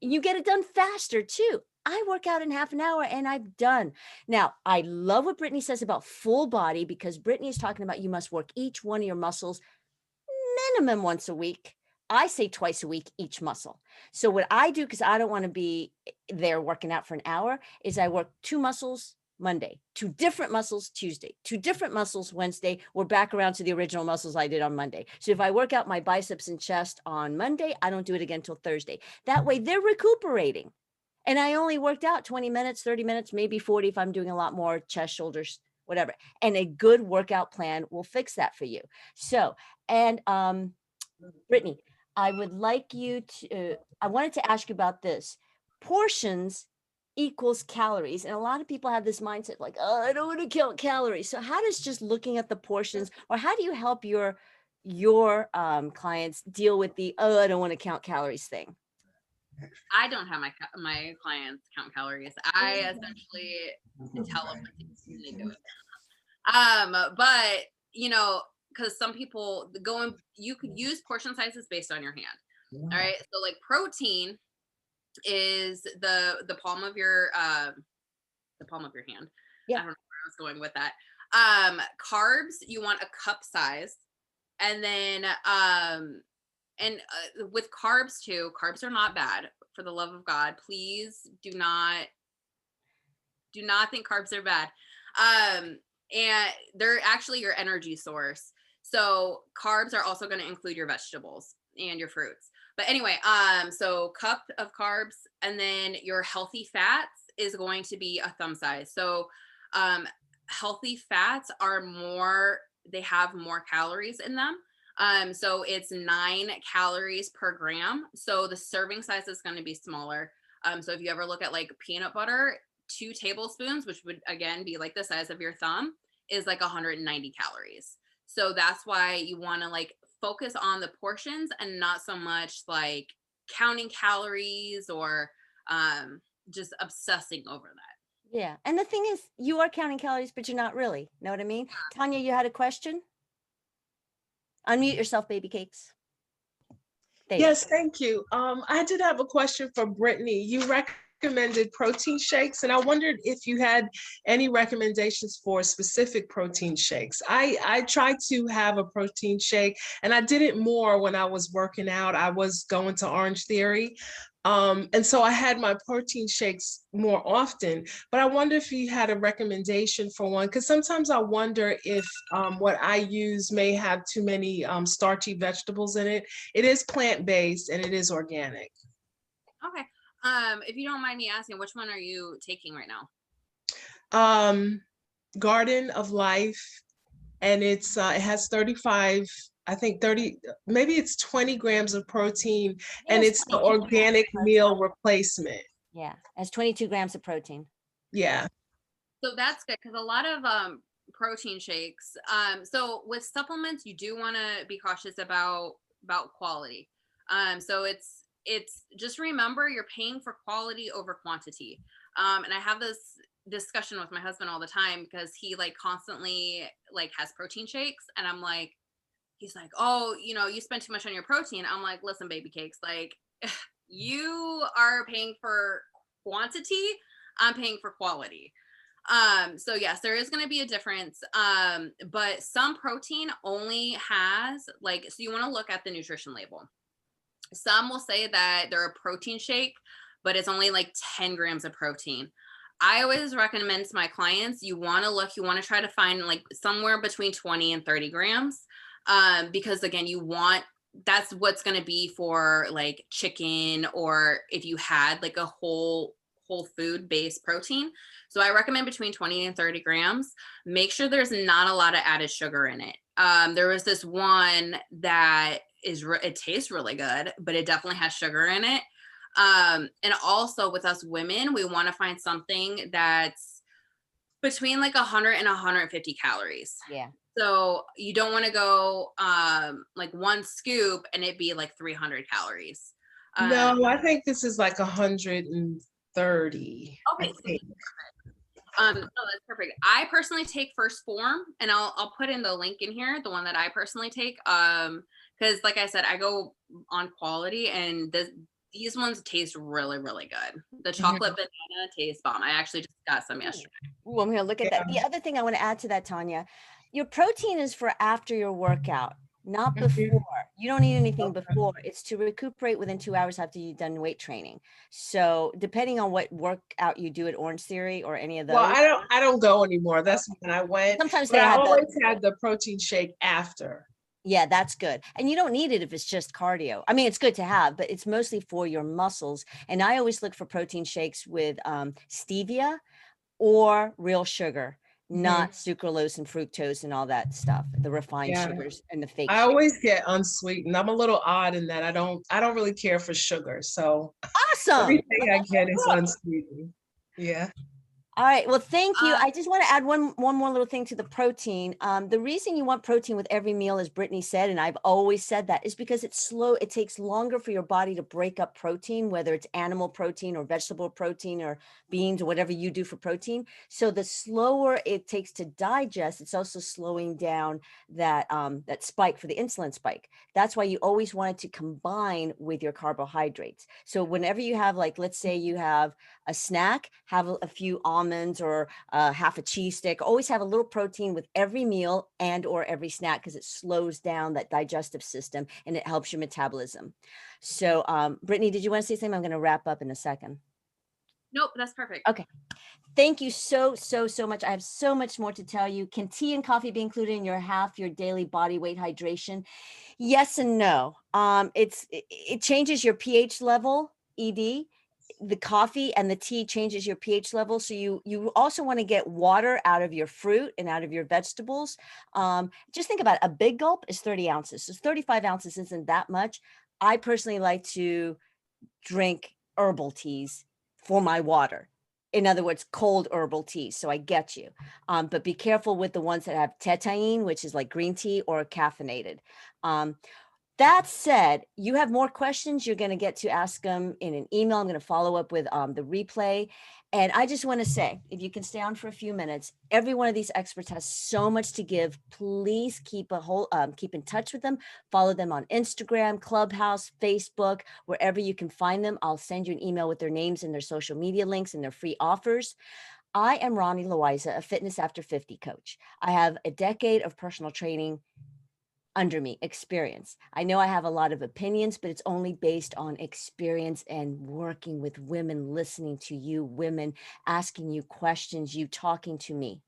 You get it done faster too. I work out in half an hour and I'm done. Now, I love what Brittany says about full body, because Brittany is talking about you must work each one of your muscles minimum once a week. I say twice a week, each muscle. So what I do, because I don't want to be there working out for an hour, is I work 2 muscles Monday, 2 different muscles Tuesday, 2 different muscles Wednesday. We're back around to the original muscles I did on Monday. So if I work out my biceps and chest on Monday, I don't do it again till Thursday. That way they're recuperating. And I only worked out 20 minutes, 30 minutes, maybe 40 if I'm doing a lot more chest, shoulders, whatever. And a good workout plan will fix that for you. So, and Brittany, I would like you to, I wanted to ask you about this. Portions equals calories. And a lot of people have this mindset like, oh, I don't want to count calories. So how does just looking at the portions, or how do you help your clients deal with the, oh, I don't want to count calories thing? I don't have my clients count calories. I essentially tell them when they do it. But because some people you could use portion sizes based on your hand. All right. So like protein is the palm of your hand. Yeah. I don't know where I was going with that. Carbs, you want a cup size. And then with carbs too, carbs are not bad. For the love of God, please do not think carbs are bad. And they're actually your energy source. So carbs are also going to include your vegetables and your fruits. But anyway, so cup of carbs, and then your healthy fats is going to be a thumb size. So healthy fats they have more calories in them. So it's 9 calories per gram. So the serving size is going to be smaller. So if you ever look at like peanut butter, 2 tablespoons, which would again be like the size of your thumb, is like 190 calories. So that's why you want to like focus on the portions and not so much like counting calories or just obsessing over that. Yeah. And the thing is, you are counting calories, but you're not really. Know what I mean? Tanya, you had a question? Unmute yourself, baby cakes. Yes, thank you. I did have a question for Brittany. You recommended protein shakes, and I wondered if you had any recommendations for specific protein shakes. I tried to have a protein shake, and I did it more when I was working out. I was going to Orange Theory. And so I had my protein shakes more often, but I wonder if you had a recommendation for one, because sometimes I wonder if what I use may have too many starchy vegetables in it. It is plant-based and it is organic. Okay. If you don't mind me asking, which one are you taking right now? Garden of Life, and it has 35, I think 30, maybe it's 20 grams of protein, and it's the organic meal replacement. Yeah, it has 22 grams of protein. Yeah. So that's good, because a lot of protein shakes. So with supplements, you do want to be cautious about quality. So it's just remember you're paying for quality over quantity. And I have this discussion with my husband all the time because he like constantly like has protein shakes, and I'm like, he's like, oh, you know, you spend too much on your protein. I'm like, listen, baby cakes, like you are paying for quantity, I'm paying for quality. So yes, there is going to be a difference. But some protein only has like, so you want to look at the nutrition label. Some will say that they're a protein shake, but it's only like 10 grams of protein. I always recommend to my clients, you want to try to find like somewhere between 20 and 30 grams. Because again, that's what's going to be for like chicken, or if you had like a whole food based protein. So I recommend between 20 and 30 grams. Make sure there's not a lot of added sugar in it. There was this one that it tastes really good, but it definitely has sugar in it. And also with us women, we want to find something that's between like 100 and 150 calories. Yeah. So you don't want to go like one scoop and it be like 300 calories. No, I think this is like 130. Okay. No, that's perfect. I personally take First Form, and I'll put in the link in here, the one that I personally take. Because like I said, I go on quality, and these ones taste really, really good. The chocolate banana tastes bomb. I actually just got some yesterday. Ooh, I'm going to look at that. The other thing I want to add to that, Tanya, your protein is for after your workout, not before. You don't need anything before. It's to recuperate within 2 hours after you've done weight training. So depending on what workout you do at Orange Theory or any of those. Well, I don't go anymore. That's when I went. Sometimes they always had the protein shake after. Yeah, that's good. And you don't need it if it's just cardio. I mean, it's good to have, but it's mostly for your muscles. And I always look for protein shakes with stevia or real sugar, not sucralose and fructose and all that stuff, the refined sugars and the fake. I always get unsweetened. I'm a little odd in that I don't really care for sugar. So awesome. Everything I get is unsweetened. Yeah. All right. Well, thank you. I just want to add one more little thing to the protein. The reason you want protein with every meal, as Brittany said, and I've always said that, is because it's slow. It takes longer for your body to break up protein, whether it's animal protein or vegetable protein or beans or whatever you do for protein. So the slower it takes to digest, it's also slowing down that spike for the insulin spike. That's why you always want it to combine with your carbohydrates. So whenever you have, like, let's say you have a snack, have a few almonds or half a cheese stick. Always have a little protein with every meal and or every snack, because it slows down that digestive system and it helps your metabolism. So Brittany, did you want to say something? I'm going to wrap up in a second. Nope, that's perfect. Okay. Thank you so much. I have so much more to tell you. Can tea and coffee be included in your daily body weight hydration? Yes and no. It changes your pH level, ED. The coffee and the tea changes your pH level. So you also want to get water out of your fruit and out of your vegetables. Just think about it. A big gulp is 30 ounces. So 35 ounces isn't that much. I personally like to drink herbal teas for my water. In other words, cold herbal teas. So I get you. But be careful with the ones that have tetraene, which is like green tea, or caffeinated. That said, you have more questions. You're going to get to ask them in an email. I'm going to follow up with the replay. And I just want to say, if you can stay on for a few minutes, every one of these experts has so much to give. Please keep keep in touch with them. Follow them on Instagram, Clubhouse, Facebook, wherever you can find them. I'll send you an email with their names and their social media links and their free offers. I am Ronnie Loiza, a Fitness After 50 coach. I have a decade of personal training under me, experience. I know I have a lot of opinions, but it's only based on experience and working with women, listening to you women, asking you questions, you talking to me.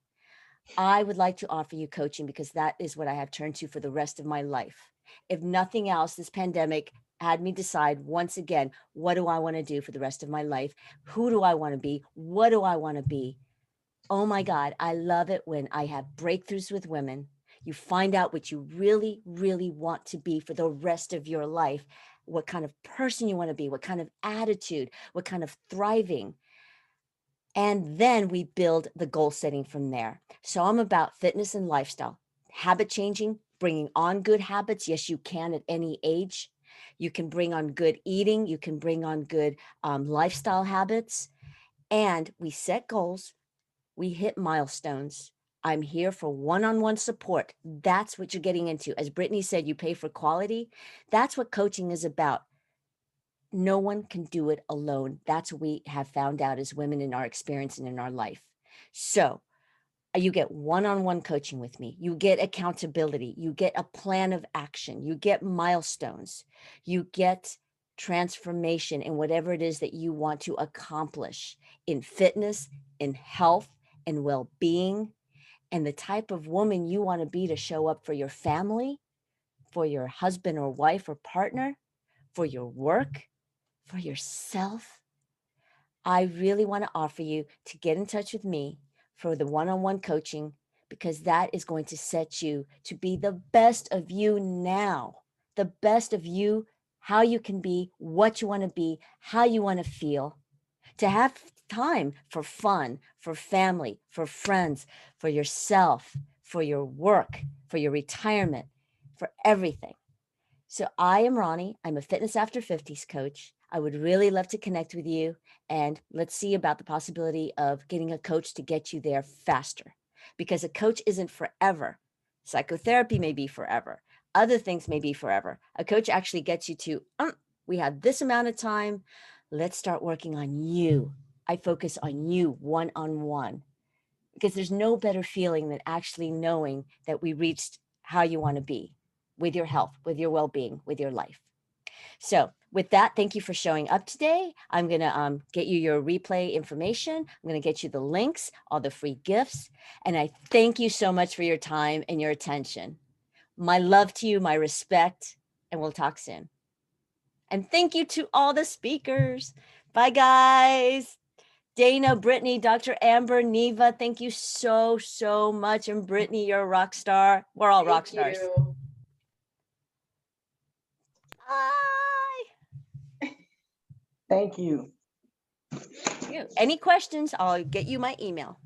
I would like to offer you coaching because that is what I have turned to for the rest of my life. If nothing else, this pandemic had me decide once again, what do I want to do for the rest of my life? Who do I want to be? What do I want to be? Oh my God, I love it when I have breakthroughs with women. You find out what you really, really want to be for the rest of your life, what kind of person you want to be, what kind of attitude, what kind of thriving. And then we build the goal setting from there. So I'm about fitness and lifestyle, habit changing, bringing on good habits. Yes, you can at any age. You can bring on good eating. You can bring on good lifestyle habits. And we set goals. We hit milestones. I'm here for one-on-one support. That's what you're getting into. As Brittany said, you pay for quality. That's what coaching is about. No one can do it alone. That's what we have found out as women in our experience and in our life. So you get one-on-one coaching with me. You get accountability. You get a plan of action. You get milestones. You get transformation in whatever it is that you want to accomplish in fitness, in health, and well-being, and the type of woman you want to be to show up for your family, for your husband or wife or partner, for your work, for yourself. I really want to offer you to get in touch with me for the one-on-one coaching, because that is going to set you to be the best of you now, the best of you, how you can be, what you want to be, how you want to feel, to have time for fun, for family, for friends, for yourself, for your work, for your retirement, for everything. So I am Ronnie. I'm a Fitness After 50s coach. I would really love to connect with you, and let's see about the possibility of getting a coach to get you there faster, because a coach isn't forever. Psychotherapy may be forever. Other things may be forever. A coach actually gets you to, we have this amount of time. Let's start working on you. I focus on you one-on-one, because there's no better feeling than actually knowing that we reached how you want to be with your health, with your well-being, with your life. So with that, thank you for showing up today. I'm going to get you your replay information. I'm going to get you the links, all the free gifts. And I thank you so much for your time and your attention. My love to you, my respect, and we'll talk soon. And thank you to all the speakers. Bye, guys. Dana, Brittany, Dr. Amber, Neva, thank you so, so much. And Brittany, you're a rock star. We're all rock stars. You. Bye. Thank you. Any questions? I'll get you my email.